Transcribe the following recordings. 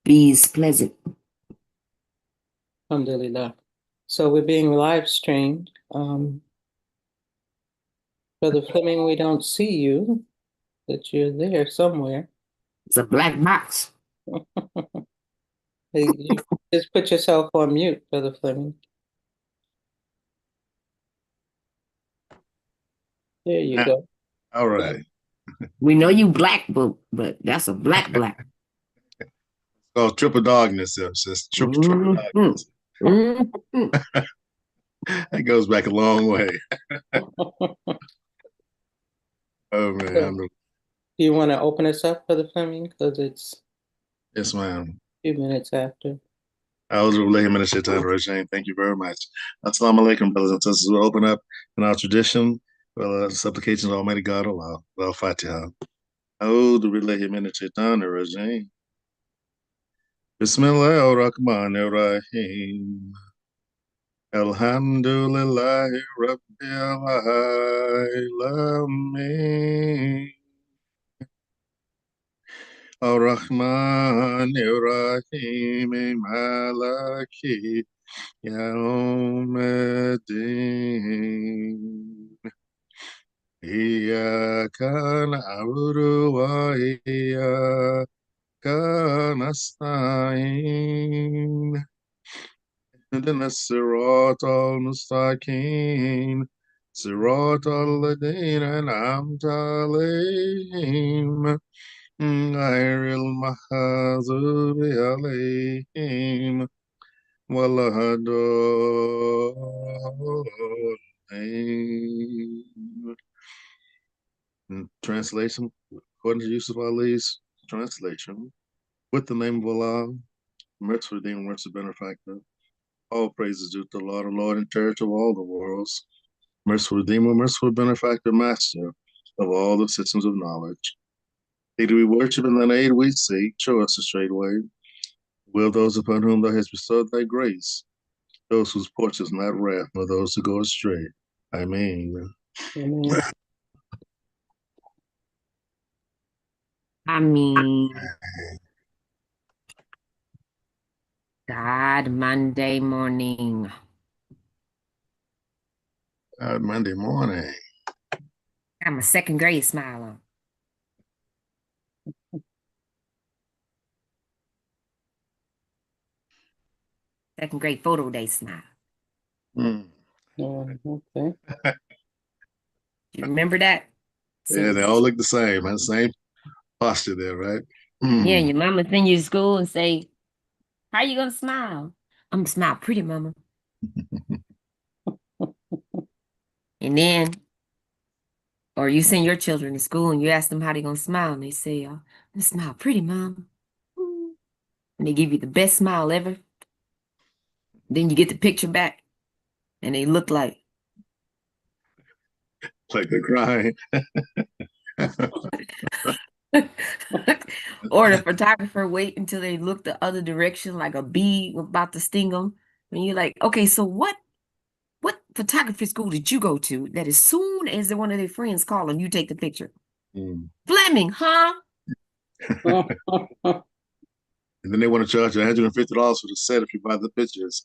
Bees pleasant. Alhamdulillah. So we're being live streamed. Brother Fleming, we don't see you, but you're there somewhere. It's a black box. You just put yourself on mute, Brother Fleming. There you go. All right. We know you black, but that's a black. Oh, triple darkness. It's triple darkness. That goes back a long way. Oh man. Do you want to open us up, Brother Fleming? Because it's Yes, ma'am. a few minutes after. Thank you very much. Assalamu alaikum, brothers and sisters. We'll open up in our tradition. Well, supplications of Almighty God, Allah. Well, Fatiha. A'udhu billahi minash shaitanir rajim. Bismillahir rahmanir rahim. Alhamdulillahi rabbil alamin. Ar-Rahmanir Rahim. Maliki Yawmiddin. Iyyaka na'budu wa iyyaka nasta'in. اهدنا الصراط المستقيم صراط الذين أنعمت عليهم غير المغضوب عليهم ولا الضالين. Translation, according to Yusuf Ali's translation, with the name of Allah, merciful Redeemer, merciful benefactor, all praises due to the Lord and Church of all the worlds, merciful Redeemer, merciful benefactor, master of all the systems of knowledge. Thee do we worship and thine aid we seek. Show us the straight way. Will those upon whom thou hast bestowed thy grace, those whose portion is not wrath, nor those who go astray. Amen. Amen. God, Monday morning. God, Monday morning. Got my second grade smile on. Second grade photo day smile. Okay. You remember that? Yeah, they all look the same. That same posture there, right? Yeah, your mama send you to school and say, how you gonna smile? I'm gonna smile pretty, mama. And then, or you send your children to school and you ask them how they gonna smile, and they say, I'm gonna smile pretty, mom. And they give you the best smile ever. Then you get the picture back, and they look like they're crying. Or the photographer wait until they look the other direction, like a bee about to sting them. And you're like, okay, so what photography school did you go to that as soon as one of their friends call them, you take the picture? Fleming, huh? And then they want to charge you $150 for the set if you buy the pictures.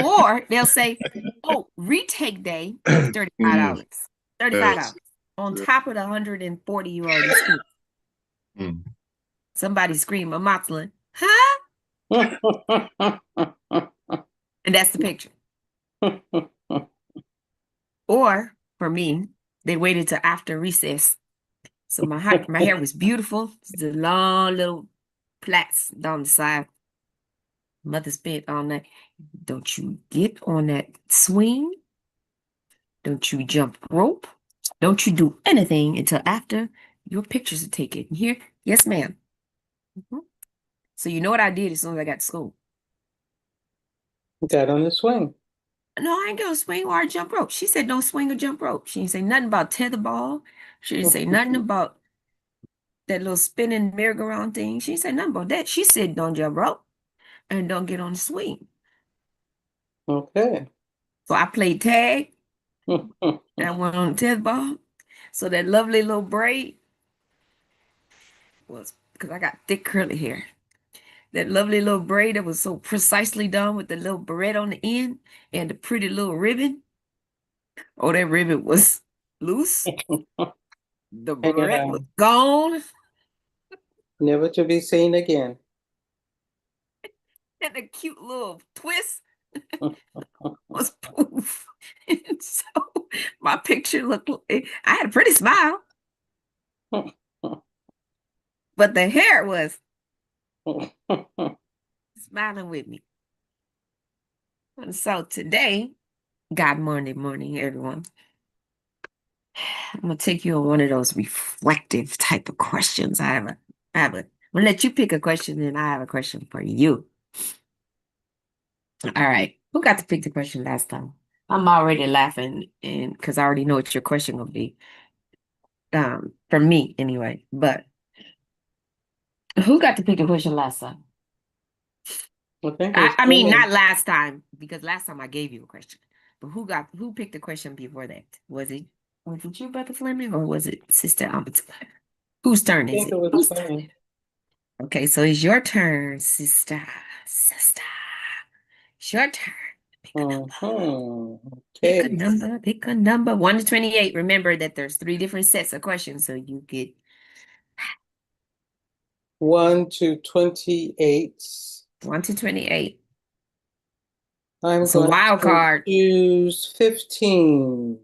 or they'll say, oh, retake day is $35. $35 on top of the $140 you already spent. Somebody scream, Amatullah, huh? And that's the picture. Or for me, they waited till after recess. So my hair was beautiful. The long little plaits down the side. Mother spent all night. Don't you get on that swing. Don't you jump rope. Don't you do anything until after your pictures are taken. Here, yes, ma'am. So you know what I did as soon as I got to school? Got on the swing. No, I ain't gonna swing or jump rope. She said don't swing or jump rope. She didn't say nothing about tetherball. She didn't say nothing about that little spinning merry-go-round thing. She didn't say nothing about that. She said don't jump rope and don't get on the swing. Okay. So I played tag. And I went on the tetherball. So that lovely little braid was because I got thick curly hair. That lovely little braid that was so precisely done with the little barrette on the end and the pretty little ribbon. Oh, that ribbon was loose. The barrette Yeah, was gone. never to be seen again. And the cute little twist was poof. And so my picture looked like I had a pretty smile, but the hair was smiling with me. And so today, God morning, everyone. I'm gonna take you on one of those reflective type of questions. I'm gonna let you pick a question, and I have a question for you. All right, who got to pick the question last time? I'm already laughing, and because I already know what your question will be. For me anyway. But who got to pick the question last time? I think it was I mean, Fleming. not last time, because last time I gave you a question. But who picked the question before that? Was it you, Brother Fleming, or was it Sister Amatullah? Whose turn I is think it it? was Whose turn? Fleming. Okay, so it's your turn, sister. Sister. It's your turn. Pick a number. Pick a Okay. number. Pick a number. 1 to 28. Remember that there's 3 different sets of questions, so you get 1 to 28. 1 to 28. I'm It's a going wild to card. choose 15.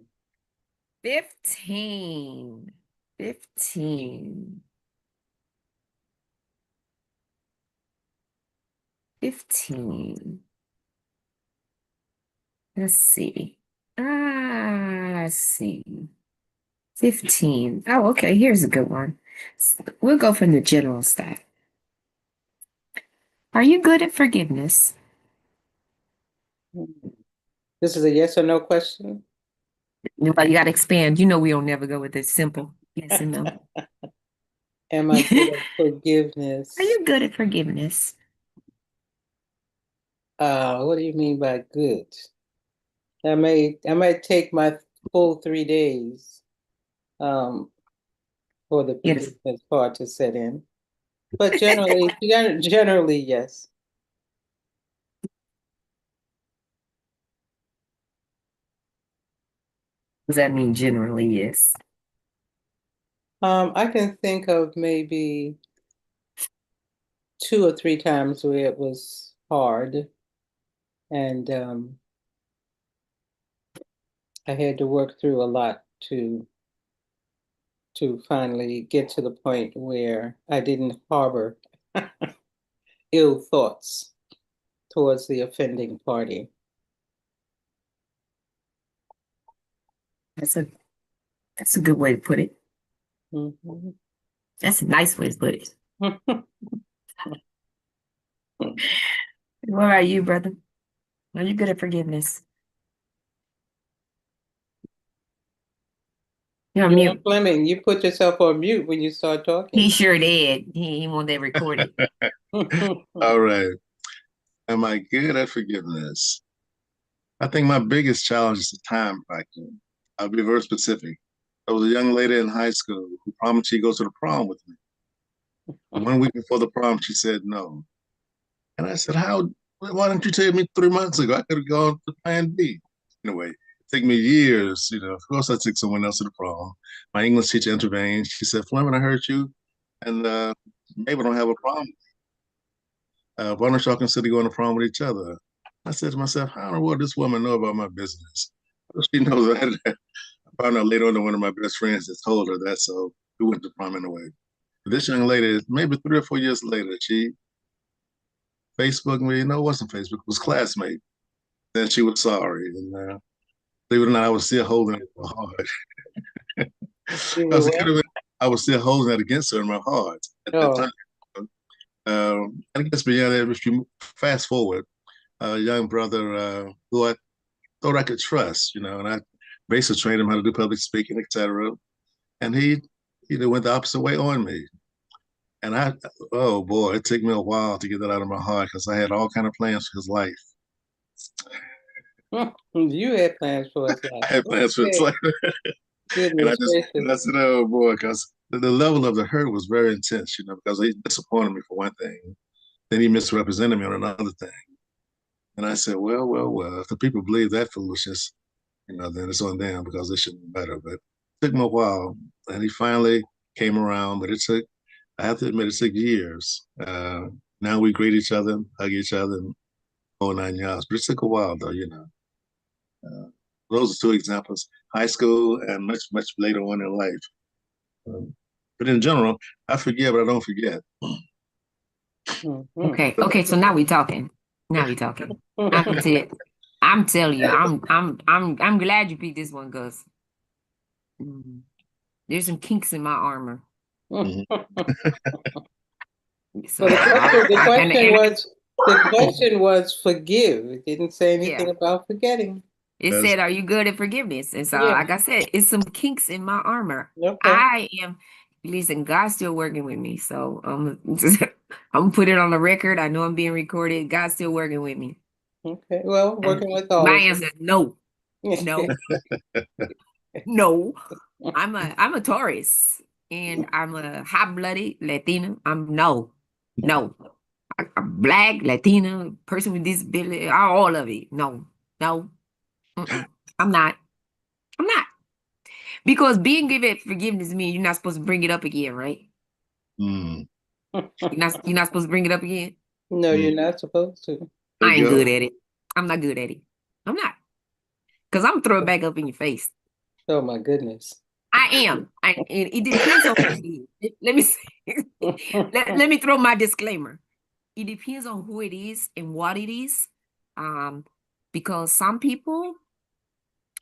15. 15. 15. Let's see. Let's see. 15. Oh, okay. Here's a good one. We'll go from the general stack. Are you good at forgiveness? This is a yes or no question. Nobody got to expand. You know we don't never go with this simple yes and no. Am I good at Are forgiveness? you good at forgiveness? What do you mean by good? I might take my full 3 days for the Yes. forgiveness part to set in. But generally, yes. Does that mean generally yes? I can think of maybe 2 or 3 times where it was hard, and I had to work through a lot to finally get to the point where I didn't harbor ill thoughts towards the offending party. That's a good way to put it. Mhm. That's a nice way to put it. What about you, brother? Are you good at forgiveness? You're on Yeah, mute. Fleming, you put yourself on mute when you start He talking. sure did. He want that recorded. All right. Am I good at forgiveness? I think my biggest challenge is the time factor. I'll be very specific. There was a young lady in high school who promised she'd go to the prom with me. 1 week before the prom, she said no. And I said, why didn't you tell me 3 months ago? I could have gone to plan B. Anyway, it took me years, Of course, I took someone else to the prom. My English teacher intervened. She said, Fleming, I heard you, and maybe don't have a problem. Why don't y'all consider going to prom with each other? I said to myself, how in the world does this woman know about my business? She knows that. I found out later on that one of my best friends had told her that, so we went to prom anyway. But this young lady, maybe 3 or 4 years later, she Facebooked me. No, it wasn't Facebook. It was classmate. Then she was sorry. And believe it or not, I was still holding it in my heart. You I were was, what? I was still holding that against her in my heart at that Oh, time. I guess beyond that, if you fast forward, a young brother who I thought I could trust, and I basically trained him how to do public speaking, etc. And he went the opposite way on me. And oh boy, it took me a while to get that out of my heart because I had all kind of plans for his life. you had plans for his I life. had plans for his Okay, life. And goodness I gracious. said, oh boy, because the level of the hurt was very intense, because he disappointed me for one thing. Then he misrepresented me on another thing. And I said, well, if the people believe that foolishness, then it's on them because they should know better. But it took him a while. And he finally came around, but I have to admit, it took years. Now we greet each other, hug each other, and whole 9 yards. But it took a while, though. Those are two examples: high school and much, much later on in life. But in general, I forgive, but I don't forget. Okay. So now we talking. Now we talking. I'm telling you, I'm glad you picked this one, Gus. There's some kinks in my armor. Mhm. So the question was forgive. It didn't say anything Yeah. about forgetting. It Yes. said, "Are you good at forgiveness?" And so, Yeah. like I said, it's some kinks in my armor. Okay. Listen, God's still working with me. So I'm gonna put it on the record. I know I'm being recorded. God's still working with me. Okay. Well, And working with all my of answer is no, no, no. I'm a Taurus and I'm a hot-blooded Latina. No. I'm black, Latina, person with disability, all of it. No. I'm not. I'm not. Because being given forgiveness means you're not supposed to bring it up again, right? Mm. You're not supposed to bring it up again. No, you're not supposed to. I ain't good at it. I'm not good at it. I'm not. Because I'm throw it back up in your face. Oh my goodness. I am. And it depends on who it is. Let me say, let me throw my disclaimer. It depends on who it is and what it is. Because some people,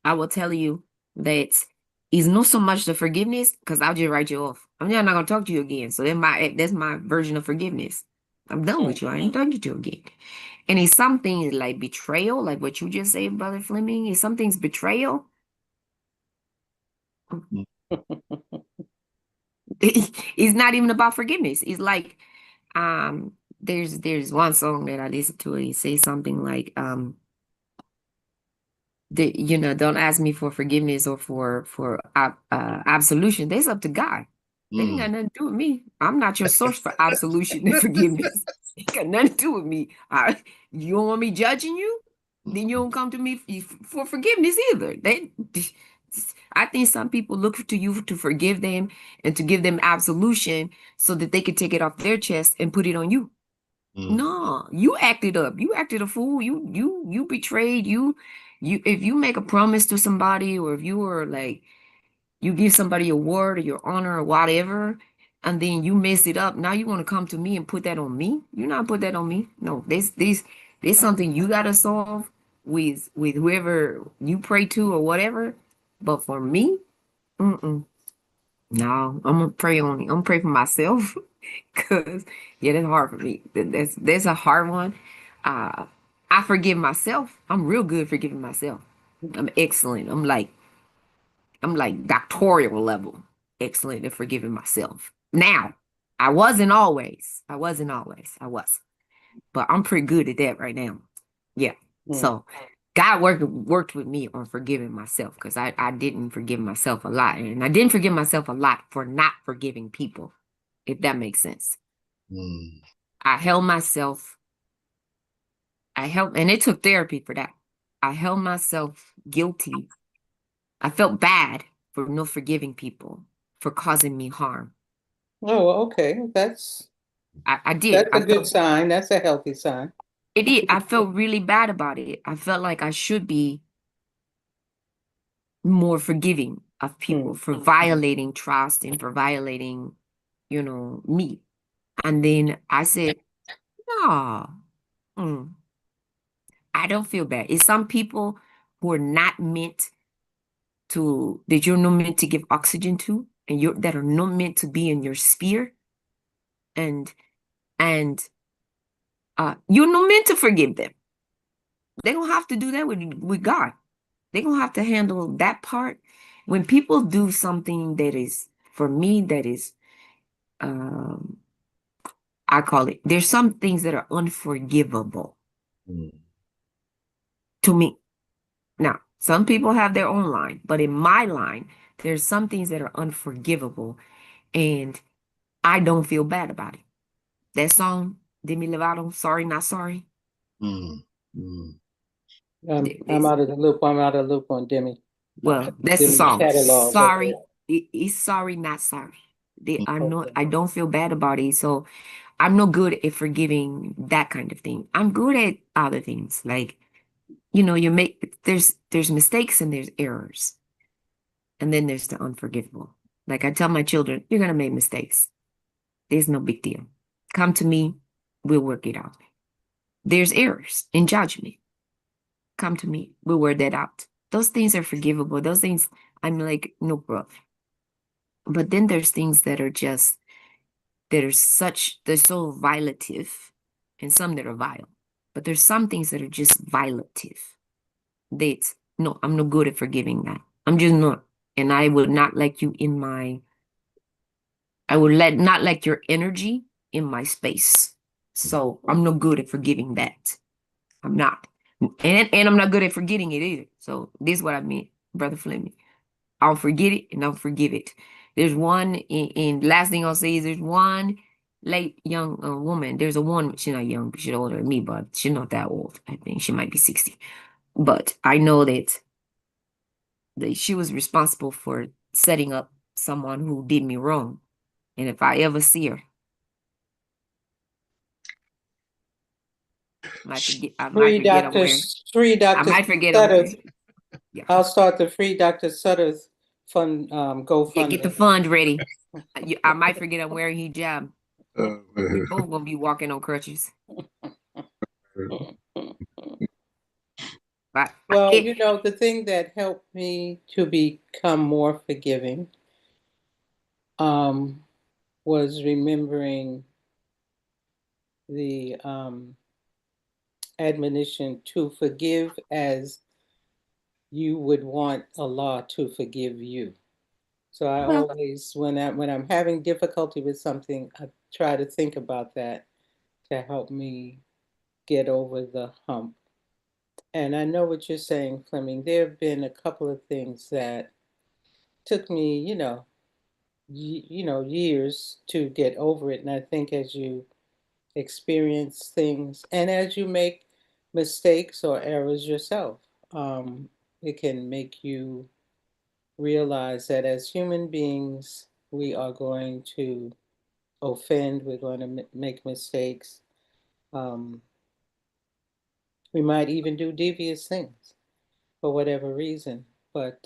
I will tell you that it's not so much the forgiveness, because I'll just write you off. I'm just not gonna talk to you again. So that's my version of forgiveness. I'm done with you. I ain't talking to you again. And it's something like betrayal, like what you just said, Brother Fleming. It's something's betrayal. It's not even about forgiveness. It's like there's one song that I listen to, and it says something like don't ask me for forgiveness or for absolution. That's up to God. That ain't got nothing to do with me. I'm not your source for absolution and forgiveness. It got nothing to do with me. You don't want me judging you? Then you don't come to me for forgiveness either. I think some people look to you to forgive them and to give them absolution so that they can take it off their chest and put it on you. No, you acted up. You acted a fool. You betrayed. If you make a promise to somebody, or if you were like you give somebody a word or your honor or whatever, and then you mess it up, now you want to come to me and put that on me? You not put that on me. No, there's something you gotta solve with whoever you pray to or whatever. But for me, no, I'm gonna pray on it. I'm gonna pray for myself. Cause yeah, that's hard for me. That's a hard one. I forgive myself. I'm real good forgiving myself. I'm excellent. I'm like doctoral level excellent at forgiving myself. Now, I wasn't always. I was. But I'm pretty good at that right now. Yeah. So God worked with me on forgiving myself, because I didn't forgive myself a lot. And I didn't forgive myself a lot for not forgiving people, if that makes sense. I held myself, and it took therapy for that. I held myself guilty. I felt bad for not forgiving people for causing me harm. Oh, okay. I did. That's a good sign. That's a healthy sign. It did. I felt really bad about it. I felt like I should be more forgiving of people for violating trust and for violating, me. And then I said, no, I don't feel bad. It's some people who are not meant that you're not meant to give oxygen to, and that are not meant to be in your sphere. And you're not meant to forgive them. They don't have to do that with God. They're gonna have to handle that part. When people do something that is, for me, that is, I call it, there's some things that are unforgivable to me. Now, some people have their own line, but in my line, there's some things that are unforgivable. And I don't feel bad about it. That song, Demi Lovato, Sorry Not Sorry. Mm, mm. I'm out of the loop. I'm out of the loop on Demi. Well, that's the Demi song. catalog. Sorry. It's sorry, not sorry. I don't feel bad about it. So I'm not good at forgiving that kind of thing. I'm good at other things. Like, there's mistakes and there's errors. And then there's the unforgivable. Like I tell my children, you're gonna make mistakes. There's no big deal. Come to me, we'll work it out. There's errors in judgment. Come to me, we'll work that out. Those things are forgivable. Those things I'm like, no problem. But then there's things that are just they're so violative, and some that are vile. But there's some things that are just violative. That no, I'm not good at forgiving that. I'm just not. And I would not like you in my I would not like your energy in my space. So I'm not good at forgiving that. I'm not. And I'm not good at forgetting it either. So this is what I mean, Brother Fleming. I'll forget it and I'll forgive it. There's one, and last thing I'll say is there's one late young woman. There's a one, she's not young, but she's older than me, but she's not that old. I think she might be 60. But I know that she was responsible for setting up someone who did me wrong. And if I ever see her, I might forget I'm wearing. Free I Dr. might forget I'm Sudduth. wearing. Yeah. I'll start the Free Dr. Sudduth fund Yeah, GoFundMe. get the fund ready. I might forget I'm wearing hijab. Oh, We man. both gonna be walking on crutches. But Well, the thing that helped me to become more forgiving was remembering the admonition to forgive as you would want Allah to forgive you. So I well, always, when I'm having difficulty with something, I try to think about that to help me get over the hump. And I know what you're saying, Fleming. There have been a couple of things that took me, years to get over it. And I think as you experience things and as you make mistakes or errors yourself, it can make you realize that as human beings, we are going to offend, we're going to make mistakes. We might even do devious things for whatever reason. But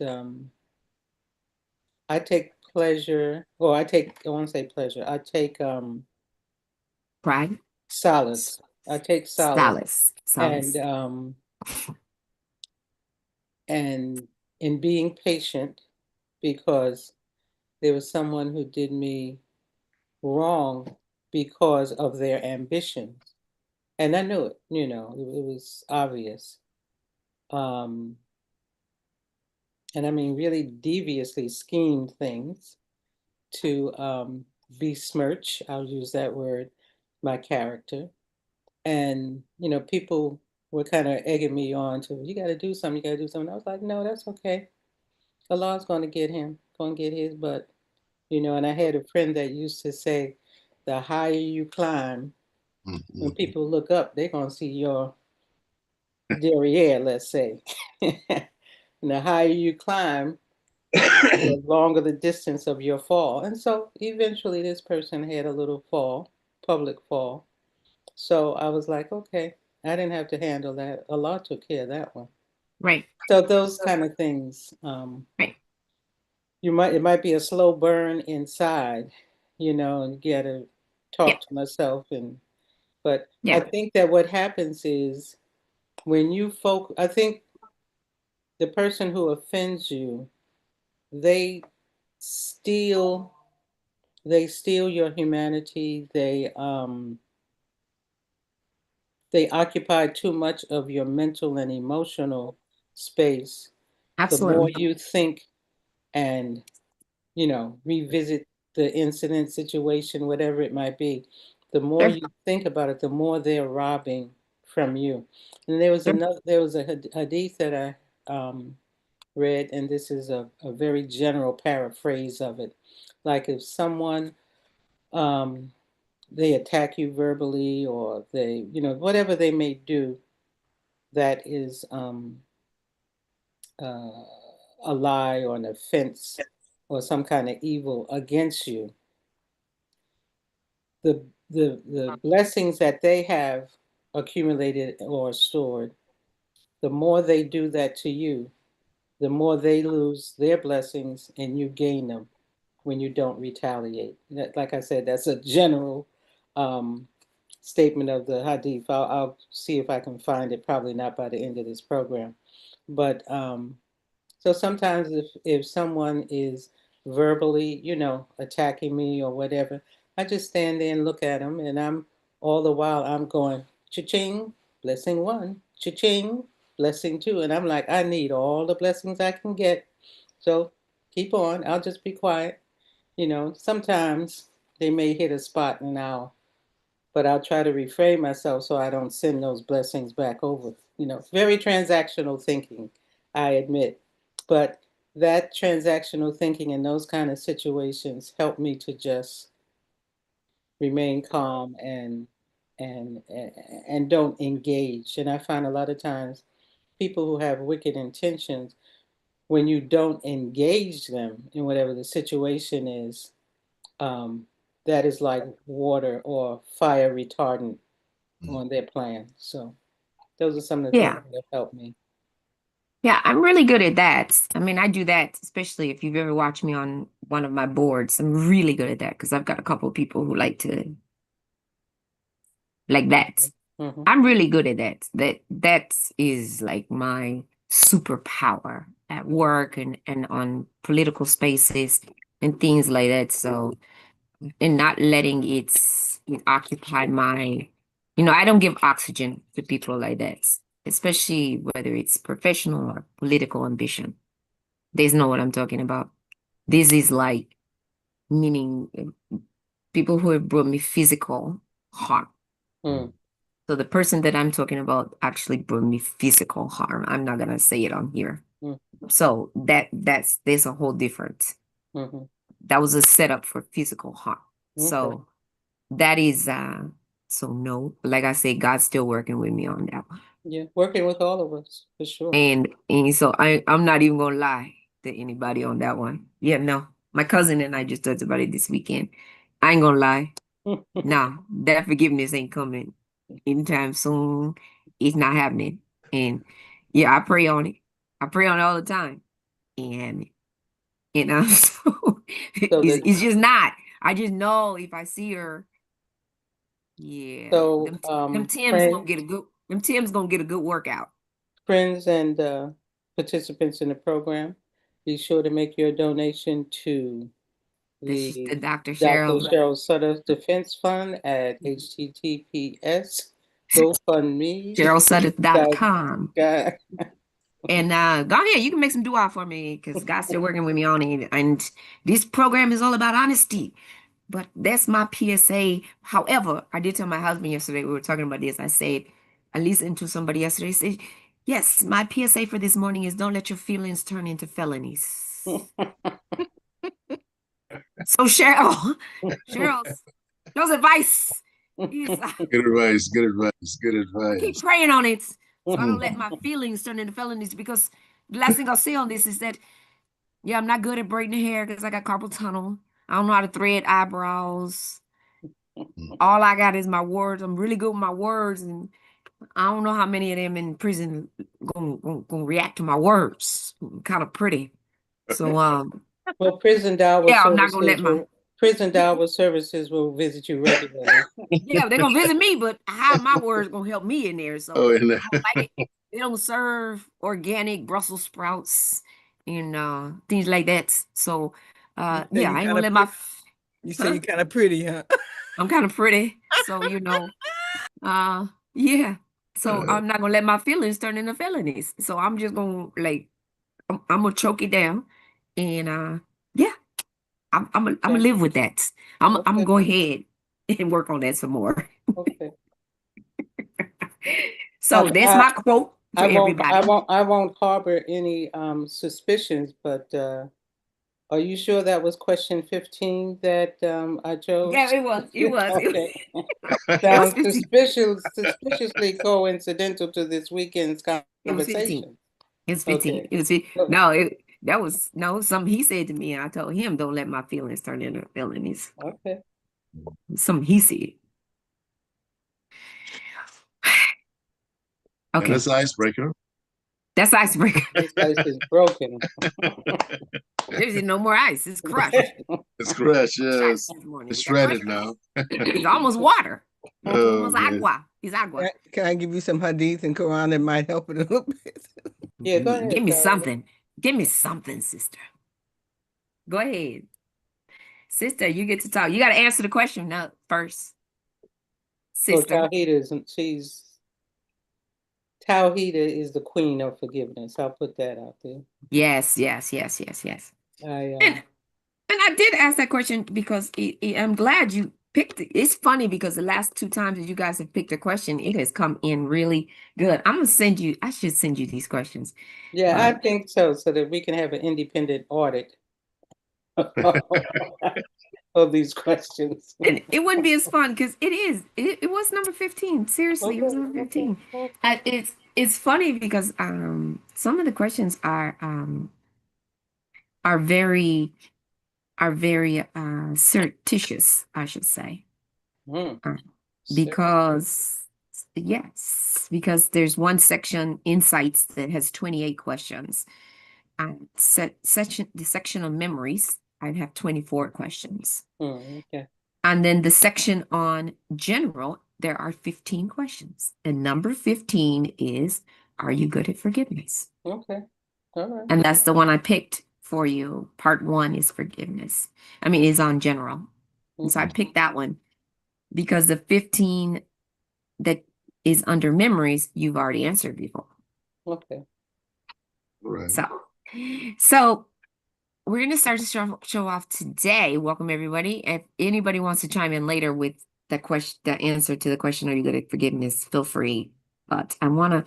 I take pleasure, or I want to say pleasure, I take pride, solace. I take solace and solace. and in being patient because there was someone who did me wrong because of their ambitions. And I knew it, it was obvious. Um, and I mean, really deviously schemed things to besmirch, I'll use that word, my character. And, people were kind of egging me on to, you got to do something, you got to do something. I was like, no, that's okay. Allah's going to get him, going to get his butt. And I had a friend that used to say, the higher you climb, when people look up, they're going to see your derriere, let's say. And the higher you climb, the longer the distance of your fall. And so eventually this person had a little fall, public fall. So I was like, okay, I didn't have to handle that. Allah took care of that one. Right. So those kind of things, Right. it might be a slow burn inside, and you gotta Yeah. talk to myself but I Yeah. think that what happens is when you I think the person who offends you, they steal your humanity. They occupy too much of your mental and emotional space. The more Absolutely. you think and, revisit the incident, situation, whatever it might be, the more Sure. you think about it, the more they're robbing from you. And there was a hadith that I read, and this is a very general paraphrase of it. Like if someone, they attack you verbally, or they, whatever they may do that is uh, a lie or an offense or some kind of evil against you, the blessings that they have accumulated or stored, the more they do that to you, the more they lose their blessings and you gain them when you don't retaliate. Like I said, that's a general um, statement of the Hadith. I'll see if I can find it, probably not by the end of this program. But so sometimes if someone is verbally, attacking me or whatever, I just stand there and look at them, and I'm all the while I'm going cha-ching, blessing one, cha-ching, blessing two, and I'm like, I need all the blessings I can get. So keep on. I'll just be quiet. Sometimes they may hit a spot and I'll try to refrain myself so I don't send those blessings back over. Very transactional thinking, I admit. But that transactional thinking in those kind of situations help me to just remain calm and don't engage. And I find a lot of times people who have wicked intentions, when you don't engage them in whatever the situation is, um, that is like water or fire retardant on their plan. So those are some of the things Yeah. that have helped me. Yeah, I'm really good at that. I mean, I do that, especially if you've ever watched me on one of my boards. I'm really good at that because I've got a couple of people who like that. Mm-hmm. I'm really good at that. That is like my superpower at work and on political spaces and things like that. So, and not letting it occupy my, I don't give oxygen to people like that, especially whether it's professional or political ambition. They know what I'm talking about. This is like meaning people who have brought me physical harm. Mm. So the person that I'm talking about actually brought me physical harm. I'm not gonna say it on here. Mm. So there's a whole difference. Mm-hmm. That was a setup for physical harm. Okay. So that is so no, like I say, God's still working with me on that one. Yeah, working with all of us for sure. And so I'm not even gonna lie to anybody on that one. Yeah, no. My cousin and I just talked about it this weekend. I ain't gonna lie. Nah, that forgiveness ain't coming anytime soon. It's not happening. And yeah, I pray on it. I pray on it all the time. And so So it's just not. I just know if I see her, yeah, so them Tim's friends, gonna get a good them Tim's gonna get a good workout. friends and participants in the program, be sure to make your donation to The the Dr. Dr. Cheryl. Cheryl Sudduth Defense Fund at https GoFundMe. CherylSudduth.com. God. And go ahead, you can make some dua for me because God's still working with me on it. And this program is all about honesty. But that's my PSA. However, I did tell my husband yesterday, we were talking about this. I said, I listened to somebody yesterday say, yes, my PSA for this morning is don't let your feelings turn into felonies. So Cheryl's those advice is Good advice. Good advice. Good I keep advice. praying on it so I don't let my feelings turn into felonies because the last thing I'll say on this is that, yeah, I'm not good at braiding the hair because I got carpal tunnel. I don't know how to thread eyebrows. All I got is my words. I'm really good with my words, and I don't know how many of them in prison gonna react to my words. Kind of pretty. So Well, Prison Dial yeah, I'm not gonna let Services my will visit you regularly. yeah, they're gonna visit me, but how my words gonna help me in there? So Oh, and I don't like it. They don't serve organic Brussels sprouts and things like that. So You say yeah, you I ain't kind gonna of let my you say huh? you kind of pretty, huh? I'm kind of pretty. So yeah. So I'm not gonna let my feelings turn into felonies. So I'm just gonna I'm gonna choke it down and yeah, I'm gonna Okay. live with that. I'm gonna Okay. go ahead and work on that some more. Okay. So that's my quote. for everybody. I won't harbor any suspicions, but are you sure that was question 15 that I chose? Yeah, it was. It was. Okay. It was Sounds 15. suspiciously coincidental to this weekend's It was 15. conversation. It was 15. Okay. It was no, that was no something he said to me, and I told him don't let my feelings turn into feelings. Okay. Something he said. And Okay, it's icebreaker. that's icebreaker. This ice is broken. There's no more ice. It's crushed. It's crushed, Crushed yes. this morning. It's We got crushed shredded now. it's almost water. It's Oh, almost man. agua. It's agua. Can I give you some hadith and Quran that might help it a little bit? Yeah, go ahead. Give me Charlie. something. Give me something, sister. Go ahead. Sister, you get to talk. You got to answer the question now first. So Sister. Tawhida is the queen of forgiveness. I'll put that out there. Yes, yes, yes, yes, yes. I And I did ask that question because I'm glad you picked it. It's funny because the last two times that you guys have picked a question, it has come in really good. I should send you these questions. yeah, I But think so that we can have an independent audit of these questions. and it wouldn't be as fun because it was number 15. Seriously, it was Okay, number 15. okay. It's funny because some of the questions are very surreptitious, I should say. Mm. Because because there's one section, insights, that has 28 questions. The section on memories, I'd have 24 questions. Okay. And then the section on general, there are 15 questions. And number 15 is, are you good at forgiveness? Okay. All right. And that's the one I picked for you. Part 1 is forgiveness. Is on general. And so I picked that one because the 15 that is under memories, you've already answered before. Okay. Right. So we're going to start to show off today. Welcome, everybody. If anybody wants to chime in later with the answer to the question, are you good at forgiveness? Feel free. But I want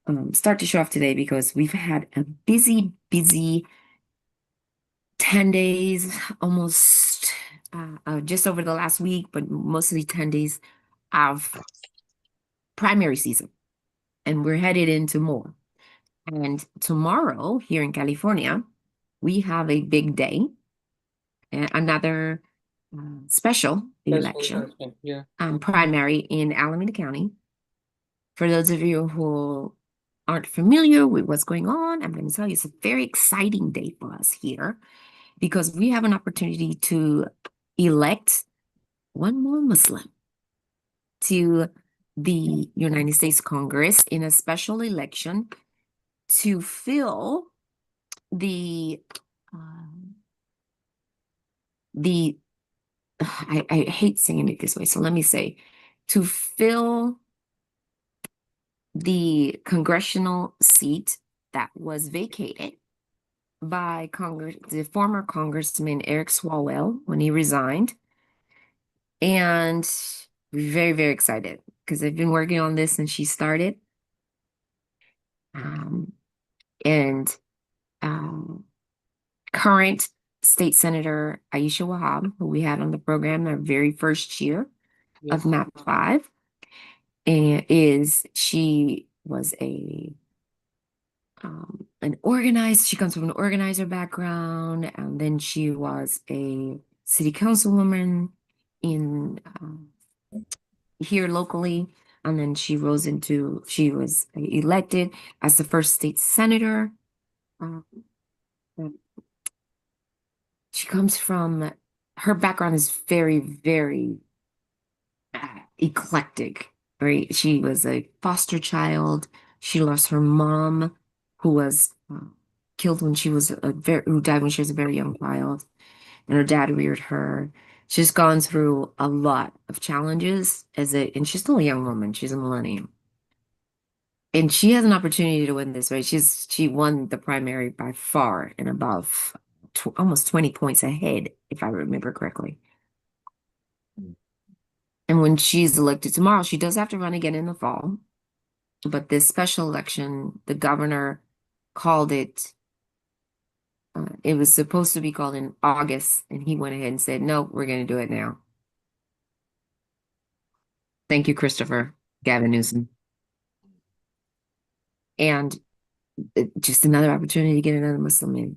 to start to show off today because we've had a busy 10 days, almost just over the last week, but mostly 10 days of primary season. And we're headed into more. And tomorrow here in California, we have a big day, another special election, Yeah. primary in Alameda County. For those of you who aren't familiar with what's going on, I'm going to tell you it's a very exciting day for us here because we have an opportunity to elect one more Muslim to the United States Congress in a special election to fill the I hate saying it this way, so let me say, to fill the congressional seat that was vacated by the former Congressman Eric Swalwell when he resigned. And we're very, very excited because they've been working on this since she started. And current State Senator Aisha Wahab, who we had on the program our very first year of MAP5, and she was she comes from an organizer background, and then she was a city councilwoman in here locally, and then she was elected as the first state senator. She comes from, her background is very, very eclectic, right? She was a foster child. She lost her mom, who was killed when she was who died when she was a very young child, and her dad reared her. She's gone through a lot of challenges and she's still a young woman. She's a millennium. And she has an opportunity to win this, right? She won the primary by far and above, almost 20 points ahead, if I remember correctly. And when she's elected tomorrow, she does have to run again in the fall. But this special election, the governor called it, it was supposed to be called in August, and he went ahead and said, no, we're going to do it now. Thank you, Christopher Gavin Newsom. And just another opportunity to get another Muslim in.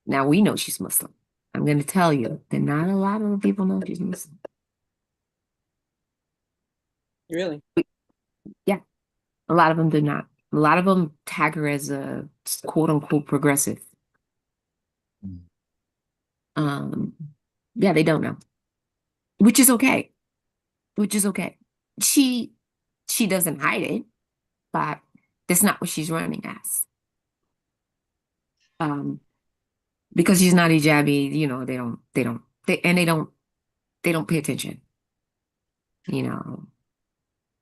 Now we know she's Muslim. I'm going to tell you that not a lot of people know she's Muslim. Really? Yeah, a lot of them do not. A lot of them tag her as a quote unquote progressive. Yeah, they don't know, which is okay. Which is okay. She doesn't hide it, but that's not what she's running as. Because she's not hijabi, you know, they don't pay attention. You know,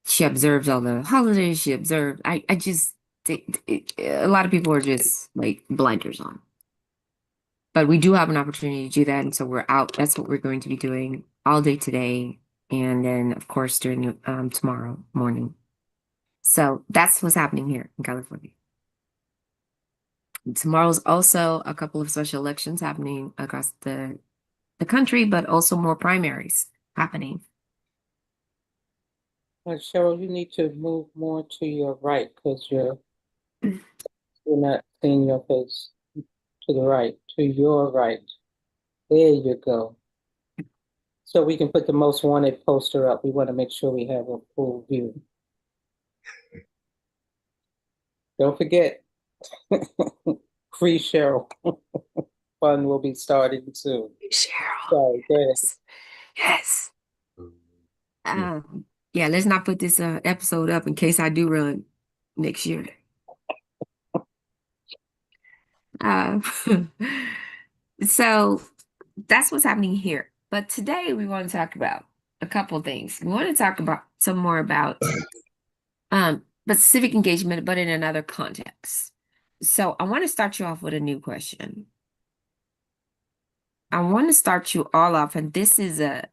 she observes all the holidays. She observed. I just, a lot of people are just like blinders on. But we do have an opportunity to do that, and so we're out. That's what we're going to be doing all day today, and then of course during tomorrow morning. So that's what's happening here in California. Tomorrow's also a couple of special elections happening across the country, but also more primaries happening. Cheryl, you need to move more to your right because you're not seeing your face. To the right, to your right. There you go. So we can put the most wanted poster up. We want to make sure we have a full view. Don't forget, free Cheryl. Fun will be starting soon. Cheryl. Sorry, go ahead. Yes. Yeah, let's not put this episode up in case I do run next year. So that's what's happening here. But today we want to talk about a couple things. We want to talk about some more about but civic engagement, but in another context. So I want to start you off with a new question. I want to start you all off, and this is a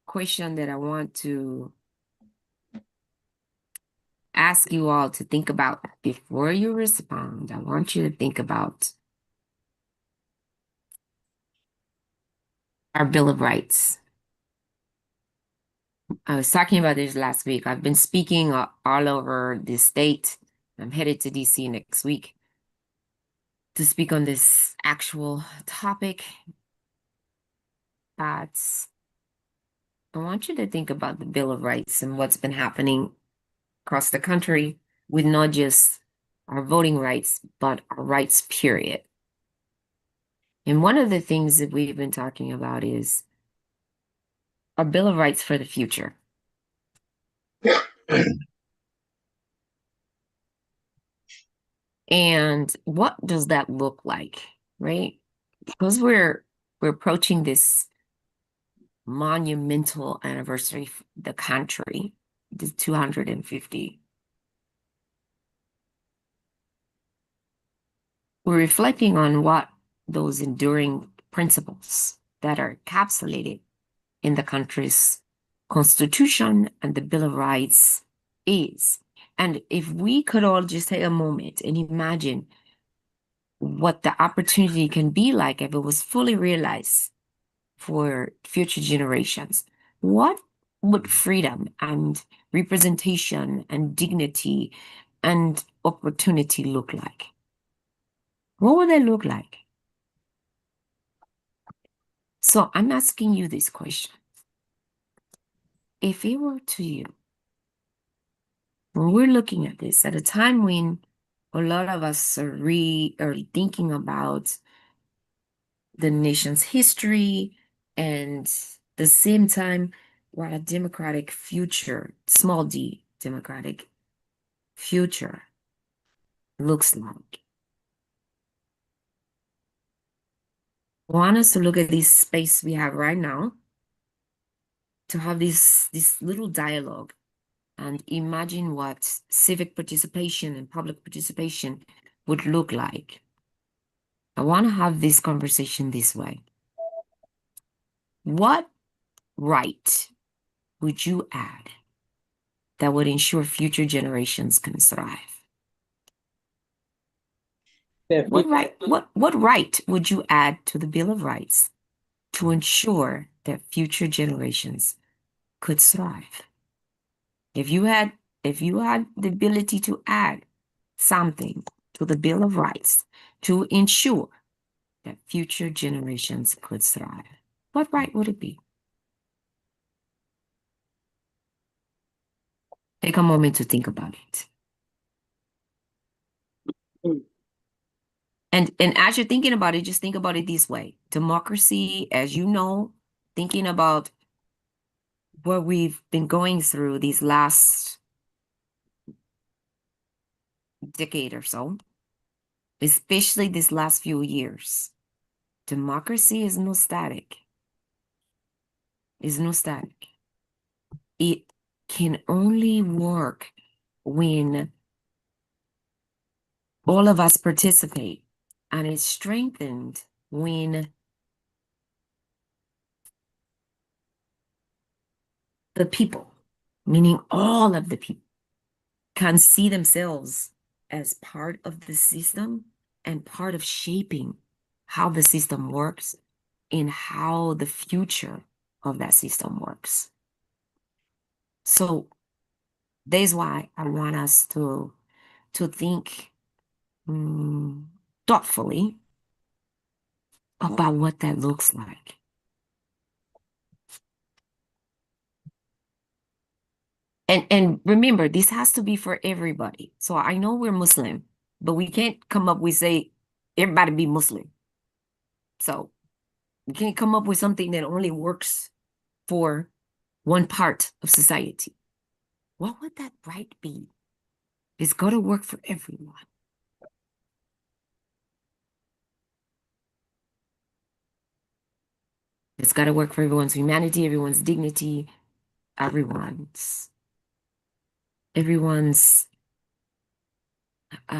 question that I want to ask you all to think about before you respond. I want you to think about our Bill of Rights. I was talking about this last week. I've been speaking all over the state. I'm headed to DC next week to speak on this actual topic. But I want you to think about the Bill of Rights and what's been happening across the country with not just our voting rights, but our rights, period. And one of the things that we've been talking about is our Bill of Rights for the future. And what does that look like, right? Because we're approaching this monumental anniversary of the country, the 250. We're reflecting on what those enduring principles that are encapsulated in the country's constitution and the Bill of Rights is. And if we could all just take a moment and imagine what the opportunity can be like if it was fully realized for future generations, what would freedom and representation and dignity and opportunity look like? What would they look like? So I'm asking you this question. If it were to you, when we're looking at this at a time when a lot of us are thinking about the nation's history and the same time what a democratic future, small d, democratic future looks like. I want us to look at this space we have right now, to have this little dialogue and imagine what civic participation and public participation would look like. I want to have this conversation this way. What right would you add that would ensure future generations can thrive? What right would you add to the Bill of Rights to ensure that future generations could thrive? If you had the ability to add something to the Bill of Rights to ensure that future generations could thrive, what right would it be? Take a moment to think about it. And as you're thinking about it, just think about it this way. Democracy, as you know, thinking about what we've been going through these last decade or so, especially these last few years, democracy is no static. Is no static. It can only work when all of us participate, and it's strengthened when the people, meaning all of the people, can see themselves as part of the system and part of shaping how the system works and how the future of that system works. So that's why I want us to think thoughtfully about what that looks like. And remember, this has to be for everybody. So I know we're Muslim, but we can't come up with say everybody be Muslim. So we can't come up with something that only works for one part of society. What would that right be? It's got to work for everyone. It's got to work for everyone's humanity, everyone's dignity, everyone's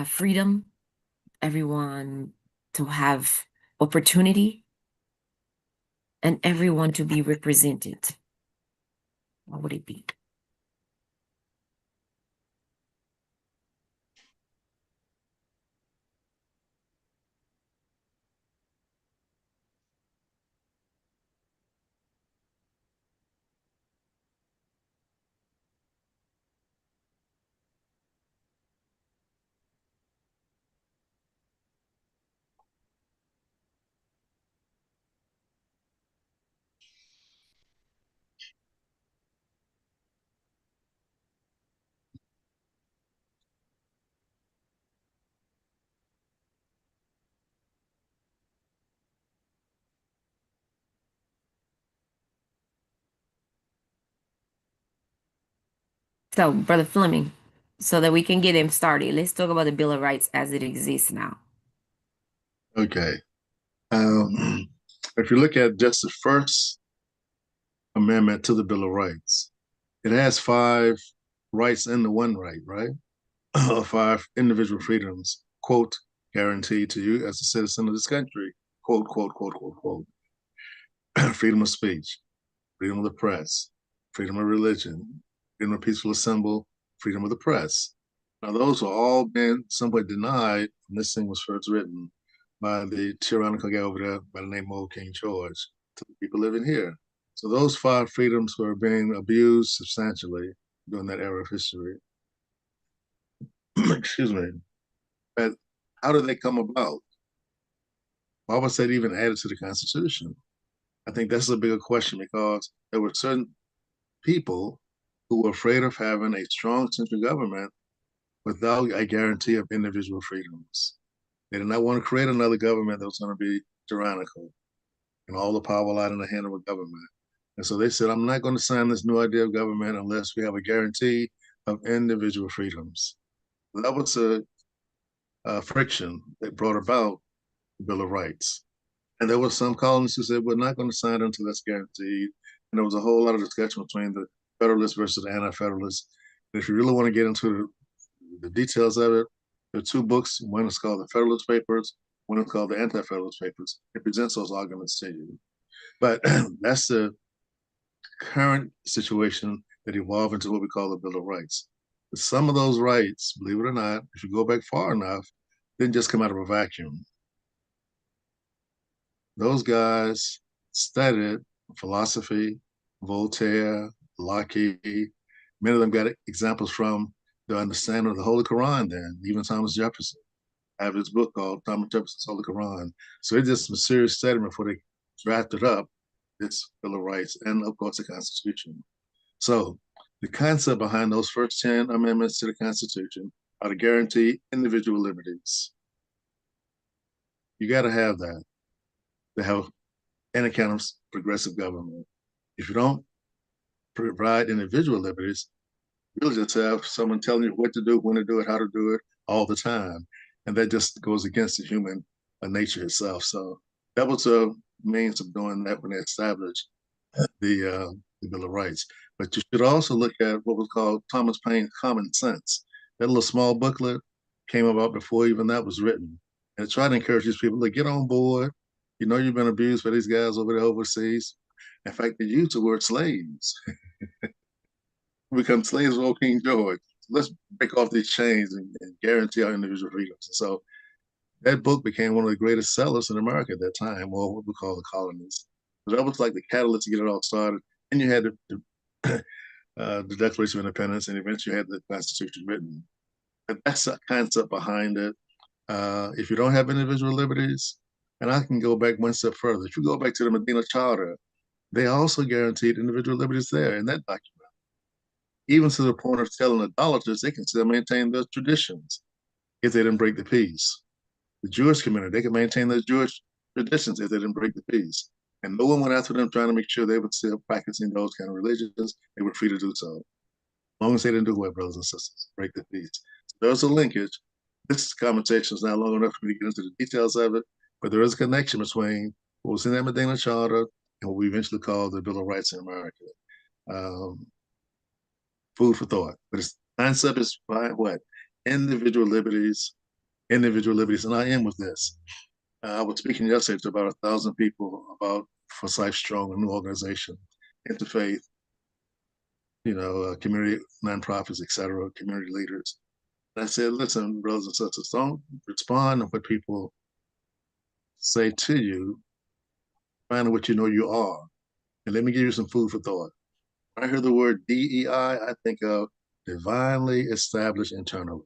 freedom, everyone to have opportunity, and everyone to be represented. What would it be? So, Brother Fleming, so that we can get him started, let's talk about the Bill of Rights as it exists now. Okay. If you look at just the first amendment to the Bill of Rights, it has 5 rights in the one right? 5 individual freedoms, quote, guaranteed to you as a citizen of this country, quote, quote, quote, quote, quote. Freedom of speech, freedom of the press, freedom of religion, freedom of peaceful assembly, freedom of the press. Now, those are all been somewhat denied when this thing was first written by the tyrannical guy over there by the name of King George to the people living here. So those 5 freedoms were being abused substantially during that era of history. Excuse me. But how did they come about? Why was that even added to the Constitution? I think that's a bigger question because there were certain people who were afraid of having a strong central government without a guarantee of individual freedoms. They did not want to create another government that was going to be tyrannical and all the power lied in the hand of a government. And so they said, I'm not going to sign this new idea of government unless we have a guarantee of individual freedoms. That was a friction that brought about the Bill of Rights. And there were some colonists who said, we're not going to sign it until that's guaranteed. And there was a whole lot of discussion between the Federalists versus the Anti-Federalists. And if you really want to get into the details of it, there are 2 books. One is called the Federalist Papers. One is called the Anti-Federalist Papers. It presents those arguments to you. But that's the current situation that evolved into what we call the Bill of Rights. But some of those rights, believe it or not, if you go back far enough, didn't just come out of a vacuum. Those guys studied philosophy, Voltaire, Locke. Many of them got examples from the understanding of the Holy Quran then, even Thomas Jefferson. I have his book called Thomas Jefferson's Holy Quran. So it did some serious study before they drafted up this Bill of Rights and, of course, the Constitution. So the concept behind those first 10 amendments to the Constitution are to guarantee individual liberties. You got to have that to have any kind of progressive government. If you don't provide individual liberties, you'll just have someone telling you what to do, when to do it, how to do it all the time. And that just goes against the human nature itself. So that was a means of doing that when they established the Bill of Rights. But you should also look at what was called Thomas Paine's Common Sense. That little small booklet came about before even that was written. And it tried to encourage these people to get on board. You know you've been abused by these guys over there overseas. In fact, they used the word slaves. Become slaves of old King George. Let's break off these chains and guarantee our individual freedoms. And so that book became one of the greatest sellers in America at that time, or what we call the colonies. So that was like the catalyst to get it all started. And you had the Declaration of Independence, and eventually you had the Constitution written. But that's the concept behind it. If you don't have individual liberties, and I can go back one step further. If you go back to the Medina Charter, they also guaranteed individual liberties there in that document. Even to the point of telling idolaters they can still maintain their traditions if they didn't break the peace. The Jewish community, they can maintain their Jewish traditions if they didn't break the peace. And no one went after them trying to make sure they were still practicing those kind of religions. They were free to do so. As long as they didn't do what, brothers and sisters, break the peace. So there's a linkage. This conversation is not long enough for me to get into the details of it, but there is a connection between what was in that Medina Charter and what we eventually called the Bill of Rights in America. Food for thought. But its concept is by what? Individual liberties. And I end with this. I was speaking yesterday to about 1,000 people about Forsyth Strong, a new organization, interfaith, community nonprofits, etc., community leaders. And I said, listen, brothers and sisters, don't respond to what people say to you. Find out what you know you are. And let me give you some food for thought. When I hear the word DEI, I think of divinely established internally.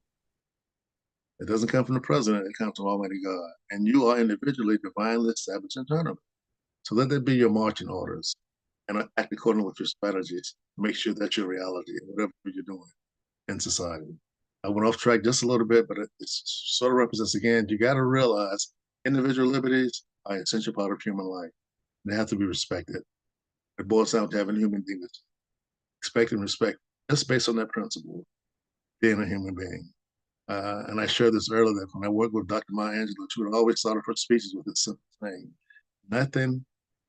It doesn't come from the president, it comes from Almighty God. And you are individually divinely established internally. So let that be your marching orders and act according with your strategies. Make sure that's your reality, whatever you're doing in society. I went off track just a little bit, but it sort of represents, again, you got to realize individual liberties are an essential part of human life. They have to be respected. It boils down to having human dignity. Expect and respect, just based on that principle, being a human being. And I shared this earlier that when I worked with Dr. Maya Angelou, she would always start her speeches with this simple thing: nothing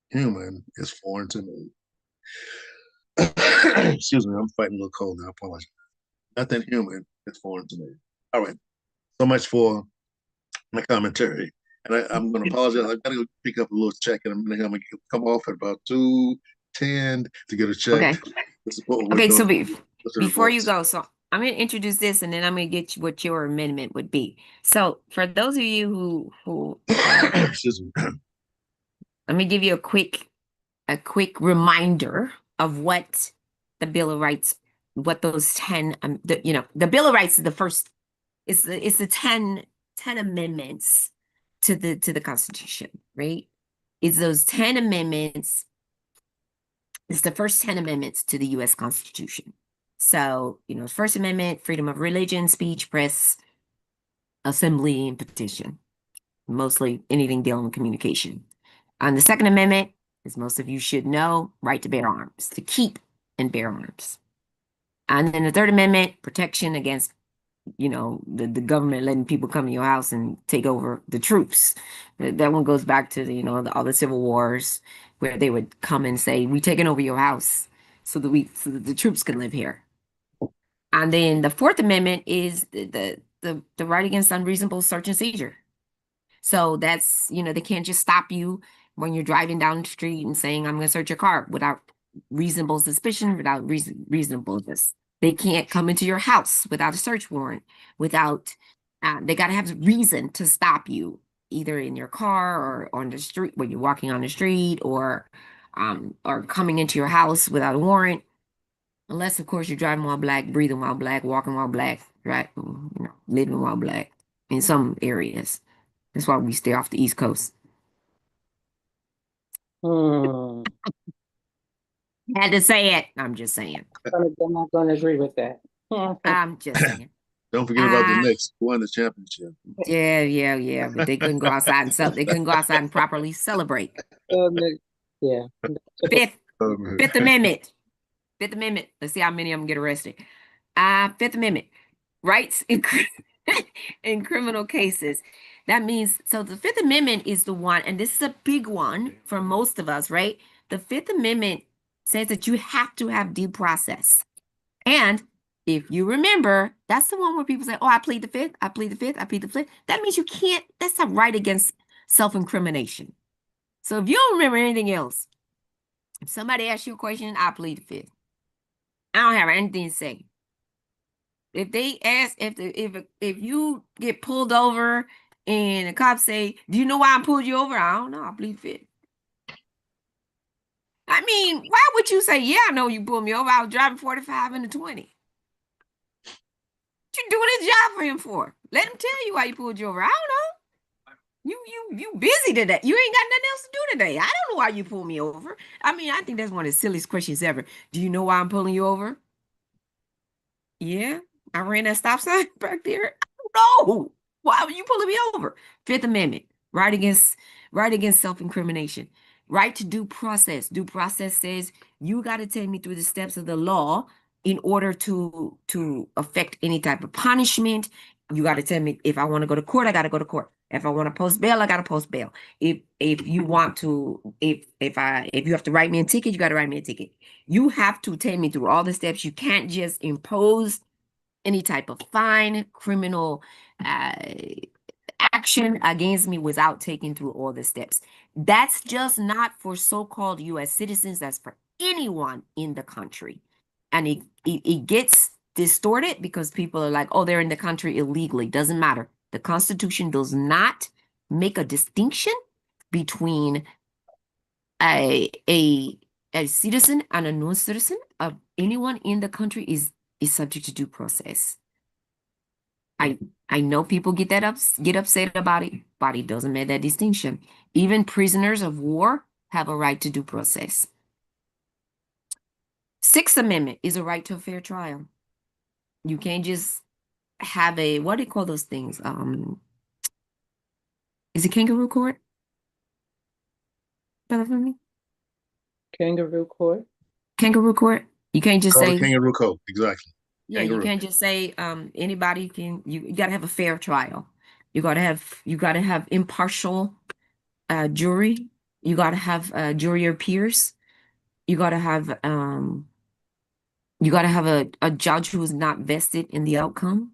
human is foreign to me. Excuse me, I'm fighting a little cold now, I apologize. Nothing human is foreign to me. All right, so much for my commentary. And I'm going to apologize. I've got to pick up a little check in a minute. I'm going to come off at about 2:10 to get a check. Okay, so before you go, so I'm going to introduce this, and then I'm going to get you what your amendment would be. So for those of you who excuse me. Let me give you a quick reminder of what the Bill of Rights, what those 10, the Bill of Rights is the first, it's the 10 amendments to the Constitution, right? It's those 10 amendments. It's the first 10 amendments to the U.S. Constitution. So, First Amendment, freedom of religion, speech, press, assembly, and petition. Mostly anything dealing with communication. On the Second Amendment, as most of you should know, right to bear arms, to keep and bear arms. And then the Third Amendment, protection against, the government letting people come to your house and take over the troops. That one goes back to, all the civil wars where they would come and say, we taking over your house so that the troops can live here. And then the Fourth Amendment is the right against unreasonable search and seizure. So that's, they can't just stop you when you're driving down the street and saying, I'm going to search your car without reasonable suspicion, without reasonableness. They can't come into your house without a search warrant, without, they got to have a reason to stop you, either in your car or on the street when you're walking on the street, or coming into your house without a warrant. Unless, of course, you're driving while black, breathing while black, walking while black, right? Living while black in some areas. That's why we stay off the East Coast. Hmm. Had to say it. I'm just saying. I'm not going to agree with that. I'm just saying. Don't forget about the Knicks who won the championship. Yeah. But they couldn't go outside and they couldn't go outside and properly celebrate. Yeah. Fifth Amendment. Fifth Amendment. Let's see how many of them get arrested. Fifth Amendment. Rights in criminal cases. That means, so the Fifth Amendment is the one, and this is a big one for most of us, right? The Fifth Amendment says that you have to have due process. And if you remember, that's the one where people say, oh, I plead the fifth, I plead the fifth, I plead the fifth. That means you can't, that's a right against self-incrimination. So if you don't remember anything else, if somebody asks you a question, I plead the fifth. I don't have anything to say. If they ask, if you get pulled over and the cops say, do you know why I pulled you over? I don't know, I plead the fifth. I mean, why would you say, yeah, I know you pulled me over. I was driving 45 in the 20. You doing his job for him for? Let him tell you why he pulled you over. I don't know. You busy today. You ain't got nothing else to do today. I don't know why you pulled me over. I mean, I think that's one of the silliest questions ever. Do you know why I'm pulling you over? Yeah, I ran that stop sign back there. I don't know. Why were you pulling me over? Fifth Amendment, right against self-incrimination. Right to due process. Due process says you got to take me through the steps of the law in order to affect any type of punishment. You got to tell me if I want to go to court, I got to go to court. If I want to post bail, I got to post bail. If you want to, if you have to write me a ticket, you got to write me a ticket. You have to take me through all the steps. You can't just impose any type of fine, criminal action against me without taking through all the steps. That's just not for so-called U.S. citizens. That's for anyone in the country. And it gets distorted because people are like, oh, they're in the country illegally. Doesn't matter. The Constitution does not make a distinction between a citizen and a non-citizen. Of anyone in the country is subject to due process. I know people get upset about it, but it doesn't make that distinction. Even prisoners of war have a right to due process. Sixth Amendment is a right to a fair trial. You can't just have a, what do you call those things? Is it kangaroo court? Kangaroo court. Kangaroo court. You can't just say kangaroo court. Exactly. Yeah, kangaroo. You can't just say anybody can. You gotta have a fair trial. You gotta have impartial jury. You gotta have jury or peers. You gotta have a judge who is not vested in the outcome.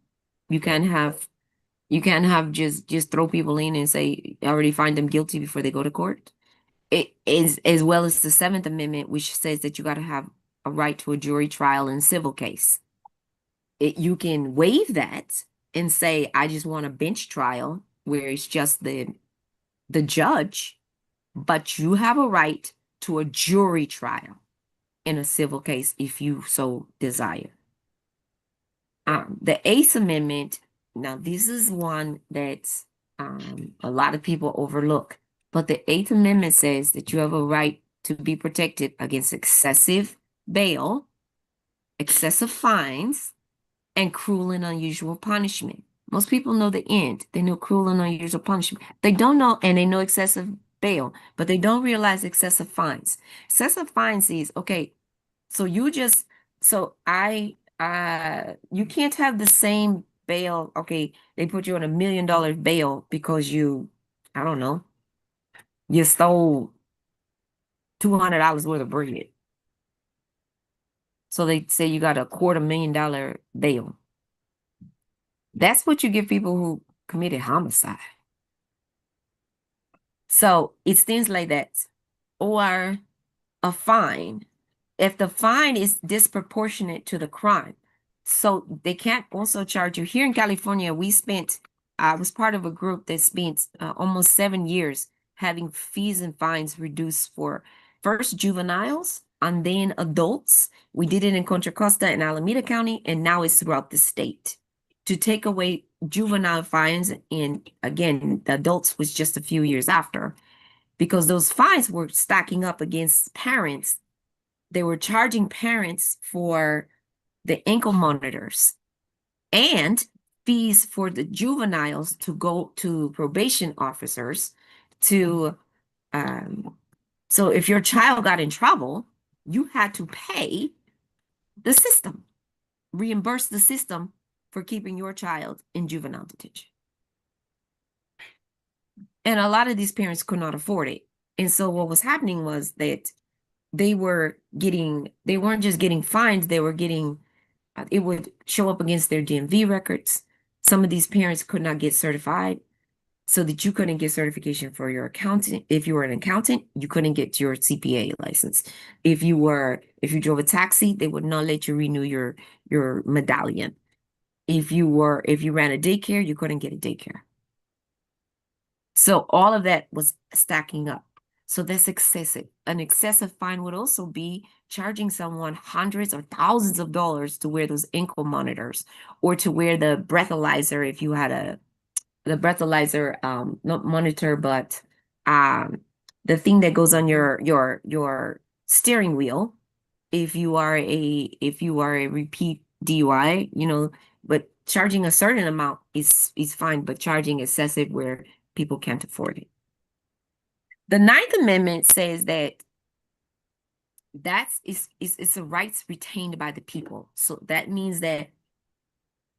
You can't have just throw people in and say already find them guilty before they go to court. It is, as well as the Seventh Amendment, which says that you gotta have a right to a jury trial in civil case. You can waive that and say, I just want a bench trial where it's just the judge, but you have a right to a jury trial in a civil case if you so desire. The Eighth Amendment, now this is one that a lot of people overlook, but the Eighth Amendment says that you have a right to be protected against excessive bail, excessive fines, and cruel and unusual punishment. Most people know the end. They know cruel and unusual punishment. They don't know, and they know excessive bail, but they don't realize excessive fines. Excessive fines is, okay, so you can't have the same bail. Okay, they put you on $1 million bail because I don't know, you stole $200 worth of bread. So they say you got a $250,000 bail. That's what you give people who committed homicide. So it's things like that. Or a fine. if the fine is disproportionate to the crime. So they can't also charge you. Here in California, I was part of a group that spent almost 7 years having fees and fines reduced for first juveniles and then adults. We did it in Contra Costa and Alameda County, and now it's throughout the state to take away juvenile fines. And again, the adults was just a few years after, because those fines were stacking up against parents. They were charging parents for the ankle monitors and fees for the juveniles to go to probation officers to, so if your child got in trouble, you had to pay the system, reimburse the system for keeping your child in juvenile detention. And a lot of these parents could not afford it. And so what was happening was that they weren't just getting fines, they were getting, it would show up against their DMV records. Some of these parents could not get certified, so that you couldn't get certification for your accountant. If you were an accountant, you couldn't get your CPA license. If you drove a taxi, they would not let you renew your medallion. If you ran a daycare, you couldn't get a daycare. So all of that was stacking up. So that's excessive. An excessive fine would also be charging someone hundreds or thousands of dollars to wear those ankle monitors, or to wear the breathalyzer if you had the breathalyzer, not monitor, but the thing that goes on your steering wheel if you are a repeat DUI, but charging a certain amount is fine, but charging excessive where people can't afford it. The Ninth Amendment says that it's a rights retained by the people. So that means that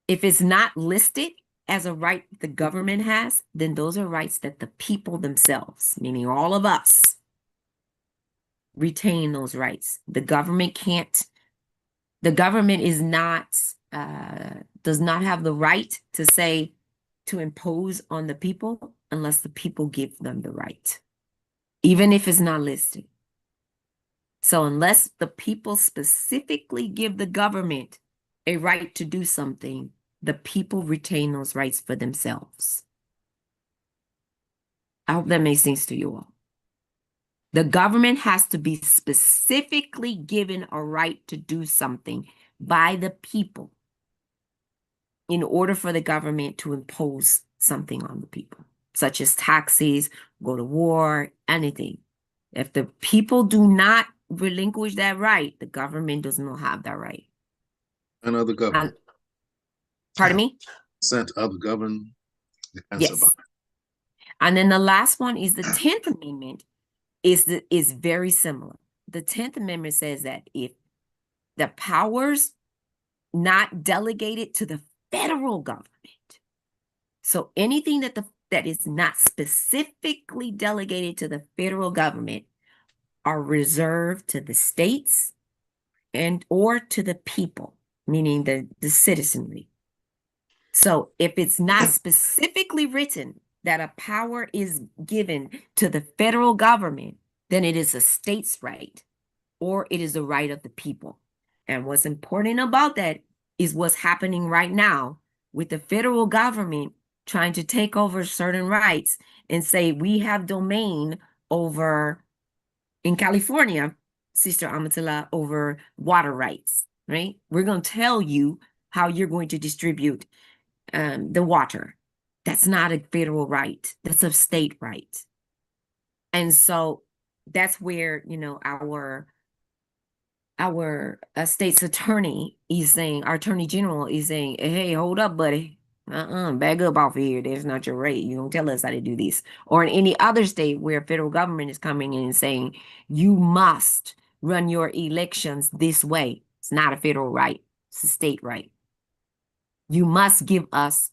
if it's not listed as a right the government has, then those are rights that the people themselves, meaning all of us, retain those rights. The government is not, does not have the right to impose on the people unless the people give them the right, even if it's not listed. So unless the people specifically give the government a right to do something, the people retain those rights for themselves. I hope that makes sense to you all. The government has to be specifically given a right to do something by the people in order for the government to impose something on the people, such as taxes, go to war, anything. If the people do not relinquish that right, the government does not have that right. And other government. Pardon me? Sent other government. Yes. And then the last one is the 10th Amendment is very similar. The 10th Amendment says that if the powers not delegated to the federal government, so anything that is not specifically delegated to the federal government are reserved to the states and or to the people, meaning the citizenry. So if it's not specifically written that a power is given to the federal government, then it is a state's right, or it is the right of the people. And what's important about that is what's happening right now with the federal government trying to take over certain rights and say we have domain over, in California, Sister Amatullah, over water rights, right? We're going to tell you how you're going to distribute the water. That's not a federal right. That's a state right. And so that's where, our state's attorney is saying, our attorney general is saying, hey, hold up, buddy. Back up off of here. That's not your right. You don't tell us how to do this. Or in any other state where federal government is coming in and saying, you must run your elections this way. It's not a federal right. It's a state right. You must give us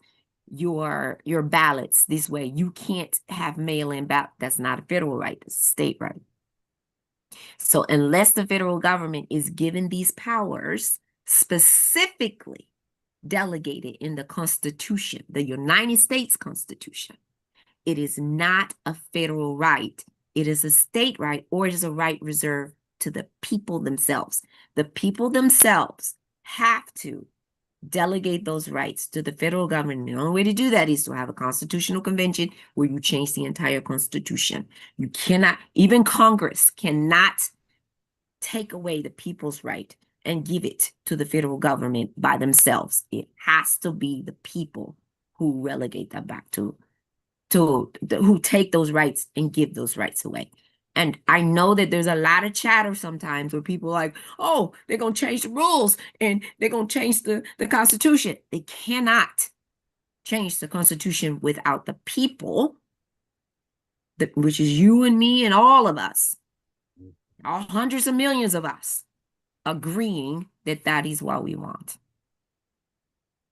your ballots this way. You can't have mail-in ballot. That's not a federal right. It's a state right. So unless the federal government is given these powers specifically delegated in the Constitution, the United States Constitution, it is not a federal right. It is a state right, or it is a right reserved to the people themselves. The people themselves have to delegate those rights to the federal government. The only way to do that is to have a constitutional convention where you change the entire constitution. You cannot, even Congress cannot take away the people's right and give it to the federal government by themselves. It has to be the people who relegate that back to who take those rights and give those rights away. And I know that there's a lot of chatter sometimes where people are like, oh, they're going to change the rules and they're going to change the Constitution. They cannot change the Constitution without the people, which is you and me and all of us, all hundreds of millions of us, agreeing that that is what we want.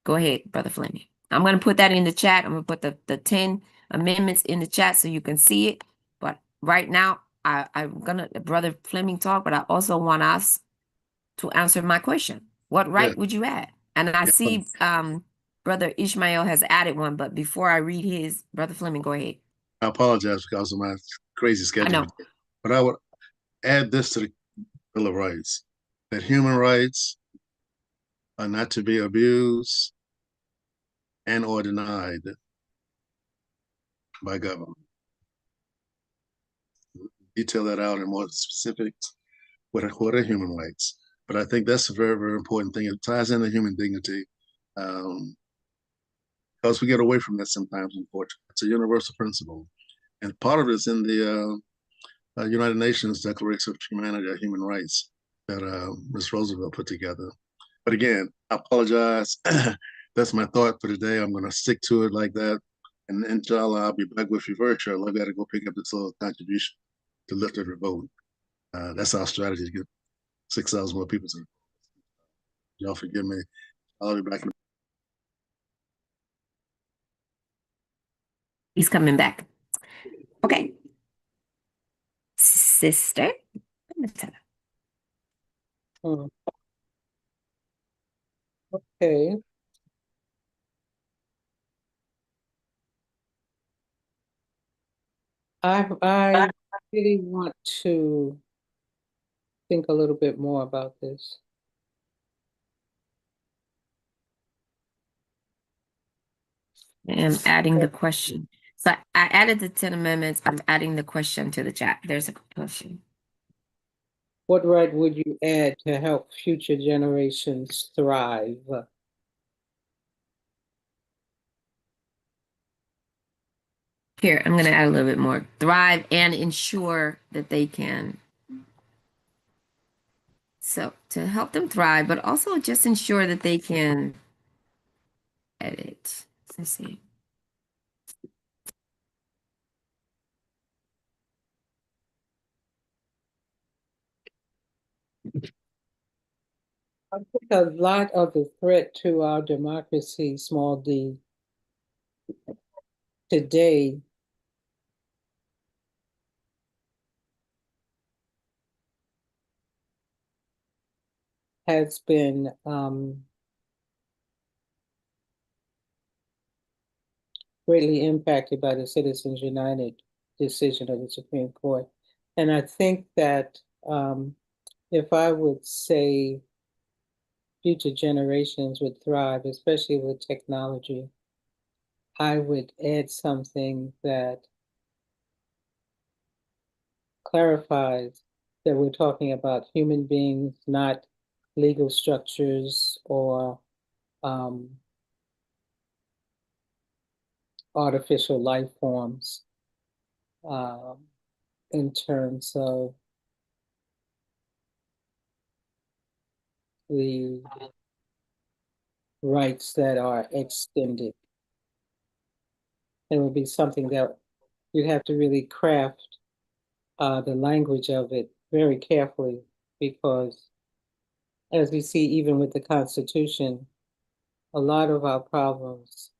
Go ahead, Brother Fleming. I'm going to put that in the chat. I'm going to put the 10 amendments in the chat so you can see it. But right now, I'm going to, Brother Fleming talk, but I also want us to answer my question. What right would you add? And I see Brother Ishmael has added one, but before I read his, Brother Fleming, go ahead. I apologize because of my crazy schedule. I know. But I would add this to the Bill of Rights, that human rights are not to be abused and or denied by government. Detail that out in more specifics. What are human rights? But I think that's a very, very important thing. It ties into human dignity. Because we get away from that sometimes, unfortunately. It's a universal principle. And part of it's in the United Nations Declaration of Human Rights that Ms. Roosevelt put together. But again, I apologize. That's my thought for today. I'm going to stick to it like that. And inshallah, I'll be back with you very shortly. I've got to go pick up this little contribution to lift every vote. That's our strategy to get 6,000 more people to. Y'all forgive me. I'll be back. He's coming back. Okay. Sister. Okay. I really want to think a little bit more about this. I'm adding the question. So I added the 10 amendments. I'm adding the question to the chat. There's a question. What right would you add to help future generations thrive? Here, I'm going to add a little bit more. Thrive and ensure that they can. So to help them thrive, but also just ensure that they can edit. Let's see. I think a lot of the threat to our democracy, small d, today has been greatly impacted by the Citizens United decision of the Supreme Court. And I think that if I would say future generations would thrive, especially with technology, I would add something that clarifies that we're talking about human beings, not legal structures or artificial life forms in terms of the rights that are extended. It would be something that you'd have to really craft the language of it very carefully, because as we see even with the Constitution, a lot of our problems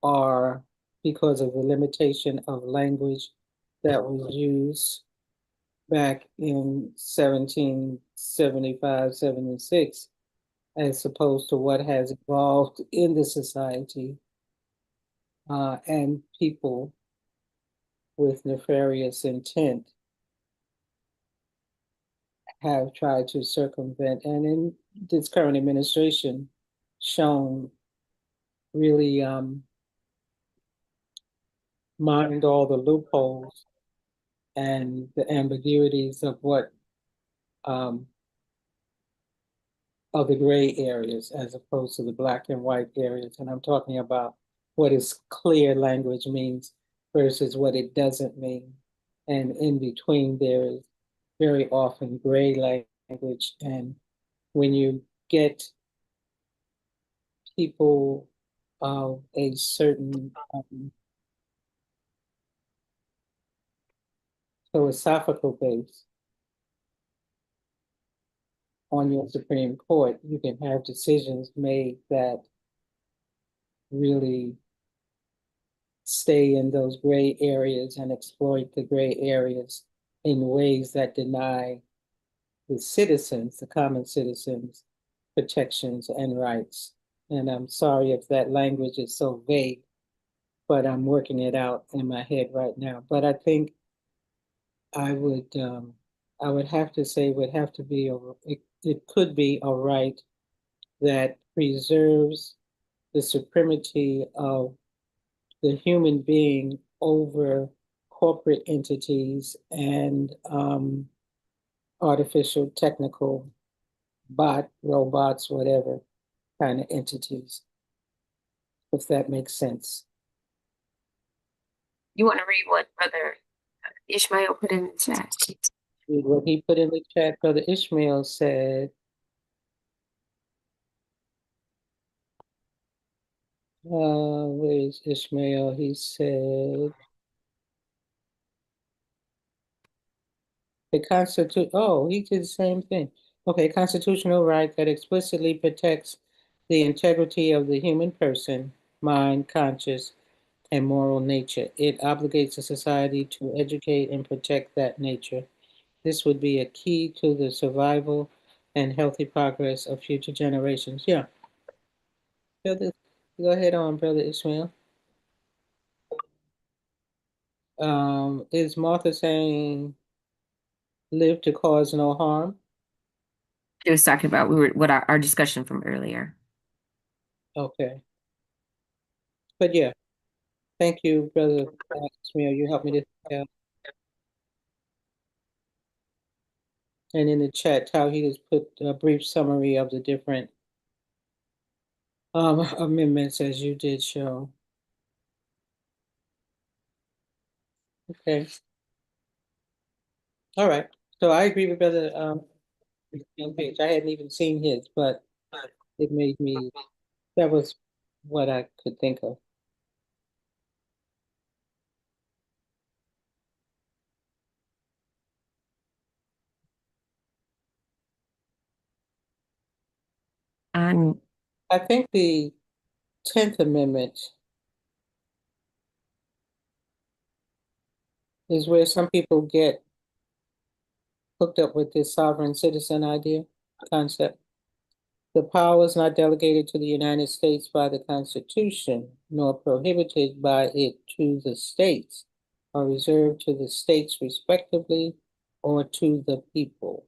are because of the limitation of language that was used back in 1775, 76, as opposed to what has evolved in the society and people with nefarious intent have tried to circumvent, and in this current administration, shown really mind all the loopholes and the ambiguities of what of the gray areas as opposed to the black and white areas. And I'm talking about what is clear language means versus what it doesn't mean. And in between, there is very often gray language. And when you get people of a certain philosophical base on your Supreme Court, you can have decisions made that really stay in those gray areas and exploit the gray areas in ways that deny the citizens, the common citizens, protections and rights. And I'm sorry if that language is so vague, but I'm working it out in my head right now. But I think I would have to say would have to be it could be a right that preserves the supremacy of the human being over corporate entities and artificial, technical, robots, whatever kind of entities, if that makes sense. You want to read what Brother Ishmael put in the chat? What he put in the chat, Brother Ishmael said, where is Ishmael? He said, he did the same thing. Okay, constitutional right that explicitly protects the integrity of the human person, mind, conscious, and moral nature. It obligates the society to educate and protect that nature. This would be a key to the survival and healthy progress of future generations. Yeah. Brother, go ahead on, Brother Ishmael. Is Martha saying live to cause no harm? She was talking about what our discussion from earlier. Okay. But yeah, thank you, Brother Ishmael. You helped me to think out. And in the chat, how he has put a brief summary of the different amendments as you did show. Okay. All right. So I agree with Brother Page. I hadn't even seen his, but it made me, that was what I could think of. I think the 10th Amendment is where some people get hooked up with this sovereign citizen idea, concept. The power is not delegated to the United States by the Constitution, nor prohibited by it to the states, are reserved to the states respectively or to the people.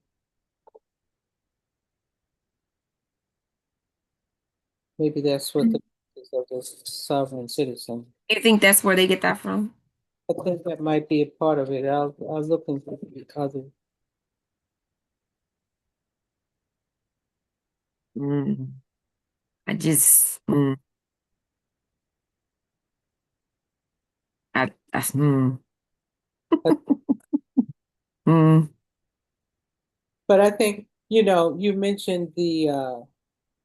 Maybe that's what the purpose of this sovereign citizen. You think that's where they get that from? I think that might be a part of it. I'll look into the other. I just, But I think, you mentioned the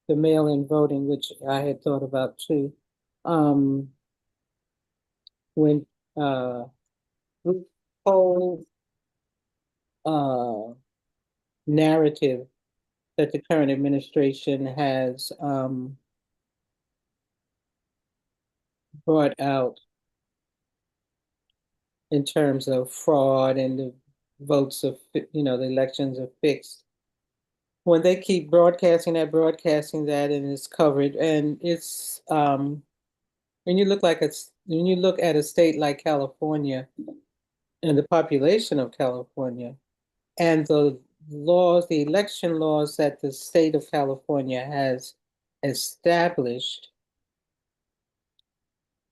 mail-in voting, which I had thought about too. When this whole narrative that the current administration has brought out in terms of fraud and the votes of, the elections are fixed. When they keep broadcasting that, and it's covered, and it's when you look at a state like California and the population of California and the laws, the election laws that the state of California has established,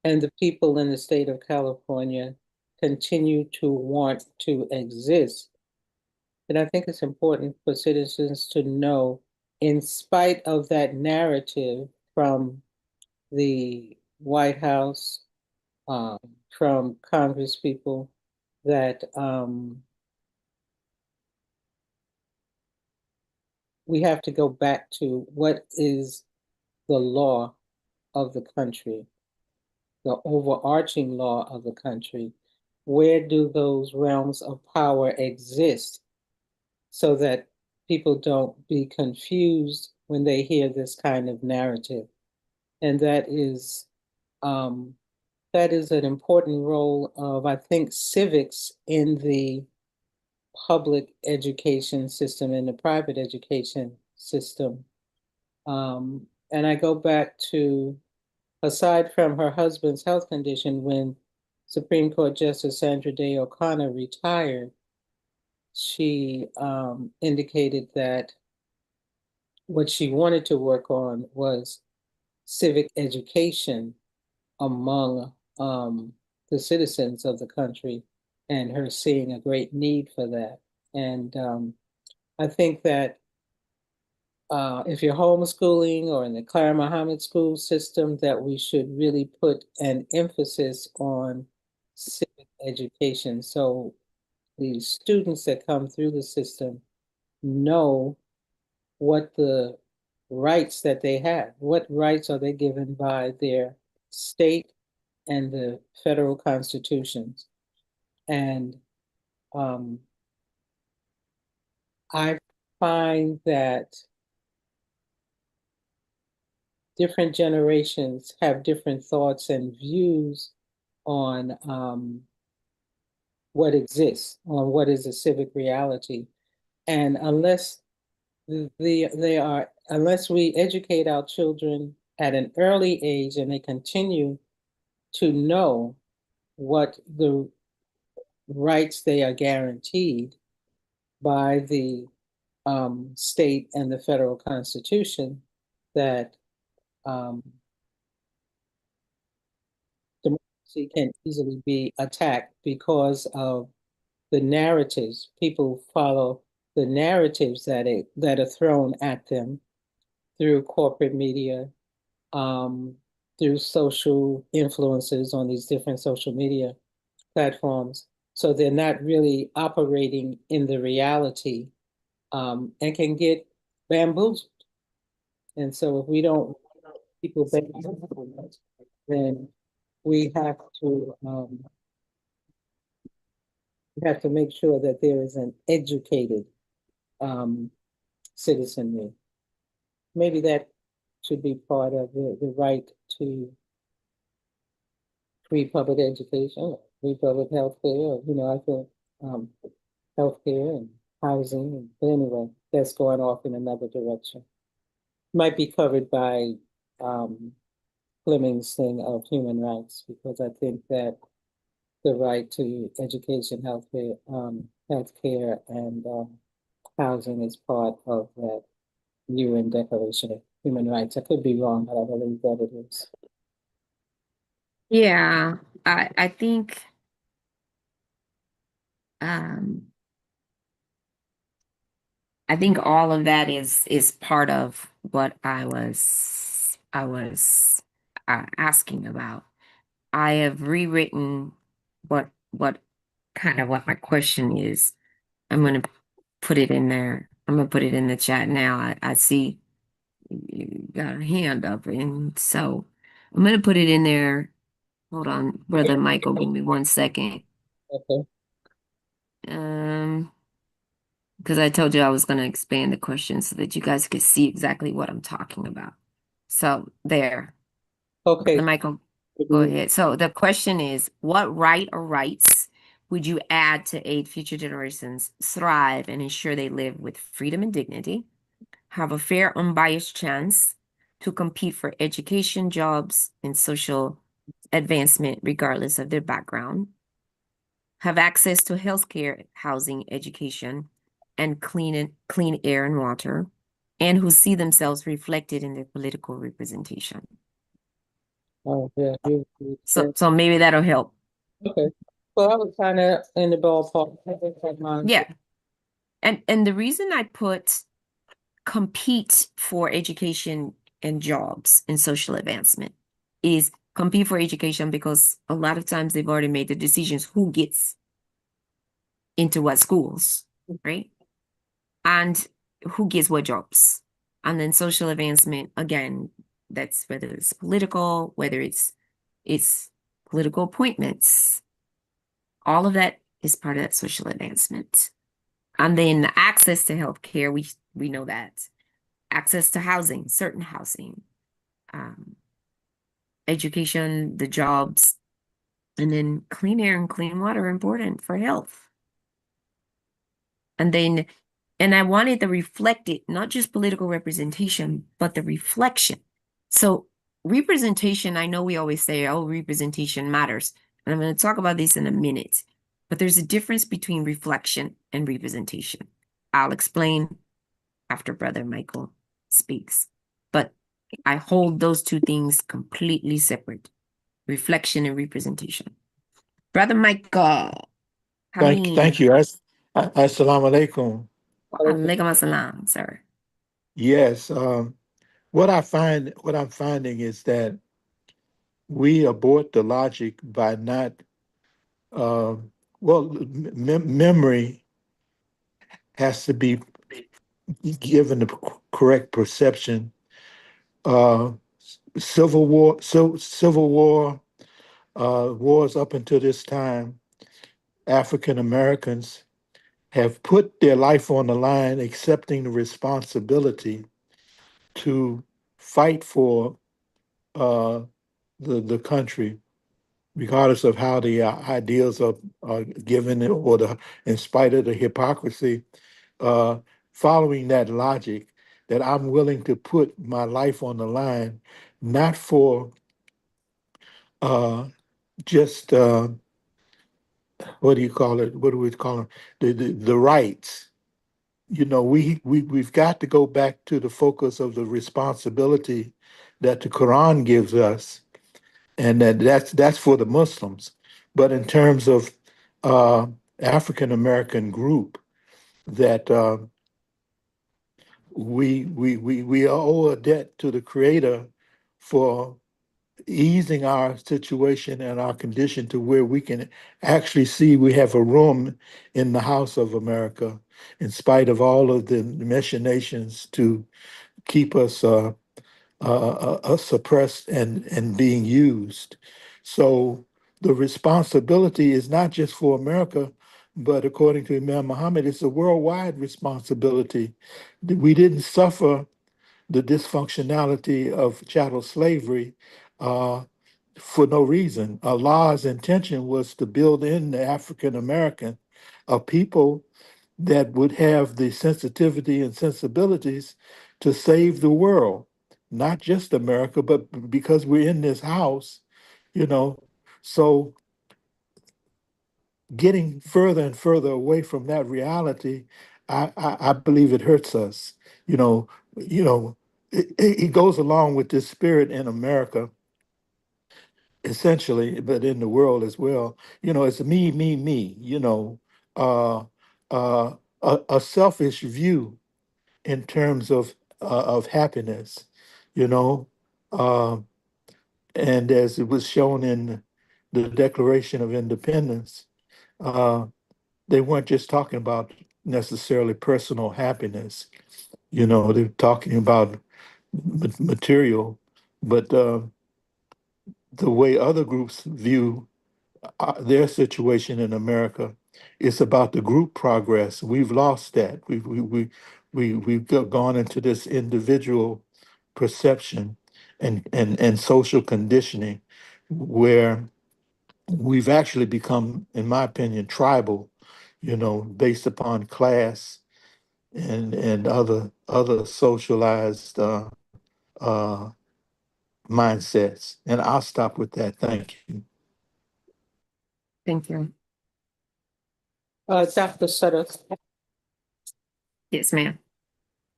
and the people in the state of California continue to want to exist. And I think it's important for citizens to know, in spite of that narrative from the White House, from Congress people, that we have to go back to what is the law of the country, the overarching law of the country. Where do those realms of power exist, so that people don't be confused when they hear this kind of narrative? And that is an important role of, I think, civics in the public education system, in the private education system. And I go back to, aside from her husband's health condition, when Supreme Court Justice Sandra Day O'Connor retired, she indicated that what she wanted to work on was civic education among the citizens of the country, and her seeing a great need for that. And I think that if you're homeschooling or in the Clara Muhammad school system, that we should really put an emphasis on civic education, so the students that come through the system know what the rights that they have. What rights are they given by their state and the federal constitutions? And I find that different generations have different thoughts and views on what exists, on what is a civic reality. And unless unless we educate our children at an early age and they continue to know what the rights they are guaranteed by the state and the federal constitution, that democracy can easily be attacked because of the narratives. People follow the narratives that are thrown at them through corporate media, through social influences on these different social media platforms. So they're not really operating in the reality, and can get bamboozled. And so if we don't people bamboozled, then we have to make sure that there is an educated citizenry. Maybe that should be part of the right to free public education, free public health care. I feel healthcare and housing. But anyway, that's going off in another direction. Might be covered by Fleming's thing of human rights, because I think that the right to education, healthcare, and housing is part of that UN Declaration of Human Rights. I could be wrong, but I believe that it is. Yeah, I think um I think all of that is part of what I was asking about. I have rewritten what kind of what my question is. I'm gonna put it in there. I'm gonna put it in the chat now. I see you got a hand up, and so I'm gonna put it in there. Hold on, Brother Michael, give me 1 second. Okay. Because I told you I was gonna expand the question so that you guys could see exactly what I'm talking about. So there. Okay. Brother Michael, go ahead. So the question is, what right or rights would you add to aid future generations thrive and ensure they live with freedom and dignity, have a fair, unbiased chance to compete for education, jobs, and social advancement regardless of their background, have access to healthcare, housing, education, and clean air and water, and who see themselves reflected in their political representation. Oh, yeah. So maybe that'll help. Okay. Well, I was kind of in the ballpark. I think that mine. Yeah. And the reason I put compete for education and jobs and social advancement is compete for education because a lot of times they've already made the decisions who gets into what schools, right? And who gets what jobs. And then social advancement, again, that's whether it's political, whether it's political appointments. All of that is part of that social advancement. And then access to healthcare, we know that. Access to housing, certain housing, education, the jobs, and then clean air and clean water are important for health. And I wanted the reflected, not just political representation, but the reflection. So representation, I know we always say, oh, representation matters. And I'm going to talk about this in a minute. But there's a difference between reflection and representation. I'll explain after Brother Michael speaks. But I hold those two things completely separate. Reflection and representation. Brother Michael. Thank you. Assalamu alaikum. Alaikum assalam, sir. Yes. What I'm finding is that we abort the logic by not, memory has to be given the correct perception. Uh, Civil War, wars up until this time, African Americans have put their life on the line, accepting the responsibility to fight for the country, regardless of how the ideals are given in spite of the hypocrisy, uh, following that logic that I'm willing to put my life on the line, not for uh, just what do you call it? What do we call them? The rights. We've got to go back to the focus of the responsibility that the Quran gives us, and that's for the Muslims. But in terms of African American group, that we owe a debt to the Creator for easing our situation and our condition to where we can actually see we have a room in the house of America, in spite of all of the machinations to keep us suppressed and being used. So the responsibility is not just for America, but according to Imam Muhammad, it's a worldwide responsibility. We didn't suffer the dysfunctionality of chattel slavery uh, for no reason. Allah's intention was to build in the African American a people that would have the sensitivity and sensibilities to save the world, not just America, but because we're in this house, you know. So getting further and further away from that reality, I believe it hurts us. You know, it goes along with this spirit in America, essentially, but in the world as well. It's me, me, me. Uh, a selfish view in terms of happiness. You know, uh, and as it was shown in the Declaration of Independence. They weren't just talking about necessarily personal happiness. They're talking about material, but the way other groups view their situation in America, it's about the group progress. We've lost that. We've gone into this individual perception and social conditioning where we've actually become, in my opinion, tribal, based upon class and other socialized uh, mindsets. And I'll stop with that. Thank you. Thank you. Dr. Sudduth. Yes, ma'am.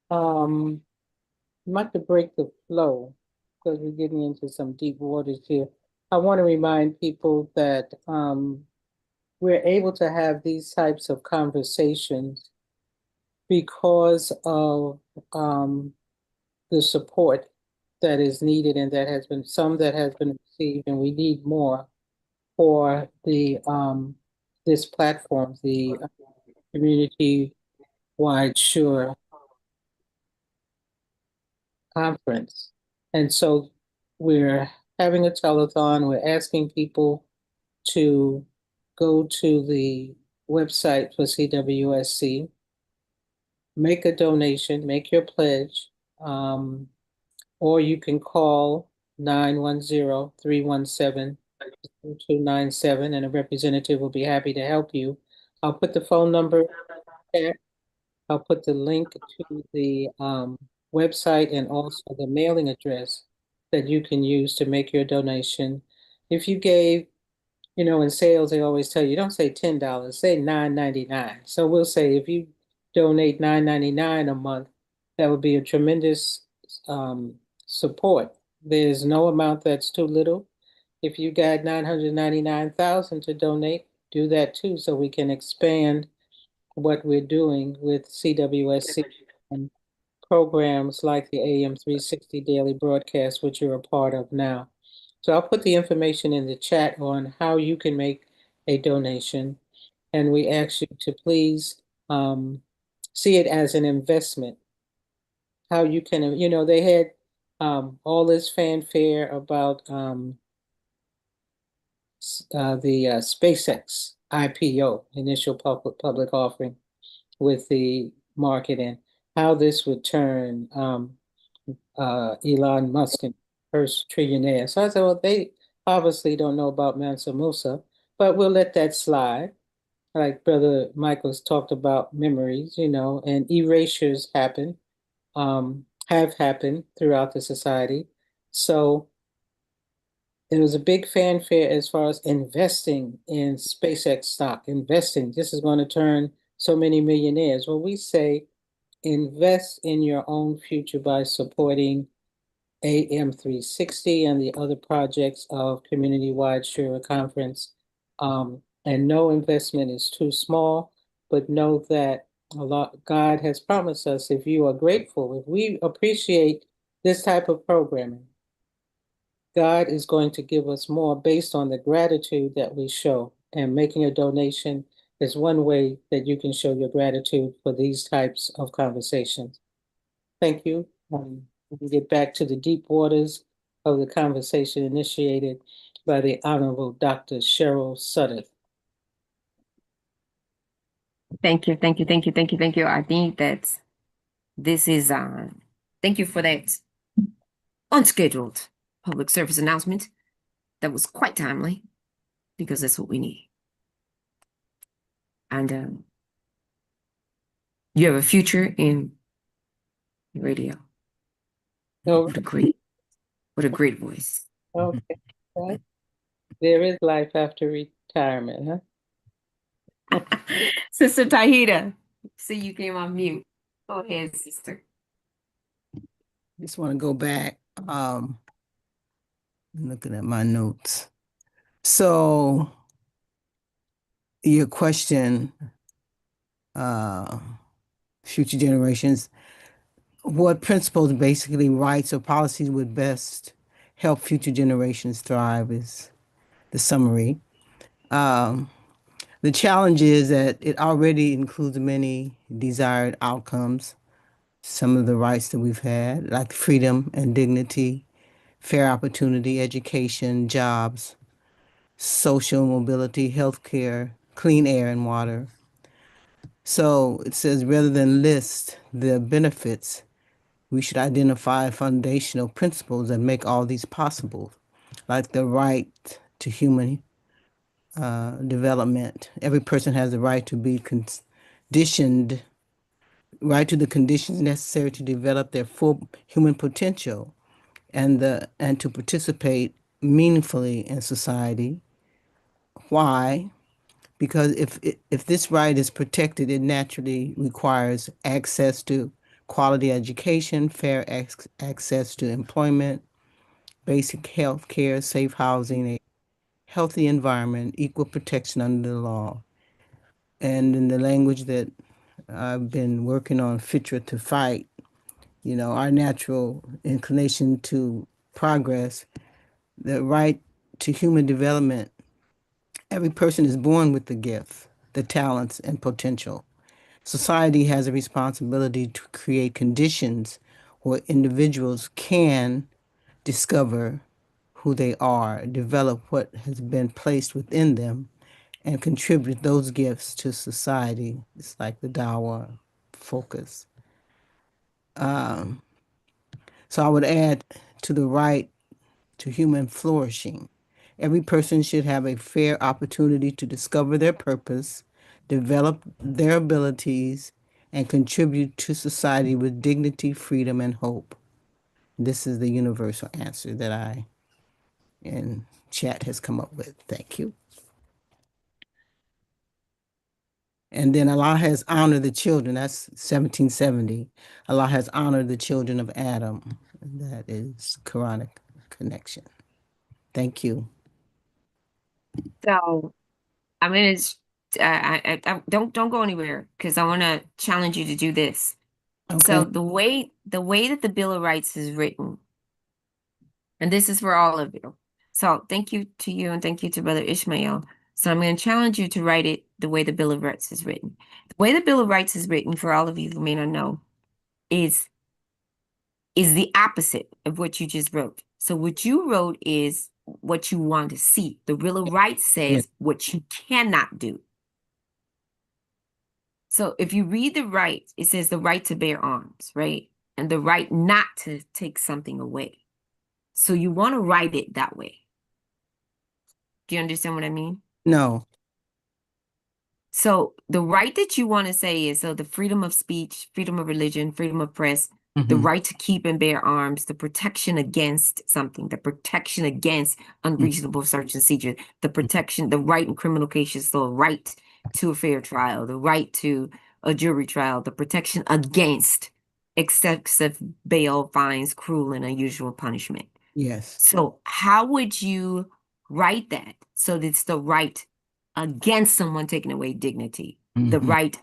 Not to break the flow, because we're getting into some deep waters here. I want to remind people that we're able to have these types of conversations because of the support that is needed and that has been received, and we need more for the this platform, the community-wide Sure conference. And so we're having a telethon. We're asking people to go to the website for CWSC, make a donation, make your pledge, or you can call 910-317-2297 and a representative will be happy to help you. I'll put the phone number there. I'll put the link to the website and also the mailing address that you can use to make your donation. If you gave, in sales, they always tell you, don't say $10, say $9.99. So we'll say if you donate $9.99 a month, that would be a tremendous support. There's no amount that's too little. If you got 999,000 to donate, do that too, so we can expand what we're doing with CWSC and programs like the AM360 daily broadcast, which you're a part of now. So I'll put the information in the chat on how you can make a donation. And we ask you to please see it as an investment. How you can, they had all this fanfare about the SpaceX IPO, initial public offering, with the market and how this would turn Elon Musk and first trillionaire. So I said, well, they obviously don't know about Mansa Musa, but we'll let that slide. Like Brother Michael's talked about memories, and erasures have happened throughout the society. So there was a big fanfare as far as investing in SpaceX stock, investing. This is going to turn so many millionaires. Well, we say invest in your own future by supporting AM360 and the other projects of Community-Wide Shura Conference. And no investment is too small, but know that God has promised us, if you are grateful, if we appreciate this type of programming, God is going to give us more based on the gratitude that we show. And making a donation is one way that you can show your gratitude for these types of conversations. Thank you. We can get back to the deep waters of the conversation initiated by the Honorable Dr. Cheryl Sudduth. Thank you, thank you, thank you, thank you, thank you. I think that this is thank you for that unscheduled public service announcement. That was quite timely because that's what we need. And you have a future in radio. Oh, What a great voice. okay. Well, there is life after retirement, huh? Sister Tahita, see you came on mute. Go ahead, sister. Just want to go back, looking at my notes. So your question, future generations, what principles, basically rights or policies would best help future generations thrive is the summary. The challenge is that it already includes many desired outcomes, some of the rights that we've had, like freedom and dignity, fair opportunity, education, jobs, social mobility, healthcare, clean air and water. So it says rather than list the benefits, we should identify foundational principles that make all these possible, like the right to human development. Every person has the right to be conditioned, right to the conditions necessary to develop their full human potential and to participate meaningfully in society. Why? because if this right is protected, it naturally requires access to quality education, fair access to employment, basic health care, safe housing, a healthy environment, equal protection under the law. And in the language that I've been working on, Fitra to fight, our natural inclination to progress, the right to human development. Every person is born with the gift, the talents, and potential. Society has a responsibility to create conditions where individuals can discover who they are, develop what has been placed within them, and contribute those gifts to society. It's like the Dawa focus. So I would add to the right to human flourishing. Every person should have a fair opportunity to discover their purpose, develop their abilities, and contribute to society with dignity, freedom, and hope. This is the universal answer that I in chat has come up with. Thank you. And then Allah has honored the children. That's 1770. Allah has honored the children of Adam. That is Quranic connection. Thank you. So I'm gonna I don't go anywhere because I want to challenge you to do this. So Okay. the way that the Bill of Rights is written, and this is for all of you. So thank you to you and thank you to Brother Ishmael. So I'm going to challenge you to write it the way the Bill of Rights is written. The way the Bill of Rights is written, for all of you who may not know, is the opposite of what you just wrote. So what you wrote is what you want to see. The Bill of Rights Yes. says what you cannot do. So if you read the right, it says the right to bear arms, right? And the right not to take something away. So you want to write it that way. Do you understand what I mean? No. So the right that you want to say is, so the freedom of speech, freedom of religion, freedom of press, the Mhm. right to keep and bear arms, the protection against something, the protection against unreasonable search and seizure, the protection, the right in criminal cases, the right to a fair trial, the right to a jury trial, the protection against excessive bail, fines, cruel and unusual punishment. Yes. So how would you write that so that it's the right against someone taking away dignity, the Mhm. right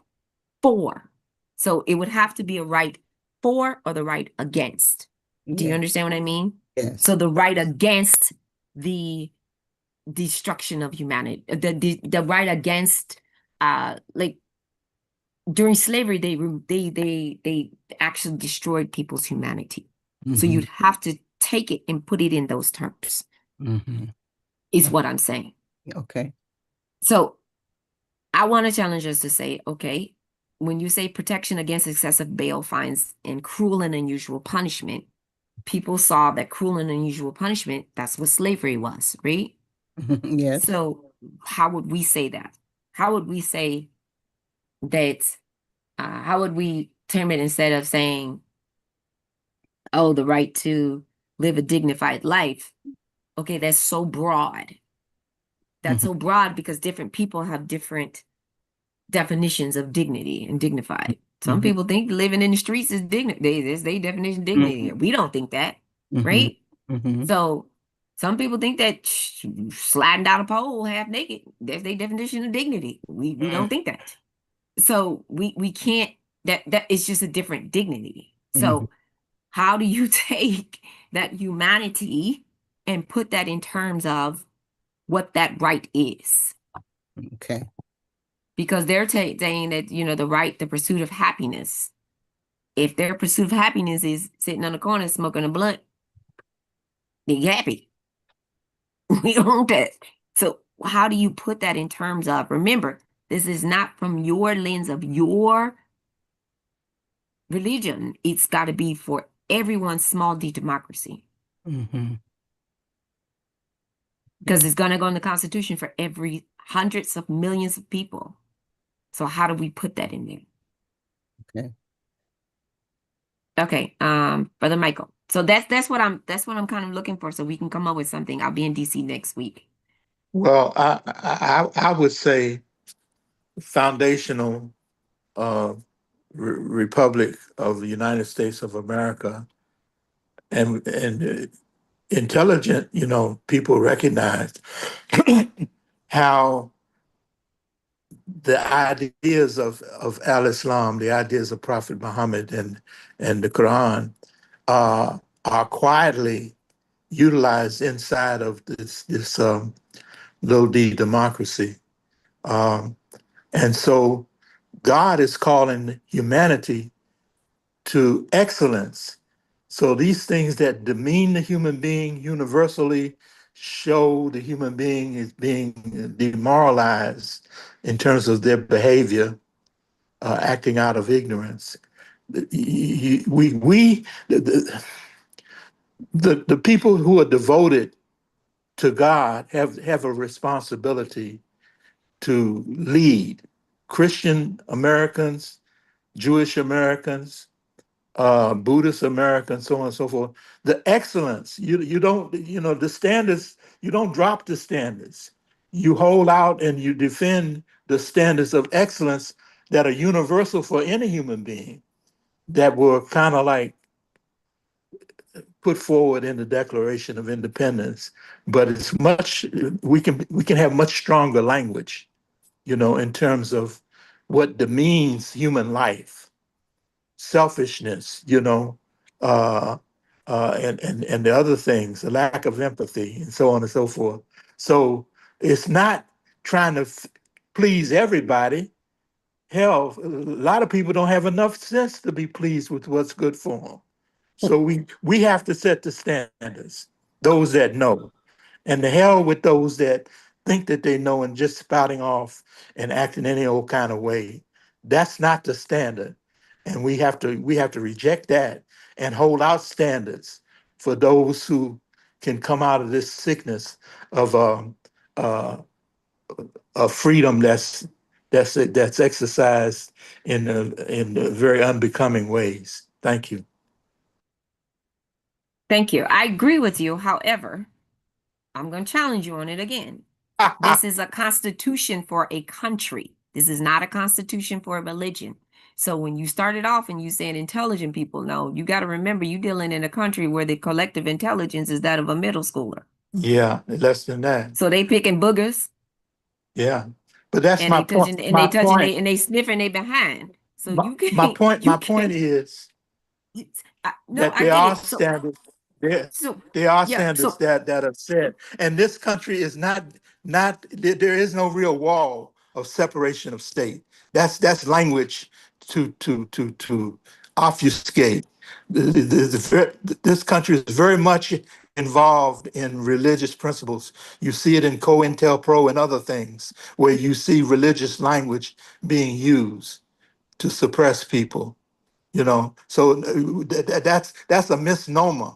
for? So it would have to be a right for or the right against. Do you Yes. understand what I mean? Yes. So the right against the destruction of humanity, the right against like during slavery they actually destroyed people's humanity. So Mhm. you'd have to take it and put it in those terms, Mhm. is what I'm saying. Okay. So I want to challenge us to say, okay, when you say protection against excessive bail, fines, and cruel and unusual punishment, people saw that cruel and unusual punishment, that's what slavery was, right? Yes. So how would we say that? How would we say that, how would we term it instead of saying, oh, the right to live a dignified life? Okay, that's so broad. That's Mhm. so broad because different people have different definitions of dignity and dignified. Some Mhm. people think living in the streets is dignity. That's their definition of dignity. Mhm. We don't think that, Mhm. right? Mhm. So some people think that sliding down a pole half naked, that's their definition of dignity. We don't think that. So we can't, that is just a different dignity. Mhm. So how do you take that humanity and put that in terms of what that right is? Okay. Because they're saying that, the right, the pursuit of happiness. If their pursuit of happiness is sitting on the corner smoking a blunt, they happy. We don't want that. So how do you put that in terms of, remember, this is not from your lens of your religion. It's got to be for everyone's small d democracy. Mhm. Because it's going to go in the Constitution for every hundreds of millions of people. So how do we put that in there? Okay. Okay, Brother Michael. So that's what I'm kind of looking for, so we can come up with something. I'll be in DC next week. Well, I would say foundational republic of the United States of America, and intelligent, people recognized how the ideas of al-Islam, the ideas of Prophet Muhammad and the Quran are quietly utilized inside of this low D democracy. Um, and so God is calling humanity to excellence. So these things that demean the human being universally show the human being is being demoralized in terms of their behavior, acting out of ignorance. The people who are devoted to God have a responsibility to lead Christian Americans, Jewish Americans, Buddhist Americans, so on and so forth. The excellence, you don't, the standards, you don't drop the standards. You hold out and you defend the standards of excellence that are universal for any human being that were kind of like put forward in the Declaration of Independence. But it's much, we can have much stronger language, in terms of what demeans human life, selfishness, uh, and the other things, the lack of empathy, and so on and so forth. So it's not trying to please everybody. Hell, a lot of people don't have enough sense to be pleased with what's good for them. So we have to set the standards, those that know. And the hell with those that think that they know and just spouting off and acting any old kind of way. That's not the standard. And we have to reject that and hold out standards for those who can come out of this sickness of uh, a freedom that's exercised in very unbecoming ways. Thank you. Thank you. I agree with you. However, I'm going to challenge you on it again. This is a constitution for a country. This is not a constitution for a religion. So when you started off and you said intelligent people, no, you got to remember you're dealing in a country where the collective intelligence is that of a middle schooler. Yeah, less than that. So they picking boogers Yeah, but that's and my they point. touching and My they touching point. they and they sniffing they behind. So My, you my can't point. you My point can't is no, that I there get are it. So standards. There, so there are yeah, standards so that are set, and this country is not. There is no real wall of separation of state. That's language to obfuscate. This country is very much involved in religious principles. You see it in COINTELPRO and other things, where you see religious language being used to suppress people. So that's a misnomer.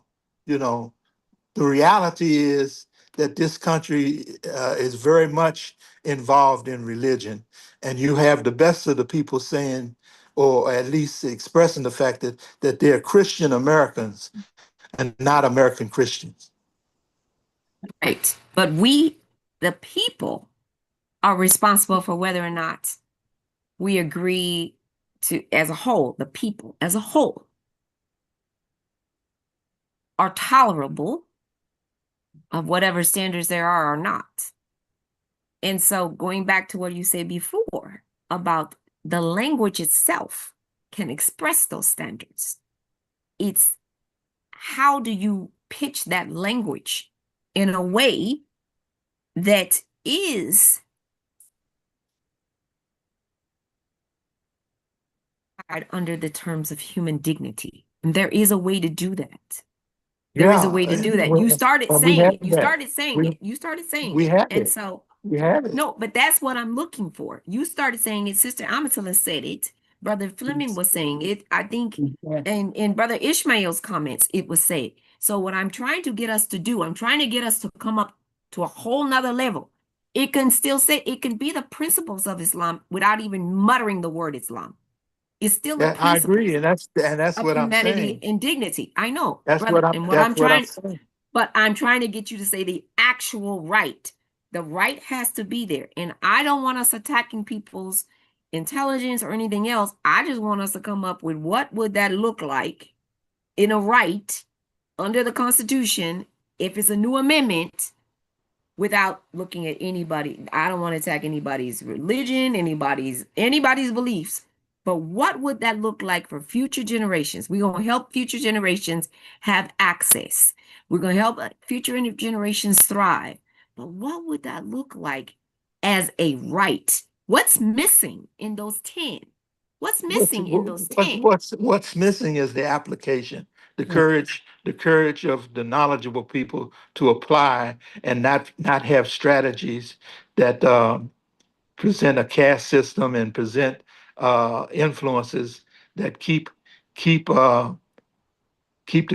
you know the reality is that this country is very much involved in religion, and you have the best of the people saying, or at least expressing the fact that they're Christian Americans and not American Christians. right. But we, the people, are responsible for whether or not we agree to, as a whole, the people as a whole are tolerable of whatever standards there are or not. And so going back to what you said before about the language itself can express those standards. It's how do you pitch that language in a way that is under the terms of human dignity. And there is a way to do that. There is a Yeah, way to do that. we have that. We You started saying we it. have And it. so, We have it. no, but that's what I'm looking for. You started saying it. Sister Amatullah said it. Brother Fleming was saying it. I think in Brother Ishmael's comments, it was said. So what I'm trying to get us to do, I'm trying to get us to come up to a whole nother level. It can still say, it can be the principles of Islam without even muttering the word Islam. It's still the Yeah, I agree, principles and that's of what I'm humanity saying. and dignity. I know, That's what brother. I'm. And what I'm That's what I'm trying, saying. but I'm trying to get you to say the actual right. The right has to be there. And I don't want us attacking people's intelligence or anything else. I just want us to come up with what would that look like in a right under the Constitution if it's a new amendment without looking at anybody. I don't want to attack anybody's religion, anybody's beliefs. But what would that look like for future generations? We're going to help future generations have access. We're going to help future generations thrive. But what would that look like as a right? What's missing in those 10? What's missing in those 10? What's missing is the application, the courage of the knowledgeable people to apply and not have strategies that present a caste system and present influences that keep keep the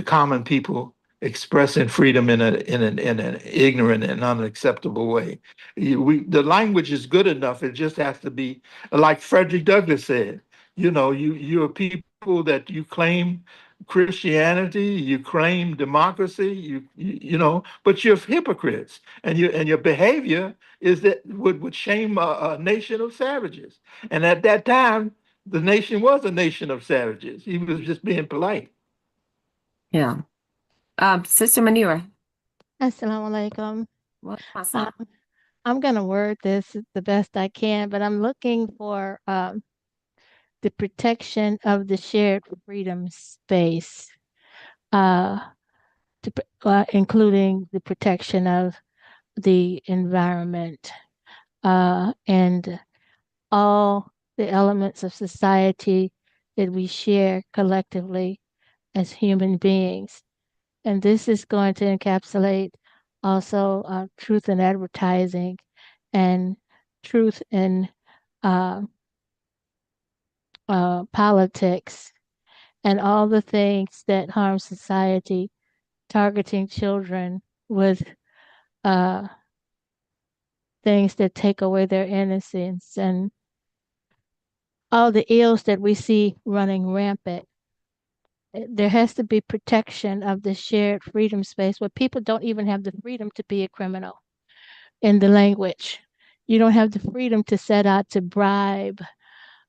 common people expressing freedom in an ignorant and unacceptable way. The language is good enough. It just has to be like Frederick Douglass said. You're people that you claim Christianity, you claim democracy, but you're hypocrites, and your behavior is that would shame a nation of savages. And at that time, the nation was a nation of savages. He was just being polite. Yeah. Sister Manira. Assalamu alaikum. Well, I'm going to word this the best I can, but I'm looking for the protection of the shared freedom space, including the protection of the environment and all the elements of society that we share collectively as human beings. And this is going to encapsulate also truth in advertising and truth in politics and all the things that harm society, targeting children with things that take away their innocence and all the ills that we see running rampant. There has to be protection of the shared freedom space where people don't even have the freedom to be a criminal in the language. You don't have the freedom to set out to bribe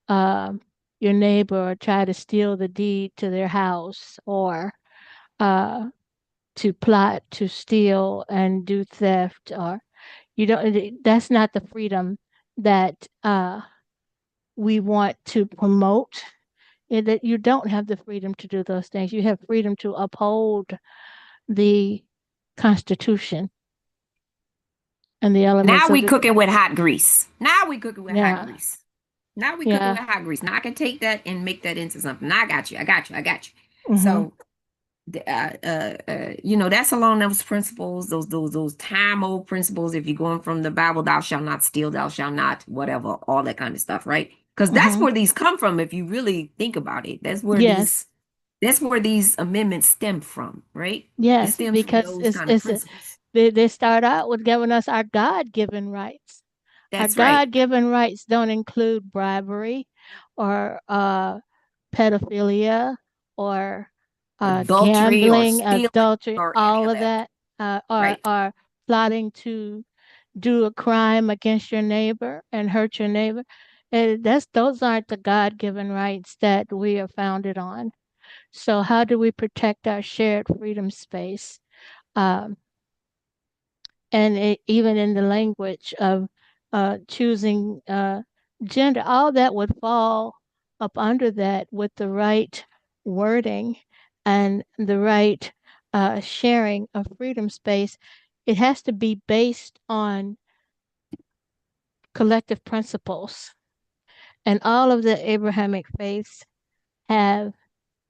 your neighbor or try to steal the deed to their house or to plot to steal and do theft, or that's not the freedom that we want to promote. That you don't have the freedom to do those things. You have freedom to uphold the Constitution and the elements now of we cooking with hot grease. Now we cooking with hot yeah. grease. Now we cooking Yeah. with hot grease. Now I can take that and make that into something. Now I got you. Mhm. So, that's along those principles, those time old principles. If you're going from the Bible, thou shalt not steal, thou shalt not, whatever, all that kind of stuff, right? Because that's Mhm. where these come from. If you really think about it, that's where Yes. these amendments stem from, right? It Yes, stems from because those kind of principles. they start out with giving us our God-given rights. Our That's right. God-given rights don't include bribery or pedophilia or Adultery or gambling, stealing adultery, or any all of of that. that, Right. or plotting to do a crime against your neighbor and hurt your neighbor. Those aren't the God-given rights that we are founded on. So how do we protect our shared freedom space? Um, and even in the language of choosing gender, all that would fall up under that with the right wording and the right sharing of freedom space. It has to be based on collective principles. And all of the Abrahamic faiths have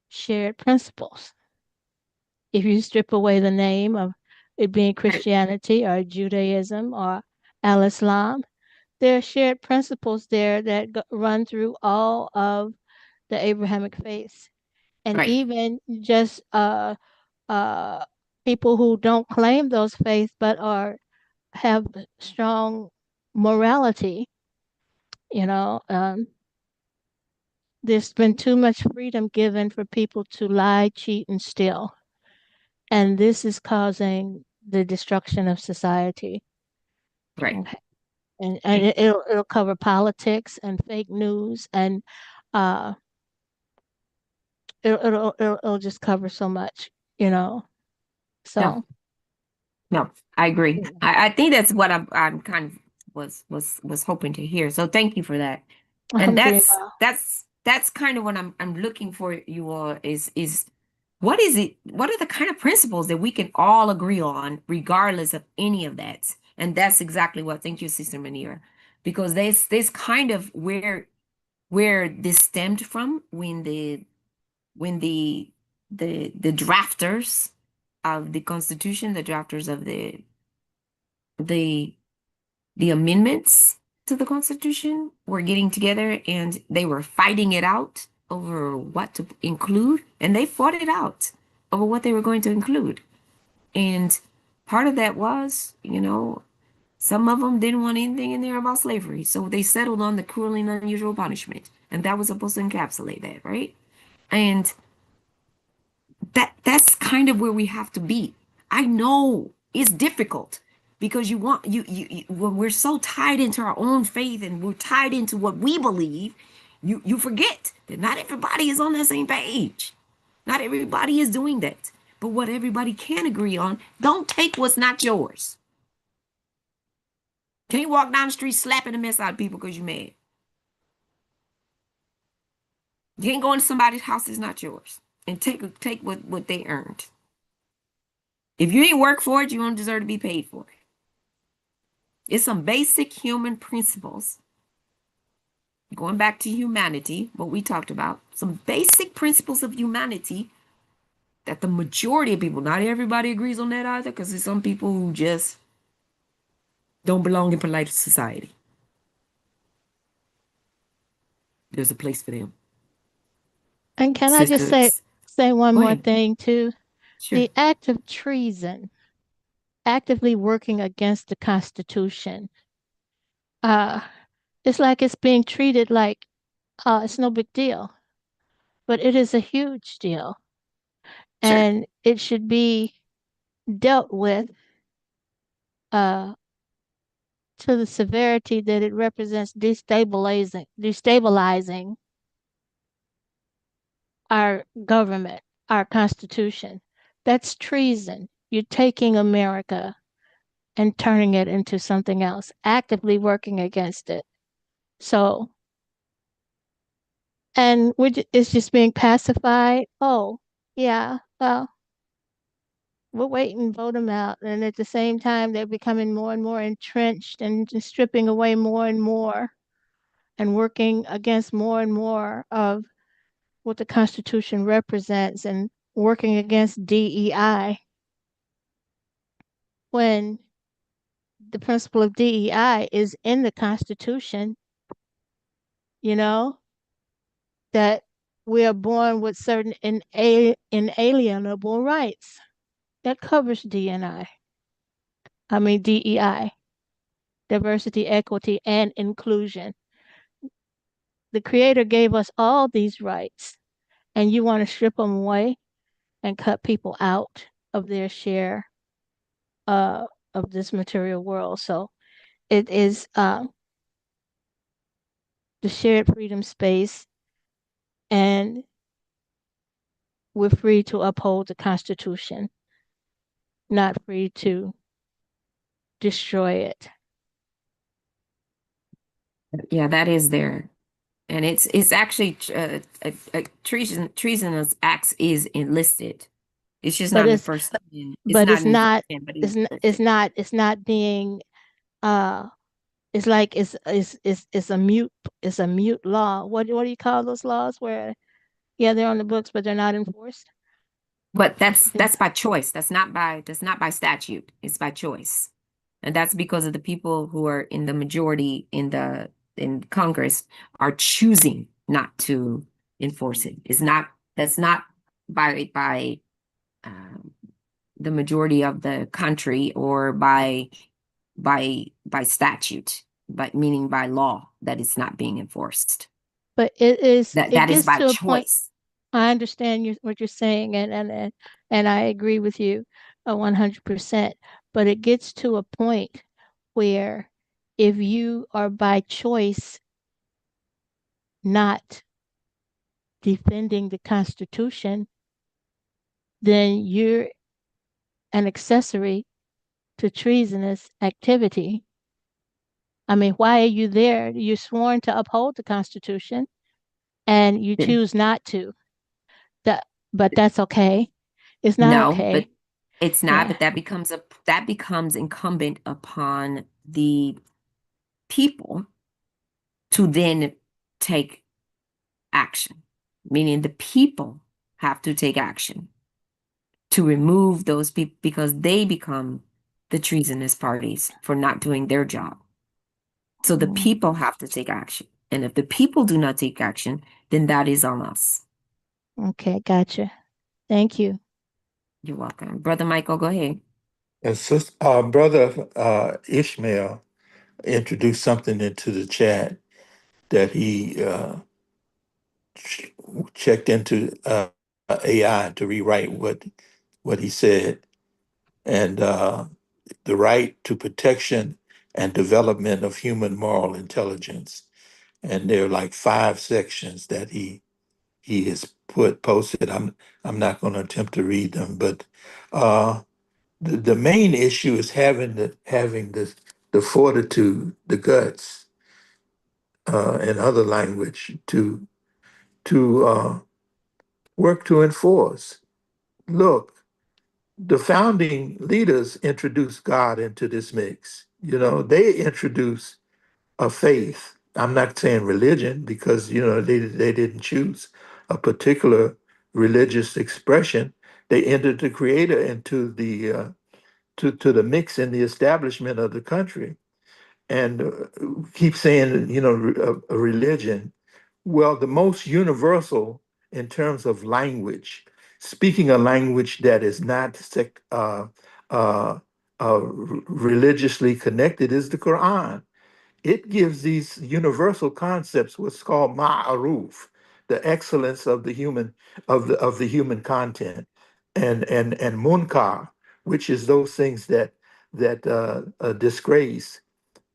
shared principles. If you strip away the name of it being Christianity or Judaism or Al-Islam, there are shared principles there that run through all of the Abrahamic faiths. And Right. even just people who don't claim those faiths but have strong morality, there's been too much freedom given for people to lie, cheat, and steal. And this is causing the destruction of society. Right. Okay. And it'll cover politics and fake news, and uh it'll just cover so much, you know. No, So no, I agree. yeah. I think that's what I'm kind of was hoping to hear. So thank you for that. And that's Alhamdulillah. that's kind of what I'm looking for you all is what is it? What are the kind of principles that we can all agree on, regardless of any of that? And that's exactly what. Thank you, Sister Manira, because there's kind of where this stemmed from when the drafters of the Constitution, the drafters of the the amendments to the Constitution were getting together and they were fighting it out over what to include, and they fought it out over what they were going to include. And part of that was, some of them didn't want anything in there about slavery, so they settled on the cruel and unusual punishment, and that was supposed to encapsulate that, right? And that's kind of where we have to be. I know it's difficult because when we're so tied into our own faith and we're tied into what we believe, you forget that not everybody is on the same page. Not everybody is doing that. But what everybody can agree on, don't take what's not yours. Can't walk down the street slapping the mess out of people because you're mad. You can't go into somebody's house that's not yours and take what they earned. If you ain't work for it, you don't deserve to be paid for it. It's some basic human principles. Going back to humanity, what we talked about, some basic principles of humanity that the majority of people, not everybody agrees on that either, because there's some people who just don't belong in polite society. There's a place for them. And can I just Sisters, say one go more ahead. thing too? Sure. The act of treason, actively working against the Constitution, uh, it's like it's being treated like it's no big deal, but it is a huge deal, Sure. and it should be dealt with uh, to the severity that it represents destabilizing our government, our Constitution. That's treason. You're taking America and turning it into something else, actively working against it. So, and it's just being pacified. Oh, yeah, well, we'll wait and vote them out. And at the same time, they're becoming more and more entrenched and just stripping away more and more and working against more and more of what the Constitution represents and working against DEI when the principle of DEI is in the Constitution, you know, that we are born with certain inalienable rights. That covers DNI. I mean DEI, diversity, equity, and inclusion. The Creator gave us all these rights, and you want to strip them away and cut people out of their share uh, of this material world. So it is the shared freedom space, and we're free to uphold the Constitution, not free to destroy it. Yeah, that is there. And it's actually a treasonous acts is enlisted. It's just But not in the it's first 10. It's but not it's in the first not 10, but in it's the n- first it's 10. not it's not being uh it's like it's a mute law. What do you call those laws where yeah they're on the books but they're not enforced? But that's by choice. That's not by statute. It's by choice. And that's because of the people who are in the majority in Congress are choosing not to enforce it. That's not by um, the majority of the country or by statute, but meaning by law that it's not being enforced. But That it is gets by to a point. choice. I understand what you're saying, and I agree with you 100%. But it gets to a point where if you are by choice not defending the Constitution, then you're an accessory to treasonous activity. I mean, why are you there? You're sworn to uphold the Constitution and you Then- choose not to. That, but that's okay. It's not No, but okay. it's not, Yeah. but that becomes incumbent upon the people to then take action, meaning the people have to take action to remove those people because they become the treasonous parties for not doing their job. So the people have to take action. And if the people do not take action, then that is on us. Okay, gotcha. Thank you. You're welcome. Brother Michael, go ahead. And brother Ishmael introduced something into the chat that he checked into AI to rewrite what he said, and the right to protection and development of human moral intelligence. And there are like 5 sections that he has posted. I'm not going to attempt to read them, but the main issue is having the fortitude, the guts, in other language to work to enforce. Look, the founding leaders introduced God into this mix. You know, they introduced a faith. I'm not saying religion because they didn't choose a particular religious expression. They entered the Creator into the to the mix in the establishment of the country, and keep saying a religion. Well, the most universal in terms of language, speaking a language that is not uh, religiously connected, is the Quran. It gives these universal concepts what's called ma'aruf, the excellence of the human of the human content, and munkar, which is those things that disgrace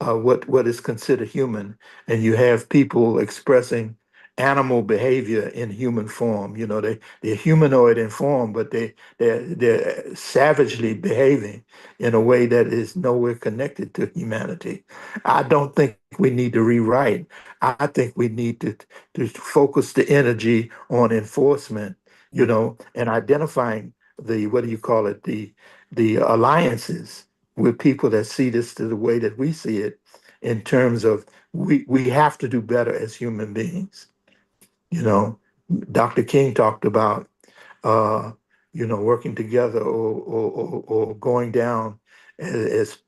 what is considered human, and you have people expressing animal behavior in human form. You know, they're humanoid in form, but they're savagely behaving in a way that is nowhere connected to humanity. I don't think we need to rewrite. I think we need to focus the energy on enforcement, and identifying the, what do you call it, the alliances with people that see this to the way that we see it, in terms of we have to do better as human beings. You know, Dr. King talked about working together, or going down as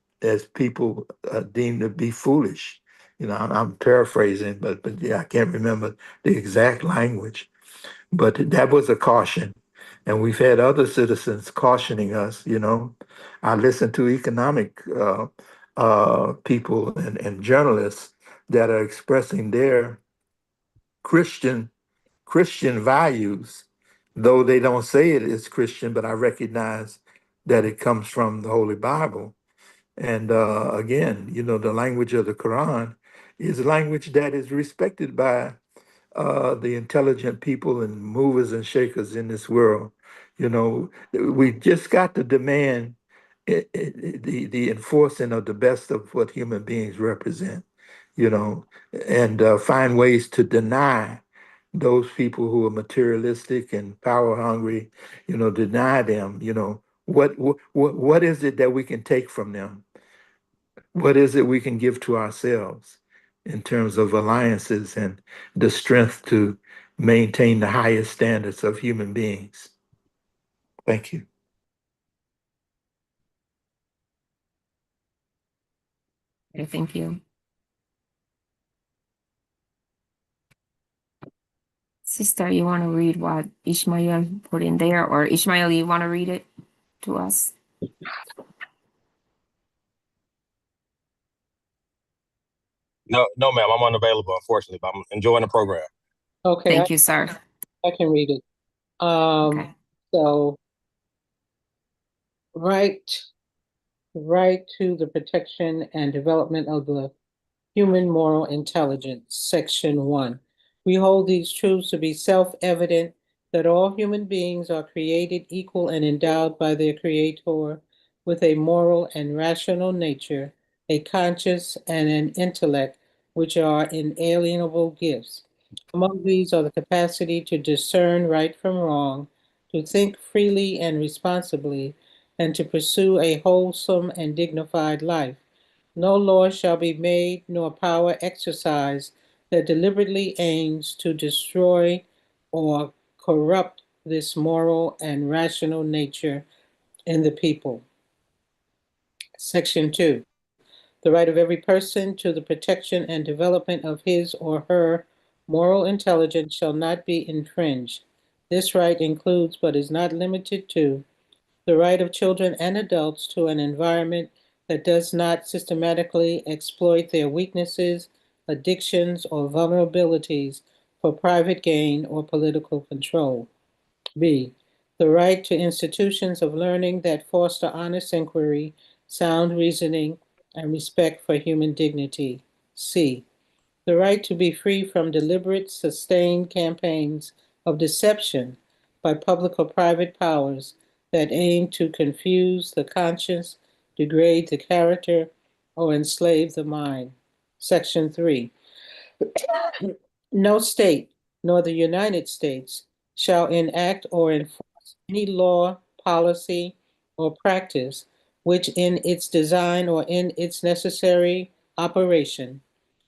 people deemed to be foolish. I'm paraphrasing, but yeah, I can't remember the exact language. But that was a caution. And we've had other citizens cautioning us. I listen to economic people and journalists that are expressing their Christian Christian values, though they don't say it is Christian, but I recognize that it comes from the Holy Bible. And again, the language of the Quran is a language that is respected by the intelligent people and movers and shakers in this world. We just got to demand the enforcing of the best of what human beings represent, you know, and find ways to deny those people who are materialistic and power hungry, deny them, what is it that we can take from them? What is it we can give to ourselves in terms of alliances and the strength to maintain the highest standards of human beings? Thank you. Okay, thank you. Sister, you want to read what Ishmael put in there? Or Ishmael, you want to read it to us? No, no, ma'am. I'm unavailable, unfortunately, but I'm enjoying the program. Okay, Thank you, sir. I can read it. Okay. So, right right to the protection and development of the human moral intelligence, Section 1. We hold these truths to be self-evident that all human beings are created equal and endowed by their Creator with a moral and rational nature, a conscience and an intellect, which are inalienable gifts. Among these are the capacity to discern right from wrong, to think freely and responsibly, and to pursue a wholesome and dignified life. No law shall be made nor power exercised that deliberately aims to destroy or corrupt this moral and rational nature in the people. Section 2. The right of every person to the protection and development of his or her moral intelligence shall not be infringed. This right includes, but is not limited to, the right of children and adults to an environment that does not systematically exploit their weaknesses, addictions, or vulnerabilities for private gain or political control. B. The right to institutions of learning that foster honest inquiry, sound reasoning, and respect for human dignity. C. The right to be free from deliberate, sustained campaigns of deception by public or private powers that aim to confuse the conscience, degrade the character, or enslave the mind. Section 3. No state, nor the United States, shall enact or enforce any law, policy, or practice which in its design or in its necessary operation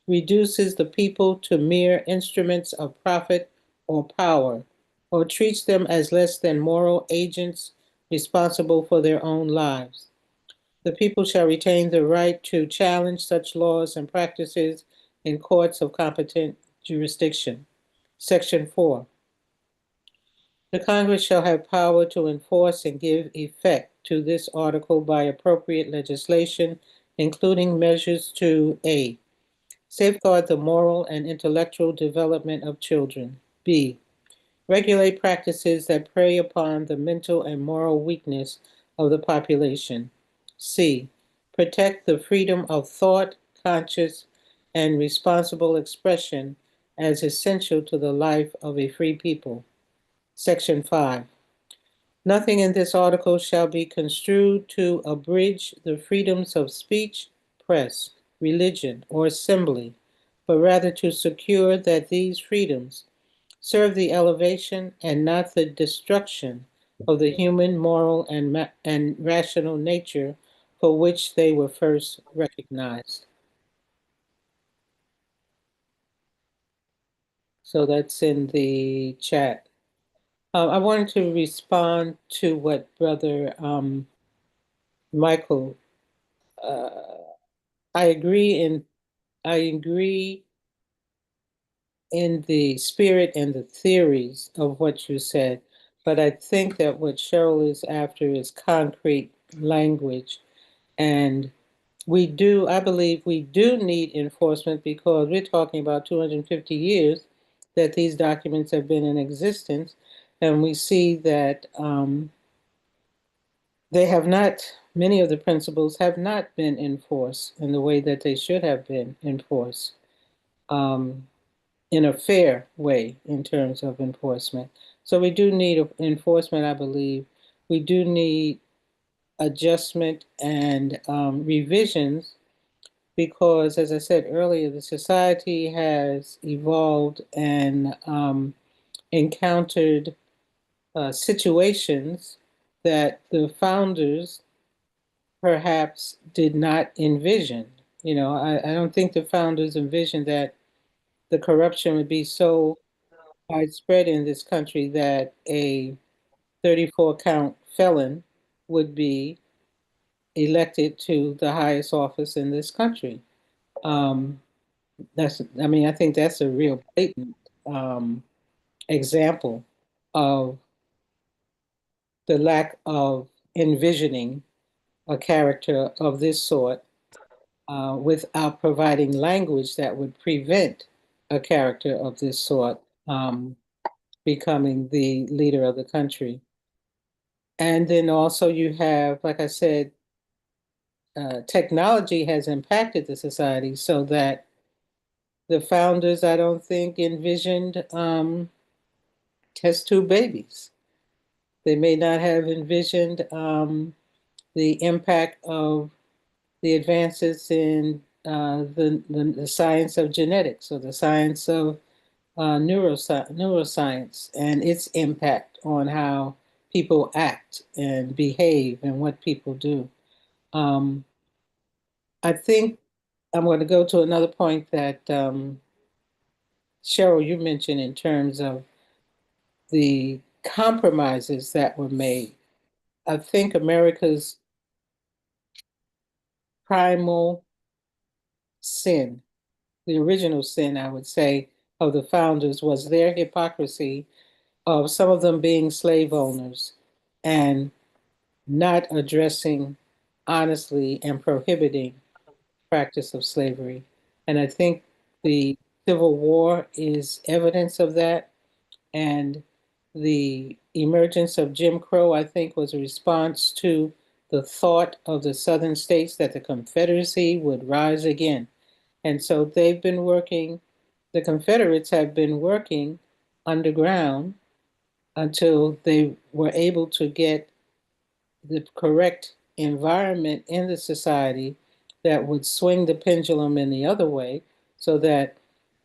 reduces the people to mere instruments of profit or power, or treats them as less than moral agents responsible for their own lives. The people shall retain the right to challenge such laws and practices in courts of competent jurisdiction. Section 4. The Congress shall have power to enforce and give effect to this article by appropriate legislation, including measures to A. Safeguard the moral and intellectual development of children. B. Regulate practices that prey upon the mental and moral weakness of the population. C. Protect the freedom of thought, conscious, and responsible expression as essential to the life of a free people. Section 5. Nothing in this article shall be construed to abridge the freedoms of speech, press, religion, or assembly, but rather to secure that these freedoms serve the elevation and not the destruction of the human, moral, and rational nature for which they were first recognized. So that's in the chat. I wanted to respond to what Brother Michael. I agree in the spirit and the theories of what you said, but I think that what Cheryl is after is concrete language. And I believe we do need enforcement because we're talking about 250 years that these documents have been in existence. And we see that many of the principles have not been enforced in the way that they should have been enforced. In a fair way in terms of enforcement. So we do need enforcement, I believe. We do need adjustment and revisions because, as I said earlier, the society has evolved and encountered situations that the founders perhaps did not envision. I don't think the founders envisioned that the corruption would be so widespread in this country that a 34 count felon would be elected to the highest office in this country. I think that's a real blatant example of the lack of envisioning a character of this sort without providing language that would prevent a character of this sort becoming the leader of the country. And then also you have, like I said, technology has impacted the society so that the founders, I don't think, envisioned test tube babies. They may not have envisioned the impact of the advances in the science of genetics or the science of neuroscience and its impact on how people act and behave and what people do. I think I'm going to go to another point that Cheryl, you mentioned in terms of the compromises that were made. I think America's primal sin, the original sin, I would say, of the founders was their hypocrisy of some of them being slave owners and not addressing honestly and prohibiting practice of slavery. And I think the Civil War is evidence of that. And the emergence of Jim Crow, I think, was a response to the thought of the Southern states that the Confederacy would rise again. And so they've been working, the Confederates have been working underground until they were able to get the correct environment in the society that would swing the pendulum in the other way so that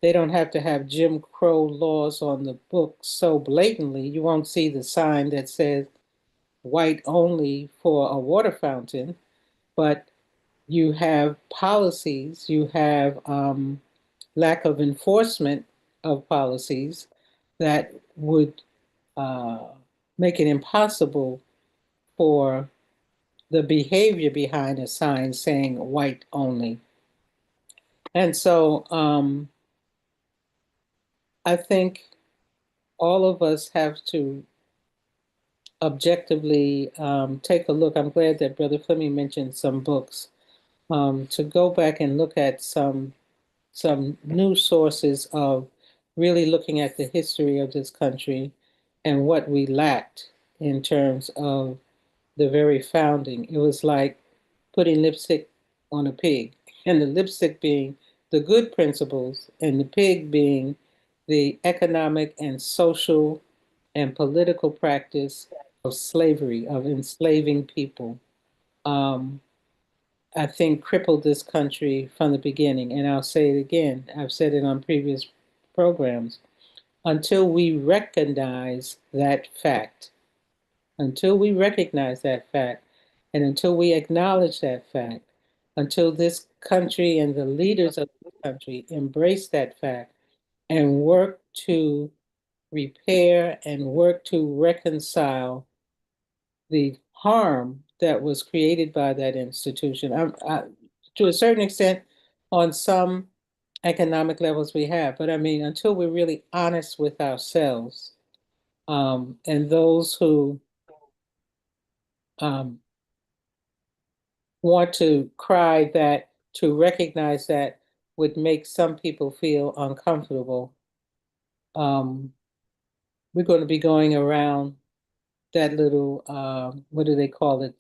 they don't have to have Jim Crow laws on the books so blatantly. You won't see the sign that says white only for a water fountain, but you have policies, you have lack of enforcement of policies that would uh, make it impossible for the behavior behind a sign saying white only. And so I think all of us have to objectively take a look. I'm glad that Brother Fleming mentioned some books to go back and look at some new sources of really looking at the history of this country and what we lacked in terms of the very founding. It was like putting lipstick on a pig, and the lipstick being the good principles, and the pig being the economic and social and political practice of slavery, of enslaving people. Um, I think crippled this country from the beginning. And I'll say it again, I've said it on previous programs. Until we recognize that fact, until we recognize that fact, and until we acknowledge that fact, until this country and the leaders of the country embrace that fact and work to repair and work to reconcile the harm that was created by that institution. To a certain extent, on some economic levels we have, but I mean, until we're really honest with ourselves, and those who um, want to cry that, to recognize that would make some people feel uncomfortable. We're going to be going around that little, what do they call it?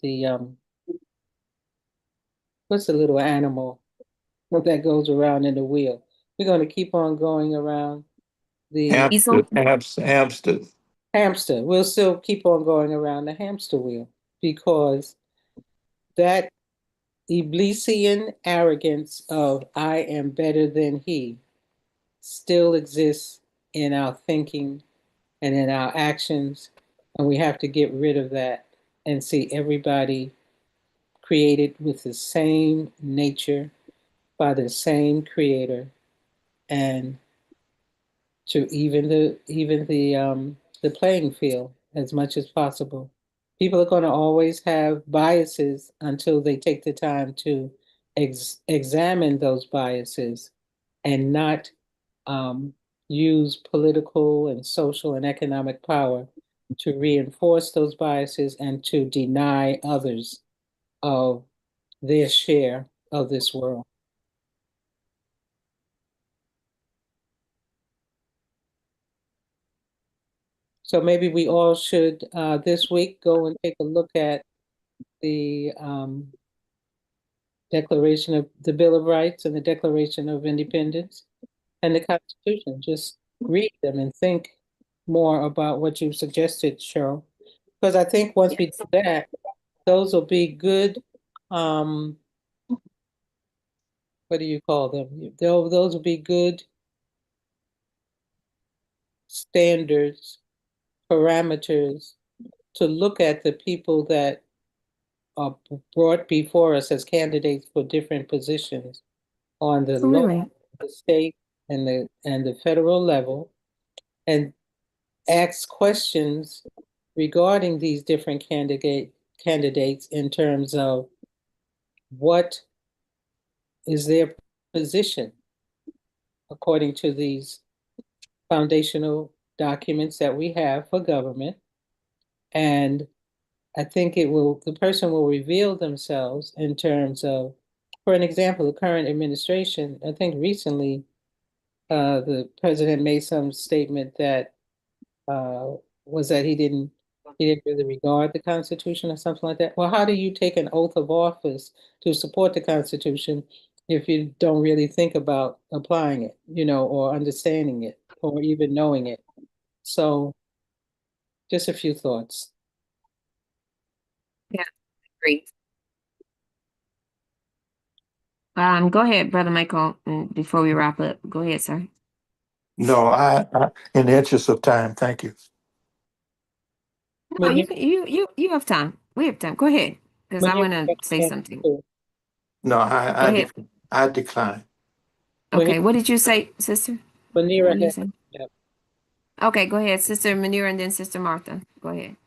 What's the little animal that goes around in the wheel? We're going to keep on going around the Hamster, Easel. hamster. hamster. We'll still keep on going around the hamster wheel because that Iblisian arrogance of I am better than he still exists in our thinking and in our actions. And we have to get rid of that and see everybody created with the same nature by the same creator and to even the playing field as much as possible. People are going to always have biases until they take the time to examine those biases and not use political and social and economic power to reinforce those biases and to deny others of their share of this world. So maybe we all should this week go and take a look at the Declaration of the Bill of Rights and the Declaration of Independence and the Constitution. Just read them and think more about what you've suggested, Cheryl. Because I think once we do that, those will be good, what do you call them? Those will be good standards, parameters to look at the people that are brought before us as candidates for different positions on the local, the state, and the federal level, and ask questions regarding these different candidates in terms of what is their position according to these foundational documents that we have for government. And I think the person will reveal themselves in terms of, for an example, the current administration. I think recently the president made some statement that was that he didn't really regard the Constitution or something like that. Well, how do you take an oath of office to support the Constitution if you don't really think about applying it, or understanding it, or even knowing it? So, just a few thoughts. Yeah, great. Go ahead, Brother Michael, before we wrap up. Go ahead, sir. No, I in the interest of time, thank you. No, you have time. We have time. Go ahead, because I want to say something. No, Go ahead. I decline. Okay, what did you say, sister? Manira, What did you say? Okay, go ahead, Sister Manira, and then Sister Martha. Go ahead.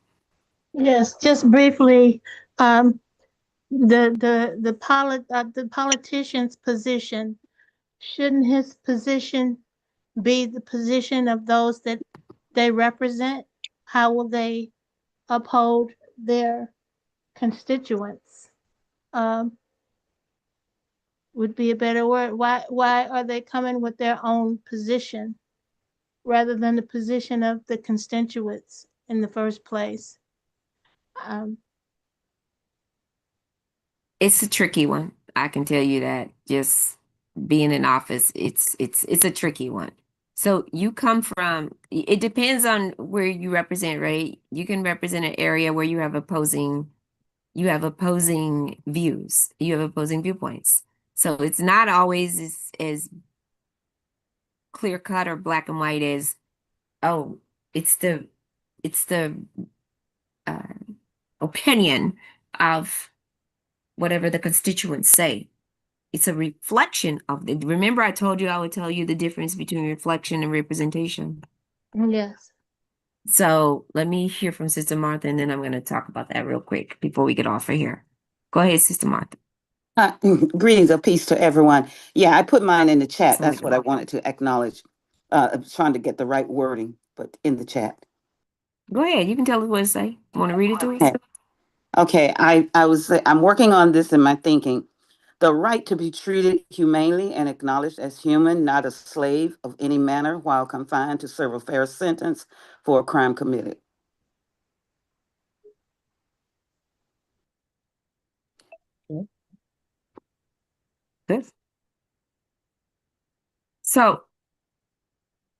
Yes, just briefly, the politician's position, shouldn't his position be the position of those that they represent? How will they uphold their constituents? Would be a better word. Why are they coming with their own position rather than the position of the constituents in the first place? It's a tricky one. I can tell you that. Just being in office, it's a tricky one. So you come from, it depends on where you represent, right? You can represent an area where you have opposing views, you have opposing viewpoints. So it's not always as clear cut or black and white as, oh, it's the uh, opinion of whatever the constituents say. It's a reflection of it. Remember, I told you I would tell you the difference between reflection and representation. Yes. So let me hear from Sister Martha, and then I'm going to talk about that real quick before we get off of here. Go ahead, Sister Martha. Greetings of peace to everyone. Yeah, I put mine in the chat. That's what I wanted to acknowledge. I was trying to get the right wording, but in the chat. Go ahead. You can tell us what to say. Want to read it to us? Okay. I'm working on this in my thinking. The right to be treated humanely and acknowledged as human, not a slave of any manner, while confined to serve a fair sentence for a crime committed. Good. So,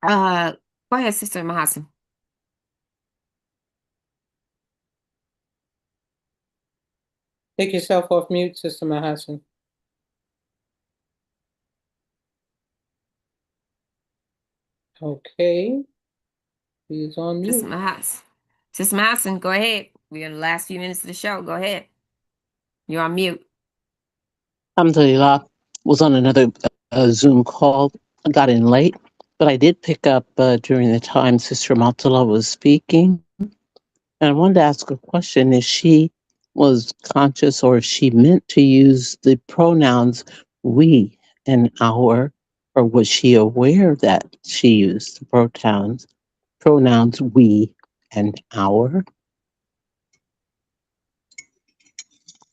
go ahead, Sister Mahasan. Take yourself off mute, Sister Mahasan. Okay. He's on mute. Sister Mahasan, go ahead. We're in the last few minutes of the show. Go ahead. You're on mute. Alhamdulillah, was on another Zoom call. I got in late, but I did pick up during the time Sister Amatullah was speaking. And I wanted to ask a question. If she was conscious or if she meant to use the pronouns we and our, or was she aware that she used the pronouns we and our?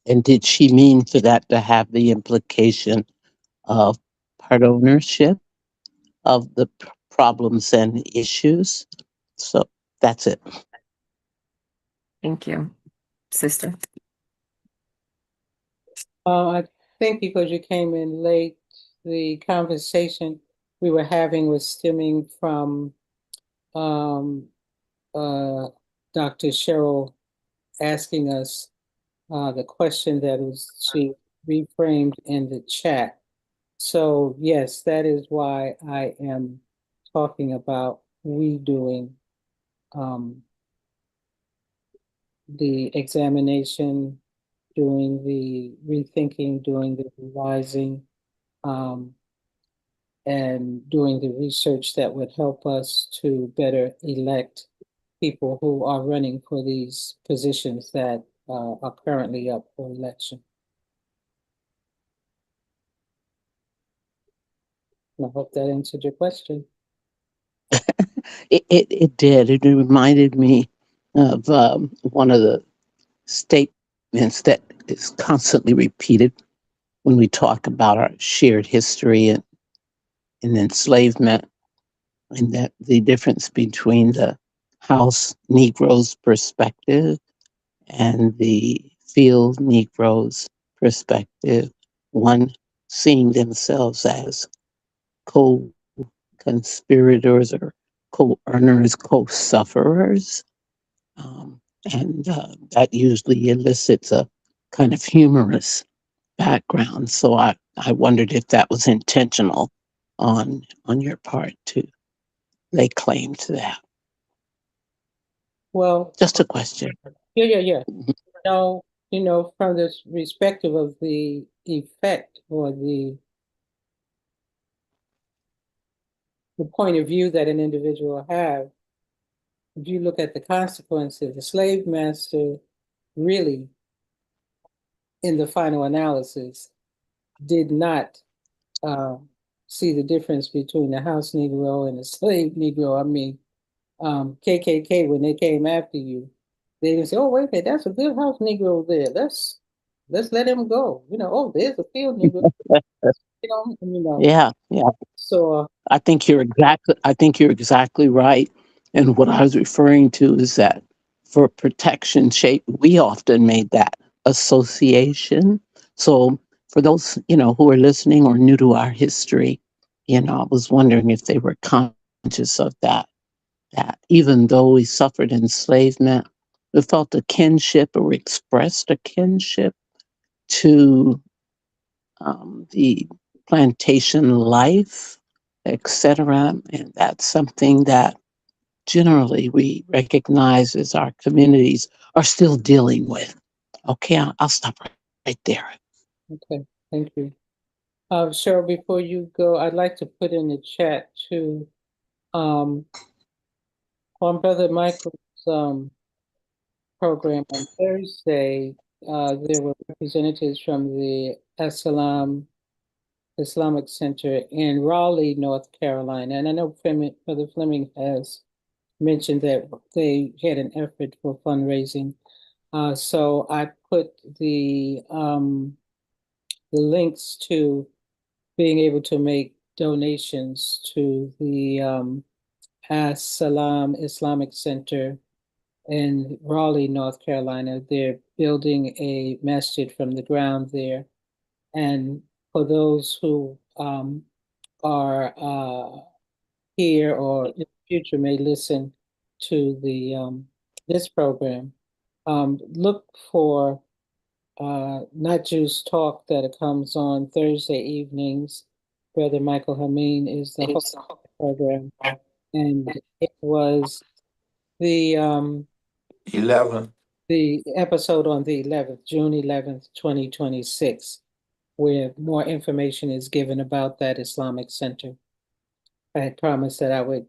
And did she mean for that to have the implication of part ownership of the problems and issues? So that's it. Thank you, Sister. think because you came in late, the conversation we were having was stemming from um, Dr. Cheryl asking us the question that she reframed in the chat. So yes, that is why I am talking about redoing the examination, doing the rethinking, doing the revising, um, and doing the research that would help us to better elect people who are running for these positions that are currently up for election. I hope that answered your question. It did. It reminded me of one of the statements that is constantly repeated when we talk about our shared history and enslavement, and that the difference between the house Negro's perspective and the field Negro's perspective, one seeing themselves as co-conspirators or co-earners, co-sufferers. Um, and that usually elicits a kind of humorous background. So I wondered if that was intentional on your part to lay claim to that. Well, Just a question. yeah. No, from this perspective of the effect or the point of view that an individual have, if you look at the consequences, the slave master really, in the final analysis, did not see the difference between the house Negro and the slave Negro. I mean, KKK, when they came after you, they didn't say, "Oh, wait a minute, that's a good house Negro there. Let's let him go." Oh, there's a field Negro. Yeah. So I think you're exactly right. And what I was referring to is that for protection shape, we often made that association. So for those, who are listening or new to our history, I was wondering if they were conscious of that even though we suffered enslavement, we felt a kinship or expressed a kinship to the plantation life, etc. And that's something that generally we recognize as our communities are still dealing with. Okay, I'll stop right there. okay, thank you. Cheryl, before you go, I'd like to put in the chat too, on Brother Michael's program on Thursday, there were representatives from the Islamic Center in Raleigh, North Carolina. And I know Brother Fleming has mentioned that they had an effort for fundraising. So I put the links to being able to make donations to the As-Salam Islamic Center in Raleigh, North Carolina. They're building a masjid from the ground there. And for those who are here or in the future may listen to the this program, look for Not Juice Talk that comes on Thursday evenings. Brother Michael Amin is the host of the program, and it was the 11. the episode on the 11th, June 11th, 2026, where more information is given about that Islamic Center. I had promised that I would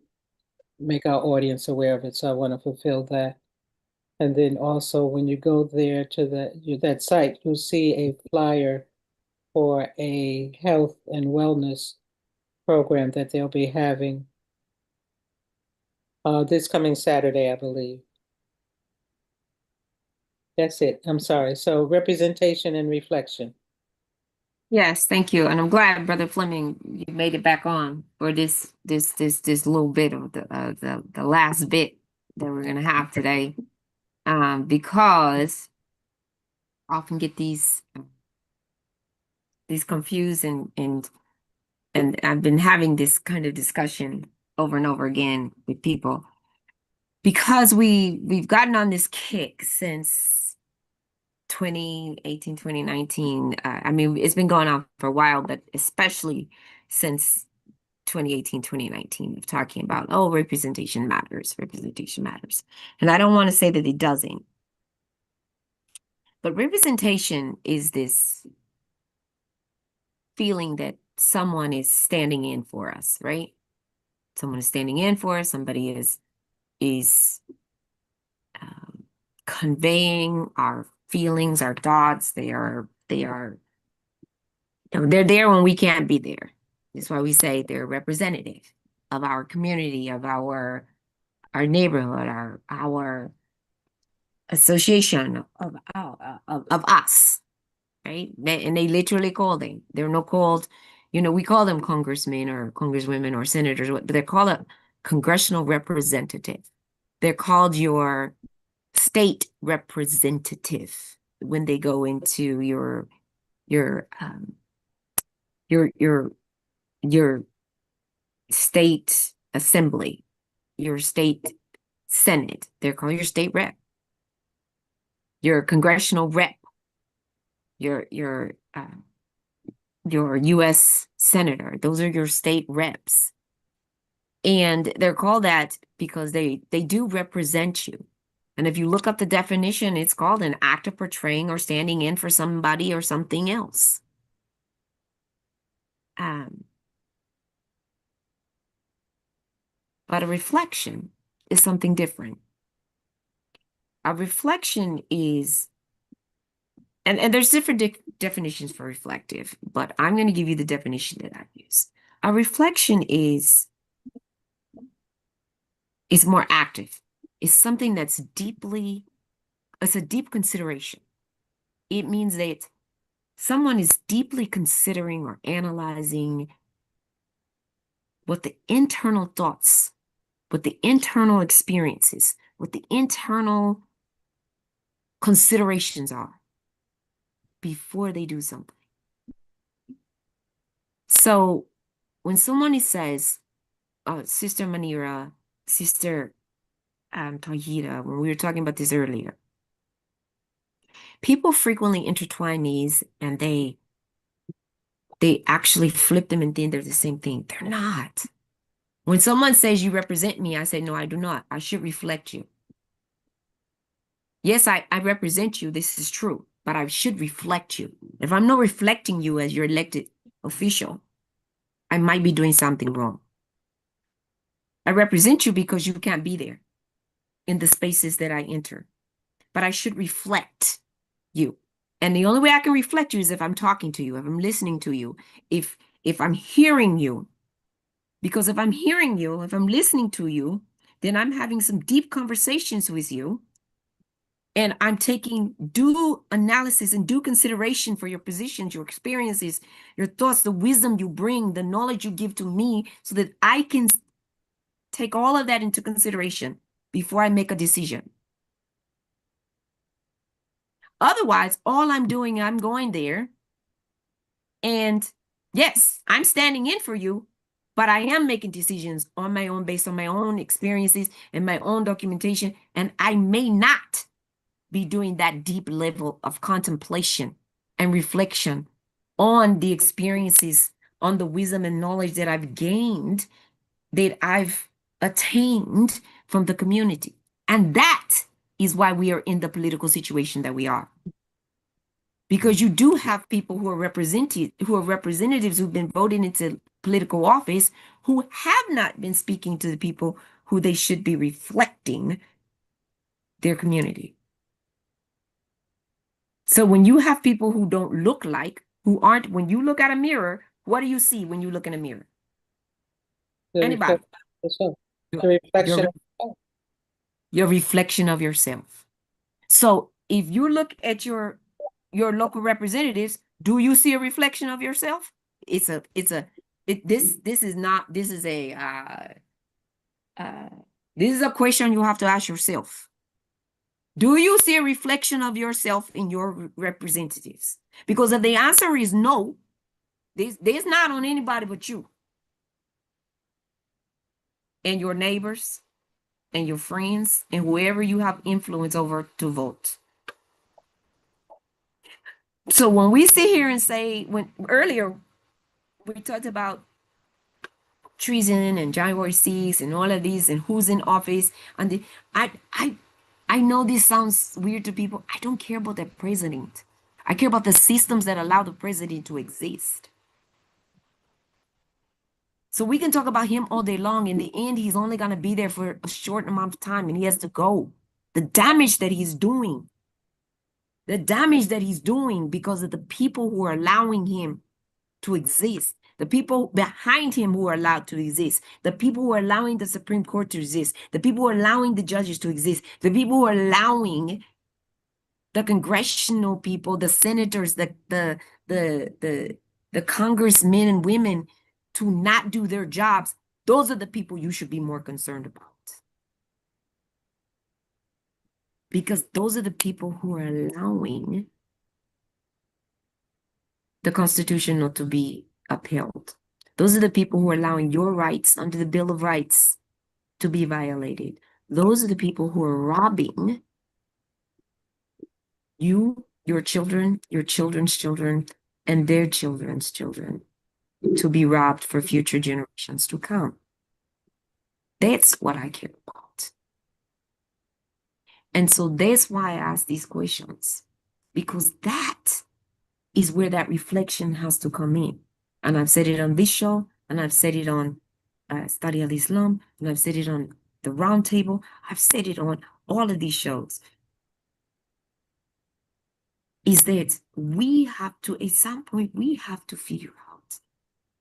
make our audience aware of it, so I want to fulfill that. And then also, when you go there to that site, you'll see a flyer for a health and wellness program that they'll be having this coming Saturday, I believe. That's it. I'm sorry. So representation and reflection. Yes, thank you. And I'm glad, Brother Fleming, you made it back on for this little bit of the last bit that we're gonna have today. Because I often get these confused and I've been having this kind of discussion over and over again with people because we've gotten on this kick since 2018, 2019. I mean, it's been going on for a while, but especially since 2018, 2019 of talking about, oh, representation matters. And I don't want to say that it doesn't, but representation is this feeling that someone is standing in for us, right? Someone is standing in for us. Somebody is conveying our feelings, our thoughts. They're there when we can't be there. That's why we say they're representative of our community, of our neighborhood, our association of us, right? And they literally call them. They're not called, we call them congressmen or congresswomen or senators, but they're called a congressional representative. They're called your state representative when they go into your state assembly, your state senate. They're called your state rep, your congressional rep, your U.S. senator. Those are your state reps. And they're called that because they do represent you. And if you look up the definition, it's called an act of portraying or standing in for somebody or something else. But a reflection is something different. A reflection is, and there's different definitions for reflective, but I'm going to give you the definition that I use. A reflection is more active. It's something that's it's a deep consideration. It means that someone is deeply considering or analyzing what the internal thoughts, what the internal experiences, what the internal considerations are before they do something. So when someone says, Sister Manira, Sister Tahira, when we were talking about this earlier, people frequently intertwine these and they actually flip them and think they're the same thing. They're not. When someone says you represent me, I say, no, I do not. I should reflect you. Yes, I represent you. This is true, but I should reflect you. If I'm not reflecting you as your elected official, I might be doing something wrong. I represent you because you can't be there in the spaces that I enter, but I should reflect you. And the only way I can reflect you is if I'm talking to you, if I'm listening to you, if I'm hearing you. Because if I'm hearing you, if I'm listening to you, then I'm having some deep conversations with you. And I'm taking due analysis and due consideration for your positions, your experiences, your thoughts, the wisdom you bring, the knowledge you give to me, so that I can take all of that into consideration before I make a decision. Otherwise, all I'm doing, I'm going there. And yes, I'm standing in for you, but I am making decisions on my own, based on my own experiences and my own documentation. And I may not be doing that deep level of contemplation and reflection on the experiences, on the wisdom and knowledge that I've gained, that I've attained from the community. And that is why we are in the political situation that we are. Because you do have people who are representatives who've been voted into political office who have not been speaking to the people who they should be reflecting their community. So when you have people who don't look like, who aren't, when you look at a mirror, what do you see when you look in a mirror? Anybody? The reflection of your reflection of yourself. So if you look at your local representatives, do you see a reflection of yourself? This is a question you have to ask yourself. Do you see a reflection of yourself in your representatives? Because if the answer is no, There's not on anybody but you and your neighbors and your friends and whoever you have influence over to vote. So when we sit here and say, when earlier we talked about treason and January 6th and all of these and who's in office, and I know this sounds weird to people. I don't care about the president. I care about the systems that allow the president to exist. So we can talk about him all day long. In the end, he's only going to be there for a short amount of time and he has to go. The damage that he's doing because of the people who are allowing him to exist, the people behind him who are allowed to exist, the people who are allowing the Supreme Court to exist, the people who are allowing the judges to exist, the people who are allowing the congressional people, the senators, the congressmen and women to not do their jobs. Those are the people you should be more concerned about. Because those are the people who are allowing the Constitution not to be upheld. Those are the people who are allowing your rights under the Bill of Rights to be violated. Those are the people who are robbing you, your children, your children's children, and their children's children to be robbed for future generations to come. That's what I care about. And so that's why I ask these questions, because that is where that reflection has to come in. And I've said it on this show, and I've said it on Study al-Islam, and I've said it on the Roundtable. I've said it on all of these shows. Is that we have to, at some point, we have to figure out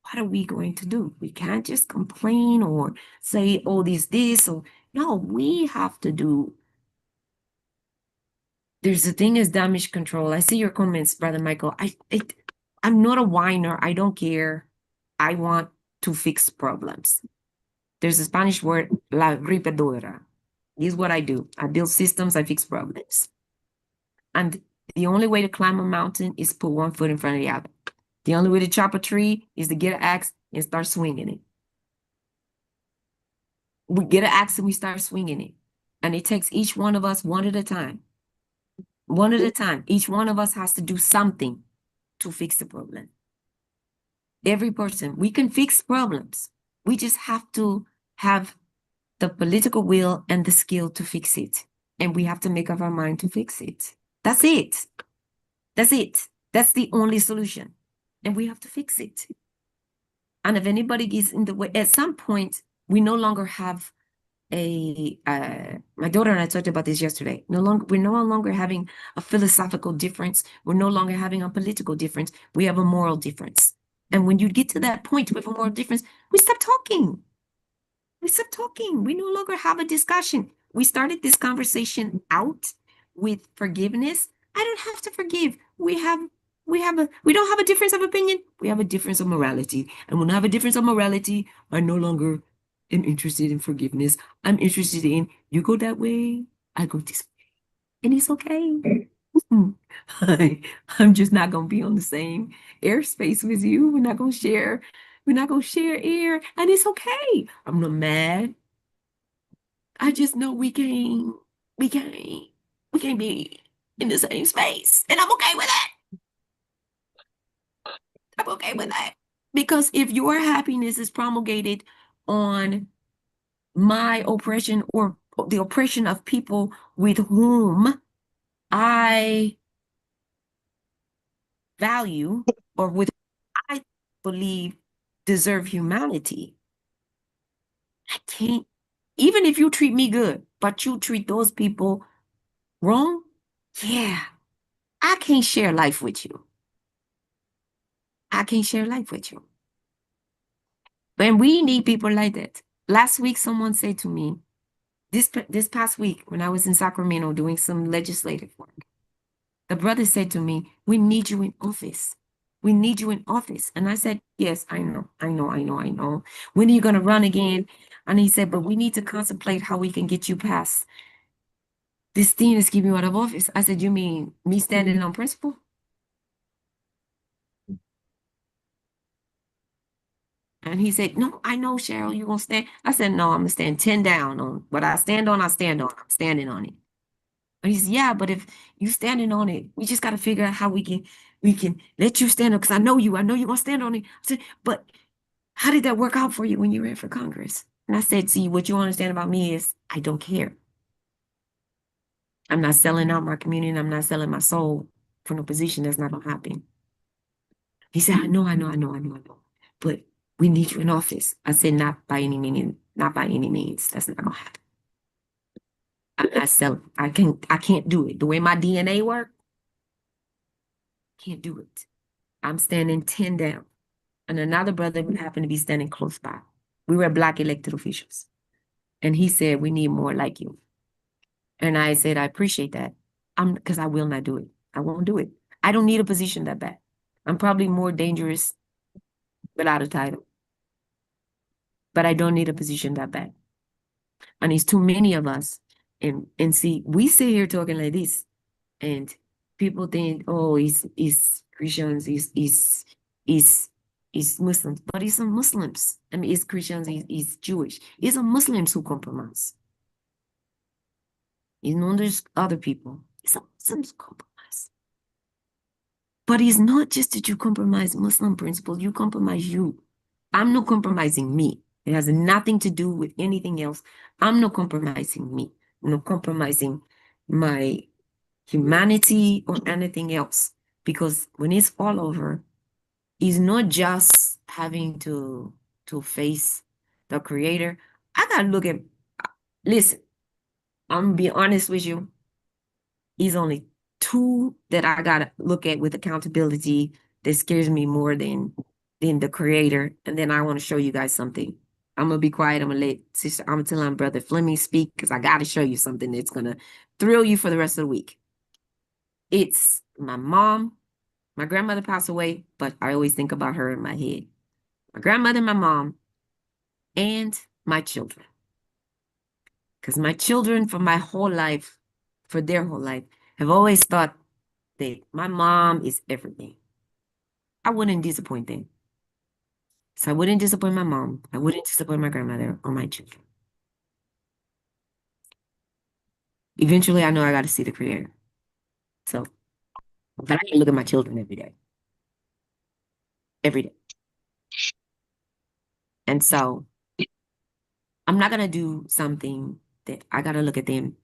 what are we going to do? We can't just complain or say, oh, this, or no, we have to do. There's a thing as damage control. I see your comments, Brother Michael. I'm not a whiner. I don't care. I want to fix problems. There's a Spanish word, la ripadora. This is what I do. I build systems, I fix problems. And the only way to climb a mountain is put one foot in front of the other. The only way to chop a tree is to get an axe and start swinging it. We get an axe and we start swinging it. And it takes each one of us one at a time. One at a time. Each one of us has to do something to fix the problem. Every person. We can fix problems. We just have to have the political will and the skill to fix it. And we have to make up our mind to fix it. That's it. That's it. That's the only solution. And we have to fix it. And if anybody gets in the way, at some point, we no longer have my daughter and I talked about this yesterday. We're no longer having a philosophical difference. We're no longer having a political difference. We have a moral difference. And when you get to that point with a moral difference, we stop talking. We stop talking. We no longer have a discussion. We started this conversation out with forgiveness. I don't have to forgive. We don't have a difference of opinion. We have a difference of morality. And when I have a difference of morality, I no longer am interested in forgiveness. I'm interested in you go that way, I go this way. And it's okay. I'm just not gonna be on the same airspace with you. We're not gonna share air, and it's okay. I'm not mad. I just know we can't be in the same space. And I'm okay with that. I'm okay with that. Because if your happiness is promulgated on my oppression or the oppression of people with whom I value or with I believe deserve humanity, I can't, even if you treat me good, but you treat those people wrong, yeah, I can't share life with you. I can't share life with you. And we need people like that. Last week, someone said to me, this past week, when I was in Sacramento doing some legislative work, the brother said to me, we need you in office. We need you in office. And I said, yes, I know. When are you going to run again? And he said, but we need to contemplate how we can get you past this thing that's keeping you out of office. I said, you mean me standing on principle? And he said, no, I know, Cheryl, you're going to stand. I said, no, I'm going to stand 10 down on what I stand on. I stand on. I'm standing on it. And he said, yeah, but if you standing on it, we just got to figure out how we can let you stand on, because I know you're going to stand on it. I said, but how did that work out for you when you ran for Congress? And I said, see, what you understand about me is I don't care. I'm not selling out my community. And I'm not selling my soul for no position. That's not going to happen. He said, I know. But we need you in office. I said, not by any means. Not by any means. That's not going to happen. I'm not selling. I can't do it. The way my DNA works, can't do it. I'm standing 10 down. And another brother would happen to be standing close by. We were Black elected officials. And he said, we need more like you. And I said, I appreciate that. Because I will not do it. I won't do it. I don't need a position that bad. I'm probably more dangerous without a title. But I don't need a position that bad. And it's too many of us. And see, we sit here talking like this, and people think, oh, it's Christians, it's Muslims, but it's some Muslims. I mean, it's Christians, it's Jewish. It's some Muslims who compromise. It's not just other people. It's some Muslims who compromise. But it's not just that you compromise Muslim principles, you compromise you. I'm not compromising me. It has nothing to do with anything else. I'm not compromising me. I'm not compromising my humanity or anything else. Because when it's all over, it's not just having to face the creator. I gotta look at, listen, I'm gonna be honest with you. It's only two that I gotta look at with accountability that scares me more than the creator. And then I want to show you guys something. I'm gonna be quiet. I'm gonna let Sister Amatullah and Brother Fleming speak, because I gotta show you something that's gonna thrill you for the rest of the week. It's my mom. My grandmother passed away, but I always think about her in my head. My grandmother, my mom, and my children. Because my children for my whole life, for their whole life, have always thought that my mom is everything. I wouldn't disappoint them. So I wouldn't disappoint my mom. I wouldn't disappoint my grandmother or my children. Eventually, I know I got to see the creator. So, but I can look at my children every day. Every day. And so, I'm not going to do something that I got to look at them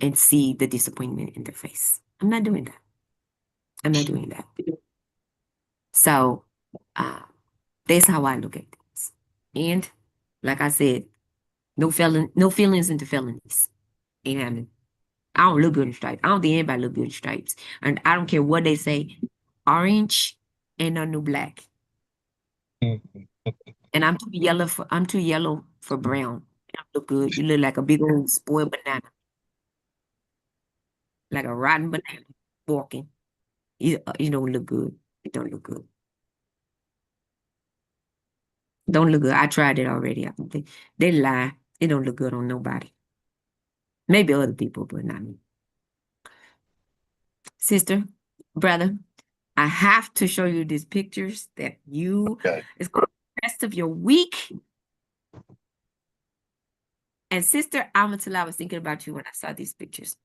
and see the disappointment in their face. I'm not doing that. I'm not doing that. So, that's how I look at things. And like I said, no feelings into felonies. Ain't happening. I don't look good in stripes. I don't think anybody look good in stripes. And I don't care what they say. Orange ain't no new black. And I'm too yellow for brown. I don't look good. You look like a big old spoiled banana. Like a rotten banana walking. You don't look good. It don't look good. Don't look good. I tried it already. I don't think they lie. It don't look good on nobody. Maybe other people, but not me. Sister, brother, I have to show you these pictures that it's called the rest of your week. And Sister Amatullah, I was thinking about you when I saw these pictures.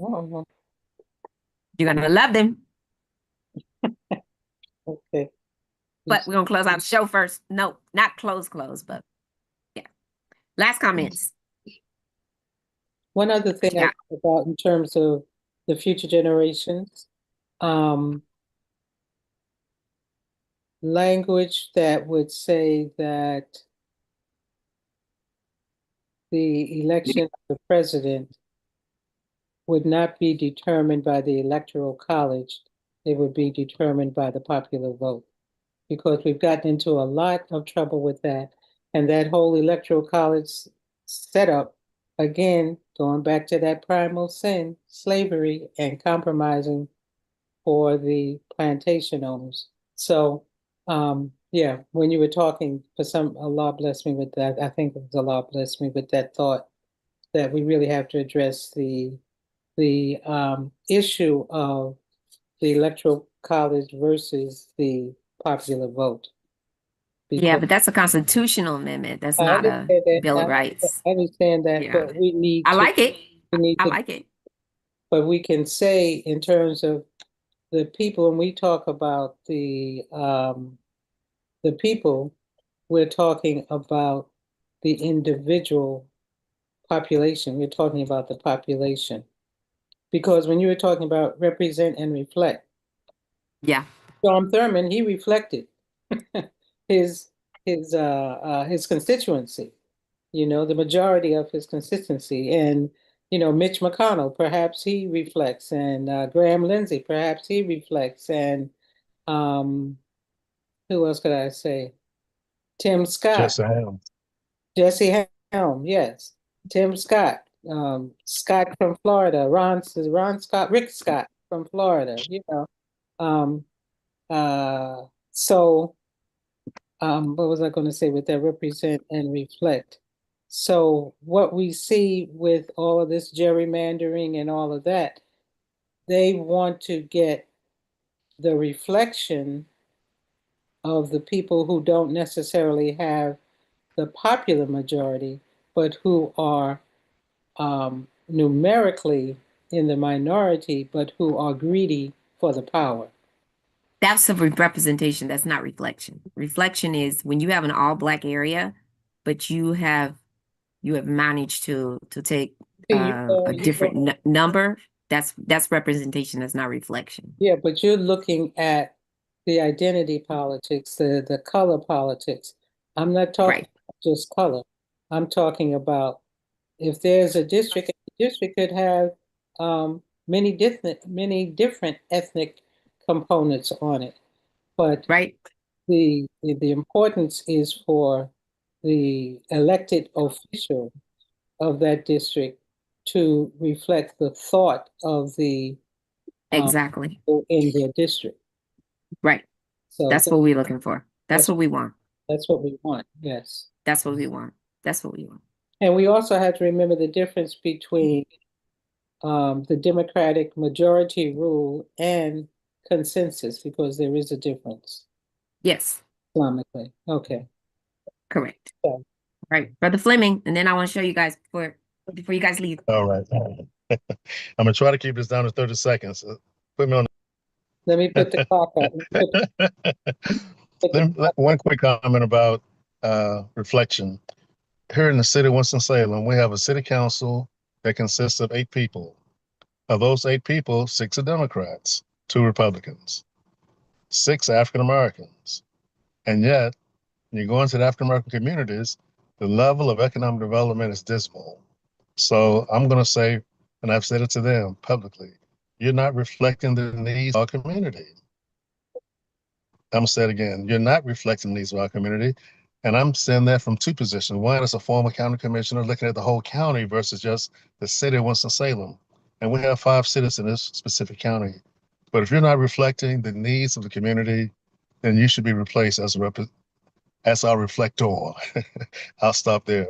Oh, You're gonna love them. okay. But we're gonna close out the show first. No, not close, but yeah. Last comments. One other thing I Yeah. think about in terms of the future generations, language that would say that the election of the president would not be determined by the electoral college, it would be determined by the popular vote. Because we've gotten into a lot of trouble with that. And that whole electoral college setup, again, going back to that primal sin, slavery and compromising for the plantation owners. So, yeah, when you were talking, Allah blessed me with that. I think it was Allah blessed me with that thought that we really have to address the issue of the electoral college versus the popular vote. Yeah, because but that's a constitutional amendment. That's I not a understand that. Bill of Rights. I understand that, Yeah. but we need I to, like it. we need I to, like it. but we can say in terms of the people, when we talk about the people, we're talking about the individual population. We're talking about the population. Because when you were talking about represent and reflect, Yeah. John Thurman, he reflected his his constituency, the majority of his constituency. And, Mitch McConnell, perhaps he reflects, and Graham Lindsay, perhaps he reflects, and um, who else could I say? Tim Scott, Just a ham. Jesse Helm, yes. Tim Scott, Scott from Florida, Ron Scott, Rick Scott from Florida, Um, uh, so, what was I going to say with that? Represent and reflect. So what we see with all of this gerrymandering and all of that, they want to get the reflection of the people who don't necessarily have the popular majority, but who are numerically in the minority, but who are greedy for the power. That's a representation. That's not reflection. Reflection is when you have an all black area, but you have managed to take a different number. That's representation. That's not reflection. Yeah, but you're looking at the identity politics, the color politics. I'm not talking Right. about just color. I'm talking about if there's a district, the district could have many different ethnic components on it. But Right. the importance is for the elected official of that district to reflect the thought of the Exactly. people in their district. Right. So That's what we're looking for. That's that's what we want. that's what we want. Yes. That's what we want. That's what we want. And we also have to remember the difference between the Democratic majority rule and consensus, because there is a difference Yes. Islamically. Okay. Correct. So, Right. Brother Fleming. And then I want to show you guys before you guys leave. All right. I'm gonna try to keep this down to 30 seconds. Put me on. let me put the clock up. One quick comment about reflection. Here in the city of Winston-Salem, we have a city council that consists of 8 people. Of those 8 people, 6 are Democrats, 2 Republicans, 6 African Americans. And yet, when you go into the African American communities, the level of economic development is dismal. So I'm going to say, and I've said it to them publicly, you're not reflecting the needs of our community. I'm going to say it again. You're not reflecting the needs of our community. And I'm saying that from 2 positions. One, as a former county commissioner, looking at the whole county versus just the city of Winston-Salem. And we have 5 cities in this specific county. But if you're not reflecting the needs of the community, then you should be replaced as our reflector. I'll stop there.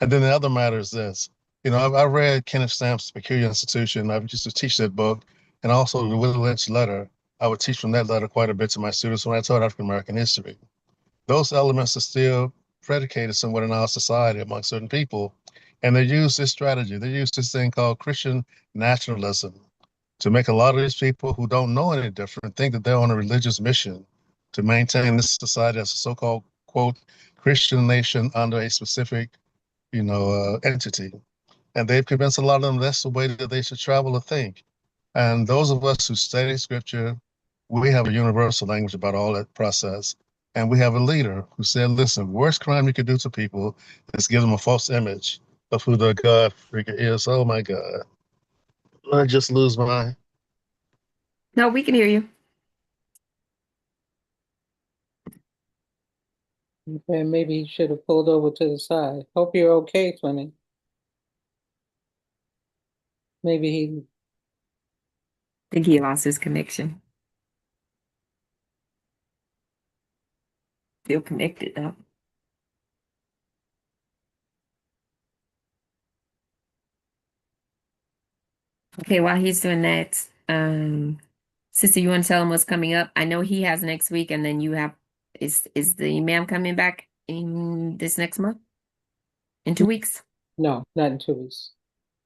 And then the other matter is this. I read Kenneth Stamps' Peculiar Institution. I used to teach that book, and also the Willie Lynch letter. I would teach from that letter quite a bit to my students when I taught African American history. Those elements are still predicated somewhat in our society among certain people, and they use this strategy. They use this thing called Christian nationalism to make a lot of these people who don't know any different think that they're on a religious mission to maintain this society as a so-called, quote, Christian nation under a specific, entity. And they've convinced a lot of them that's the way that they should travel or think. And those of us who study scripture, we have a universal language about all that process. And we have a leader who said, listen, worst crime you could do to people is give them a false image of who their God freaker is. Oh my God. I just lose my. No, we can hear you. Okay, maybe he should have pulled over to the side. Hope you're okay, Fleming. Maybe he. I think he lost his connection. Still connected though. Okay, while he's doing that, sister, you want to tell him what's coming up? I know he has next week, and then you have Is the imam coming back in this next month? In 2 weeks? No, not in 2 weeks.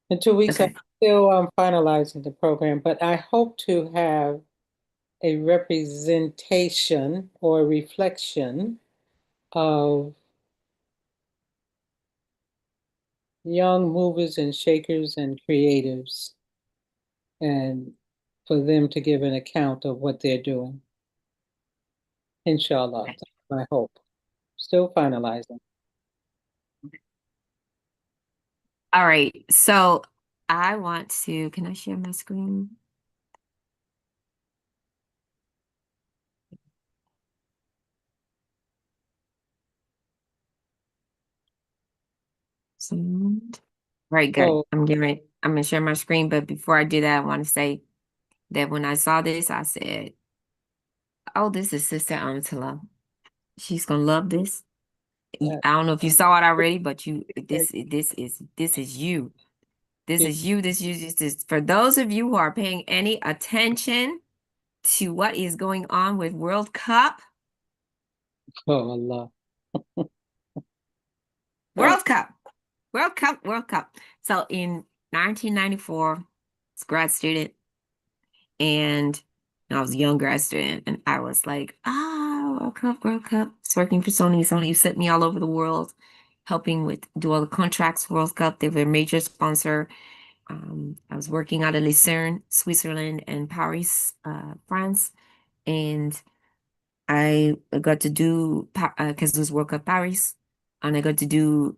In 2 weeks, Okay. I'm still finalizing the program, but I hope to have a representation or reflection of young movers and shakers and creatives, and for them to give an account of what they're doing. Inshallah, that's my hope. Still finalizing. All right. So I want to, can I share my screen? Sound. Right, good. Oh, I'm gonna share my screen, but before I do that, I want to say that when I saw this, I said, oh, this is Sister Amatullah. She's gonna love this. yeah. I don't know if you saw it already, but this is you. This is you. This is for those of you who are paying any attention to what is going on with World Cup. Oh, Allah. World Cup. World Cup. World Cup. So in 1994, I was a grad student, and I was a young grad student, and I was like, World Cup, World Cup. It's working for Sony. Sony sent me all over the world, helping do all the contracts for World Cup. They were a major sponsor. I was working out of Lucerne, Switzerland, and Paris, France. And I got to do, because it was World Cup Paris, and I got to do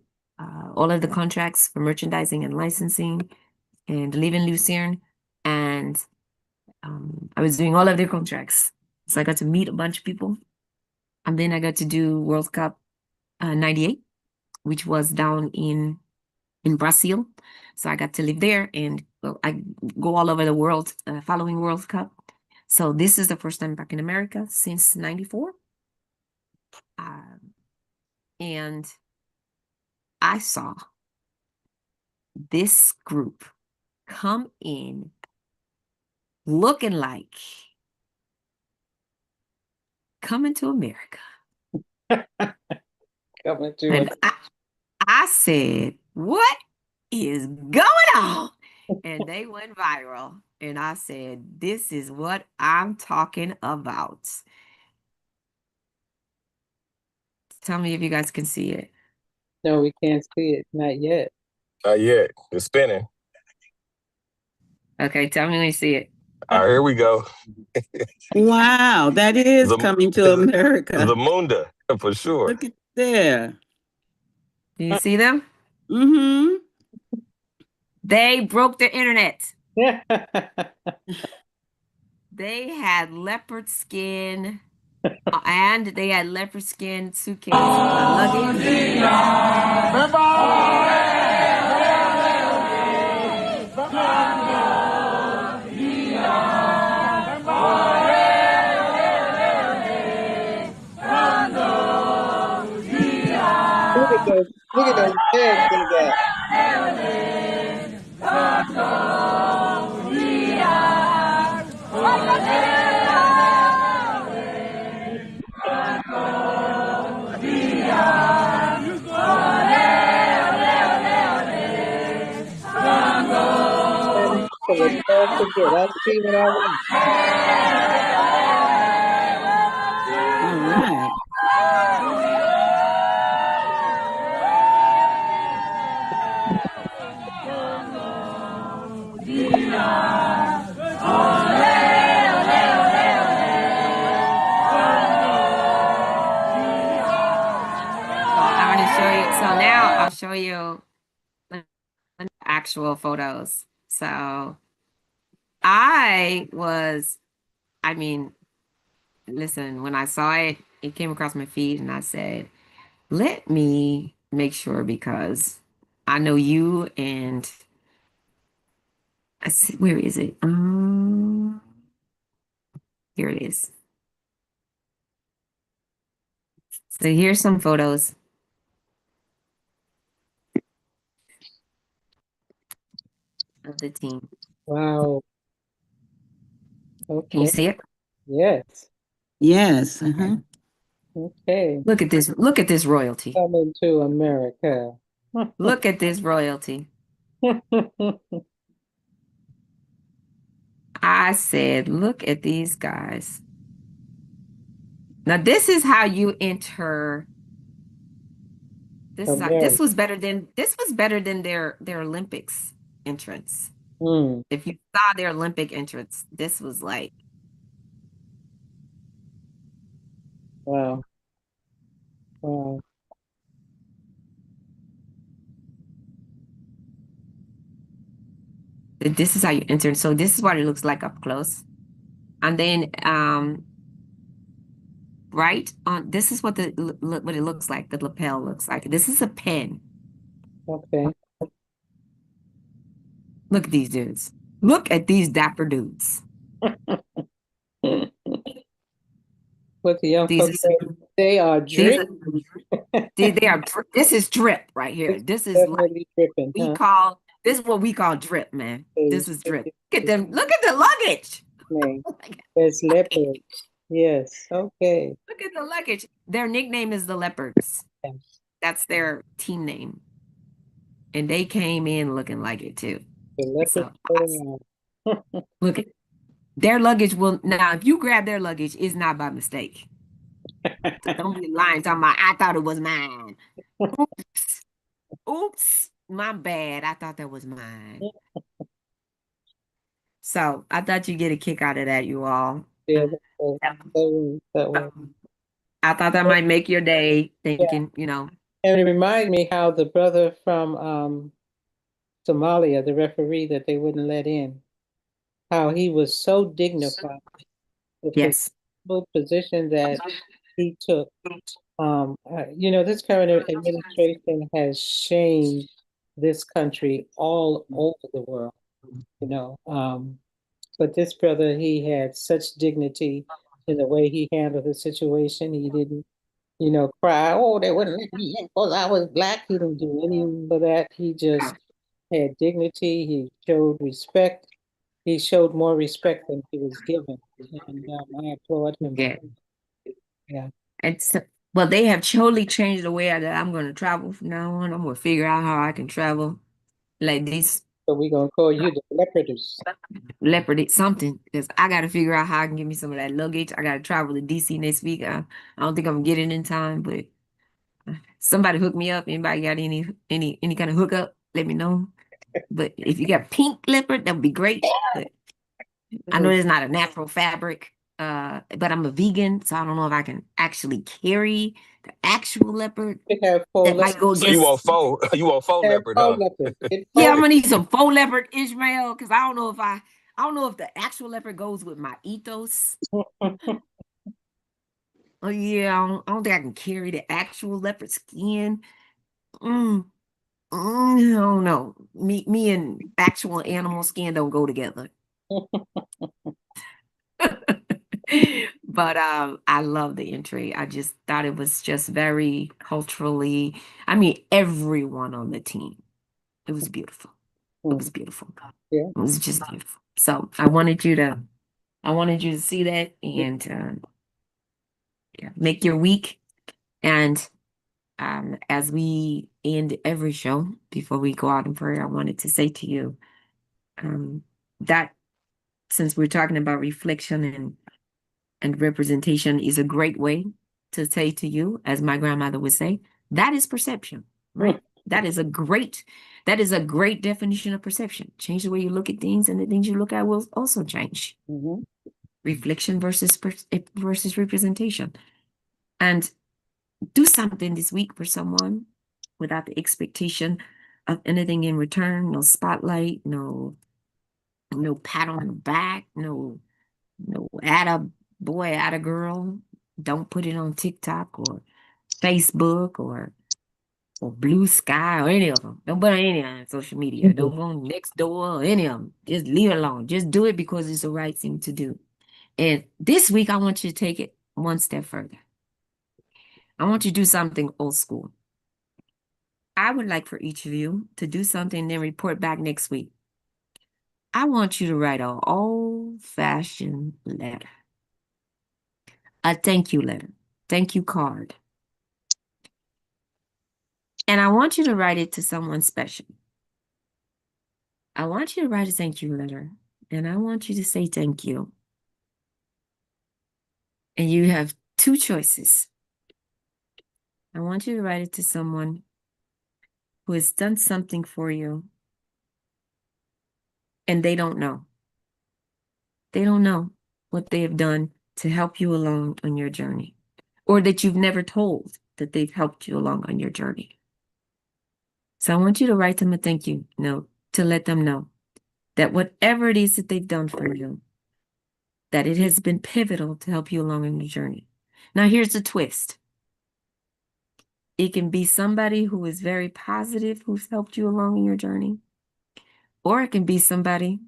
all of the contracts for merchandising and licensing and live in Lucerne. And I was doing all of their contracts. So I got to meet a bunch of people. And then I got to do World Cup 98, which was down in Brazil. So I got to live there, and I go all over the world following World Cup. So this is the first time back in America since 94. And I saw this group come in looking like coming to America. Coming to And it. I said, what is going on? And they went viral. And I said, this is what I'm talking about. Tell me if you guys can see it. No, we can't see it. Not yet. Not yet. It's spinning. Okay, tell me when you see it. All right, here we go. Wow, that is The- coming to America. Zamunda, for sure. Look at there. Do you see them? Mm-hmm. They broke the internet. They had leopard skin, and they had leopard skin suitcase luggage. Look at those heads they got. So it's hard to get. I see what I want. All right. I'm going to show you. So now I'll show you actual photos. So I mean, listen, when I saw it, it came across my feed, and I said, let me make sure, because I know you, and I see, where is it? Here it is. So here's some photos of the team. Wow. Can you Okay. see it? Yes. Yes. Uh-huh. Okay. Look at this. Look at this royalty. Coming to America. Look at this royalty. I said, look at these guys. Now, this is how you enter. This was better than their Olympics entrance. Mm, If you saw their Olympic entrance, this was like, wow. Wow. this is how you enter. So this is what it looks like up close. And then right on, this is what what it looks like. The lapel looks like. This is a pen. Okay. Look at these dudes. Look at these dapper dudes. What the young These folks say, are they are these drip. they are this is drip right here. It's This is like definitely dripping, huh? this is what we call drip, man. This It's is drip. Look at them. Look at the luggage. name. There's leopard. Yes. Okay. Look at the luggage. Their nickname is the Leopards. Yes. That's their team name. And they came in looking like it too. The leopard. So look at their luggage will now if you grab their luggage, it's not by mistake. Don't be lying talking about I thought it was mine. Oops. Oops. My bad. I thought that was mine. So I thought you'd get a kick out of that, you all. Yeah. That way. I thought that might make your day Yeah. thinking, And it reminded me how the brother from Somalia, the referee that they wouldn't let in, how he was so dignified. The Yes. position that he took. This current administration has shamed this country all over the world, but this brother, he had such dignity in the way he handled the situation. He didn't, cry, oh, they wouldn't let me in because I was black. He didn't do any of that. He just had dignity. He showed respect. He showed more respect than he was given. And I applaud him. Yeah. Yeah. It's well, they have totally changed the way that I'm going to travel from now on. I'm going to figure out how I can travel like this So we're going to call you the leopardess. leopard something because I got to figure out how I can get me some of that luggage. I got to travel to DC next week. I don't think I'm gonna get it in time, but somebody hook me up. Anybody got any kind of hookup? Let me know. But if you got pink leopard, that would be great. But I know it's not a natural fabric, but I'm a vegan, so I don't know if I can actually carry the actual leopard. Have That might go So you want against. you want faux leopard, huh? leopard. Yeah, I'm gonna need some faux leopard, Ishmael, because I don't know if the actual leopard goes with my ethos. Oh yeah, I don't think I can carry the actual leopard skin. I don't know. Me and actual animal skin don't go together. But I love the entry. I just thought it was just very culturally. I mean, everyone on the team. It was beautiful. It was beautiful. Yeah. It was just beautiful. So I wanted you to see that and make your week. And as we end every show before we go out in prayer, I wanted to say to you that since we're talking about reflection and representation is a great way to say to you, as my grandmother would say, that is perception, right? That is a great definition of perception. Change the way you look at things, and the things you look at will also change. Reflection versus representation. And do something this week for someone without the expectation of anything in return. No spotlight, no pat on the back, no add a boy, add a girl. Don't put it on TikTok or Facebook or Blue Sky or any of them. Don't put on any on social media. Don't go on Nextdoor or any of them. Just leave it alone. Just do it because it's the right thing to do. And this week, I want you to take it one step further. I want you to do something old school. I would like for each of you to do something and then report back next week. I want you to write an old-fashioned letter. A thank you letter thank you card. And I want you to write it to someone special. I want you to write a thank you letter. And I want you to say thank you. And you have two choices. I want you to write it to someone who has done something for you and they don't know. They don't know what they have done to help you along on your journey, or that you've never told that they've helped you along on your journey. So I want you to write them a thank you note to let them know that whatever it is that they've done for you, that it has been pivotal to help you along on your journey. Now, here's the twist. It can be somebody who is very positive who's helped you along in your journey, or it can be somebody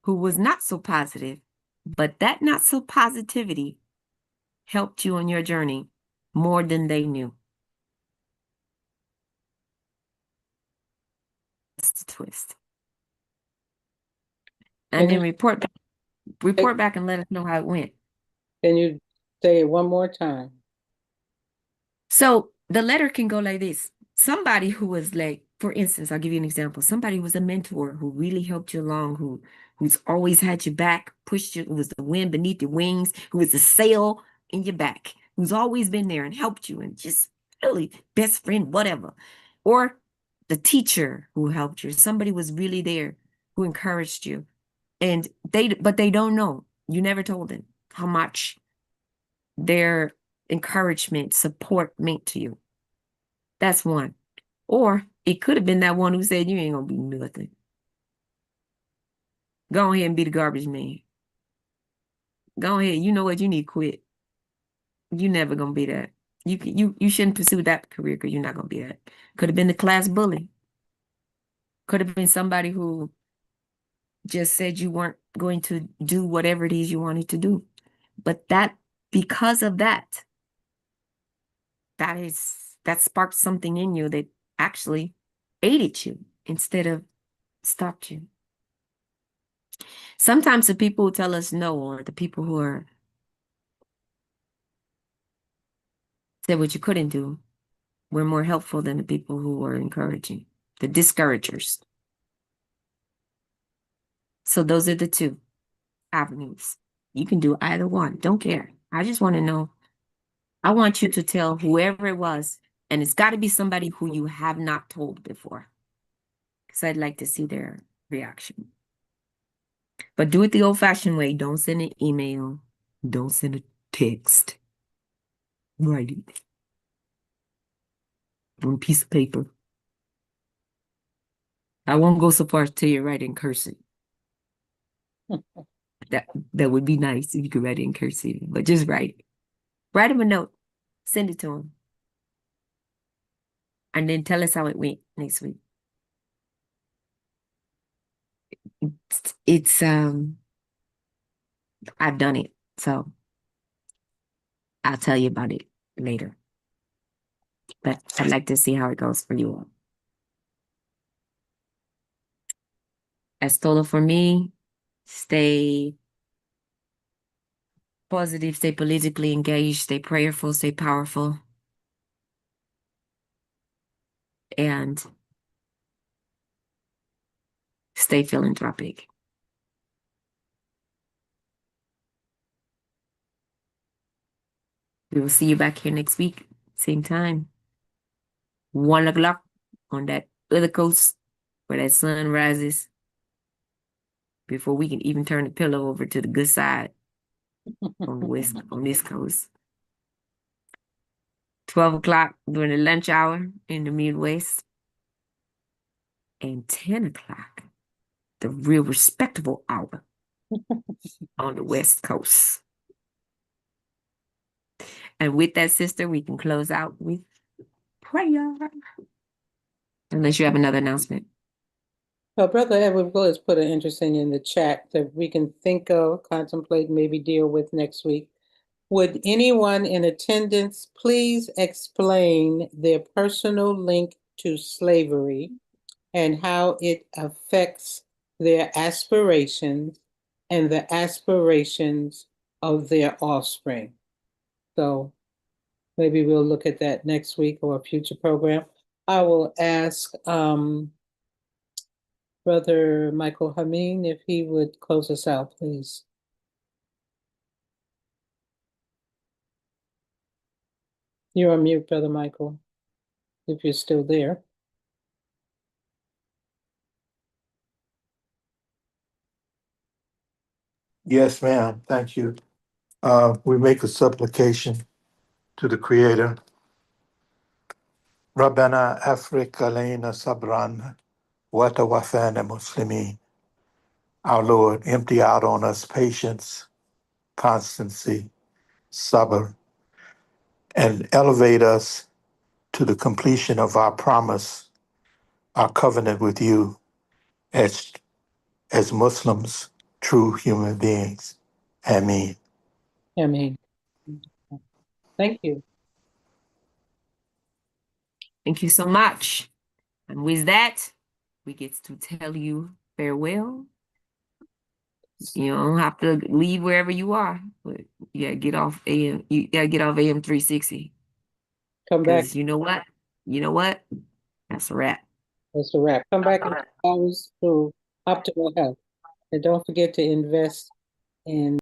who was not so positive, but that not so positivity helped you on your journey more than they knew. That's the twist. And then report back and let us know how it went. Can you say it one more time? So the letter can go like this. Somebody who was like, for instance, I'll give you an example. Somebody who was a mentor who really helped you along, who's always had your back, pushed you, who was the wind beneath your wings, who was the sail in your back, who's always been there and helped you and just really best friend, whatever. Or the teacher who helped you. Somebody was really there who encouraged you. But they don't know. You never told them how much their encouragement, support meant to you. That's one. Or it could have been that one who said, you ain't gonna be nothing. Go ahead and be the garbage man. Go ahead. You know what? You need to quit. You never gonna be that. You shouldn't pursue that career because you're not gonna be that. Could have been the class bully. Could have been somebody who just said you weren't going to do whatever it is you wanted to do. But because of that sparked something in you that actually aided you instead of stopped you. Sometimes the people who tell us no, or the people who said what you couldn't do, were more helpful than the people who were encouraging, the discouragers. So those are the two avenues. You can do either one. Don't care. I just want to know. I want you to tell whoever it was, and it's got to be somebody who you have not told before, because I'd like to see their reaction. But do it the old-fashioned way. Don't send an email. Don't send a text. Write it on a piece of paper. I won't go so far as to tell you write in cursive. That would be nice if you could write it in cursive, but just write it. Write him a note. Send it to him. And then tell us how it went next week. It's I've done it, so I'll tell you about it later. But I'd like to see how it goes for you all. As told for me, stay positive, stay politically engaged, stay prayerful, stay powerful. And stay philanthropic. We will see you back here next week, same time. 1 o'clock on that other coast where that sun rises before we can even turn the pillow over to the good side on this coast. 12 o'clock during the lunch hour in the Midwest. And 10 o'clock, the real respectable hour on the West Coast. And with that, sister, we can close out with prayer. Unless you have another announcement. Well, Brother Edward Willis put an interesting in the chat that we can think of, contemplate, maybe deal with next week. Would anyone in attendance please explain their personal link to slavery and how it affects their aspirations and the aspirations of their offspring? So maybe we'll look at that next week or a future program. I will ask Brother Michael Hameen if he would close us out, please. You're on mute, Brother Michael, if you're still there. Yes, ma'am. Thank you. We make a supplication to the Creator. Rabbana Afrika Lena Sabran Watawafana Muslimin. Our Lord, empty out on us patience, constancy, sabr, and elevate us to the completion of our promise, our covenant with you as Muslims, true human beings. Ameen. Hameen. Thank you. Thank you so much. And with that, we get to tell you farewell. You don't have to leave wherever you are, but you gotta get off AM. You gotta get off AM360. Come back. Because you know what? You know what? That's a wrap. That's a wrap. Come back in 2 hours to optimal health. And don't forget to invest in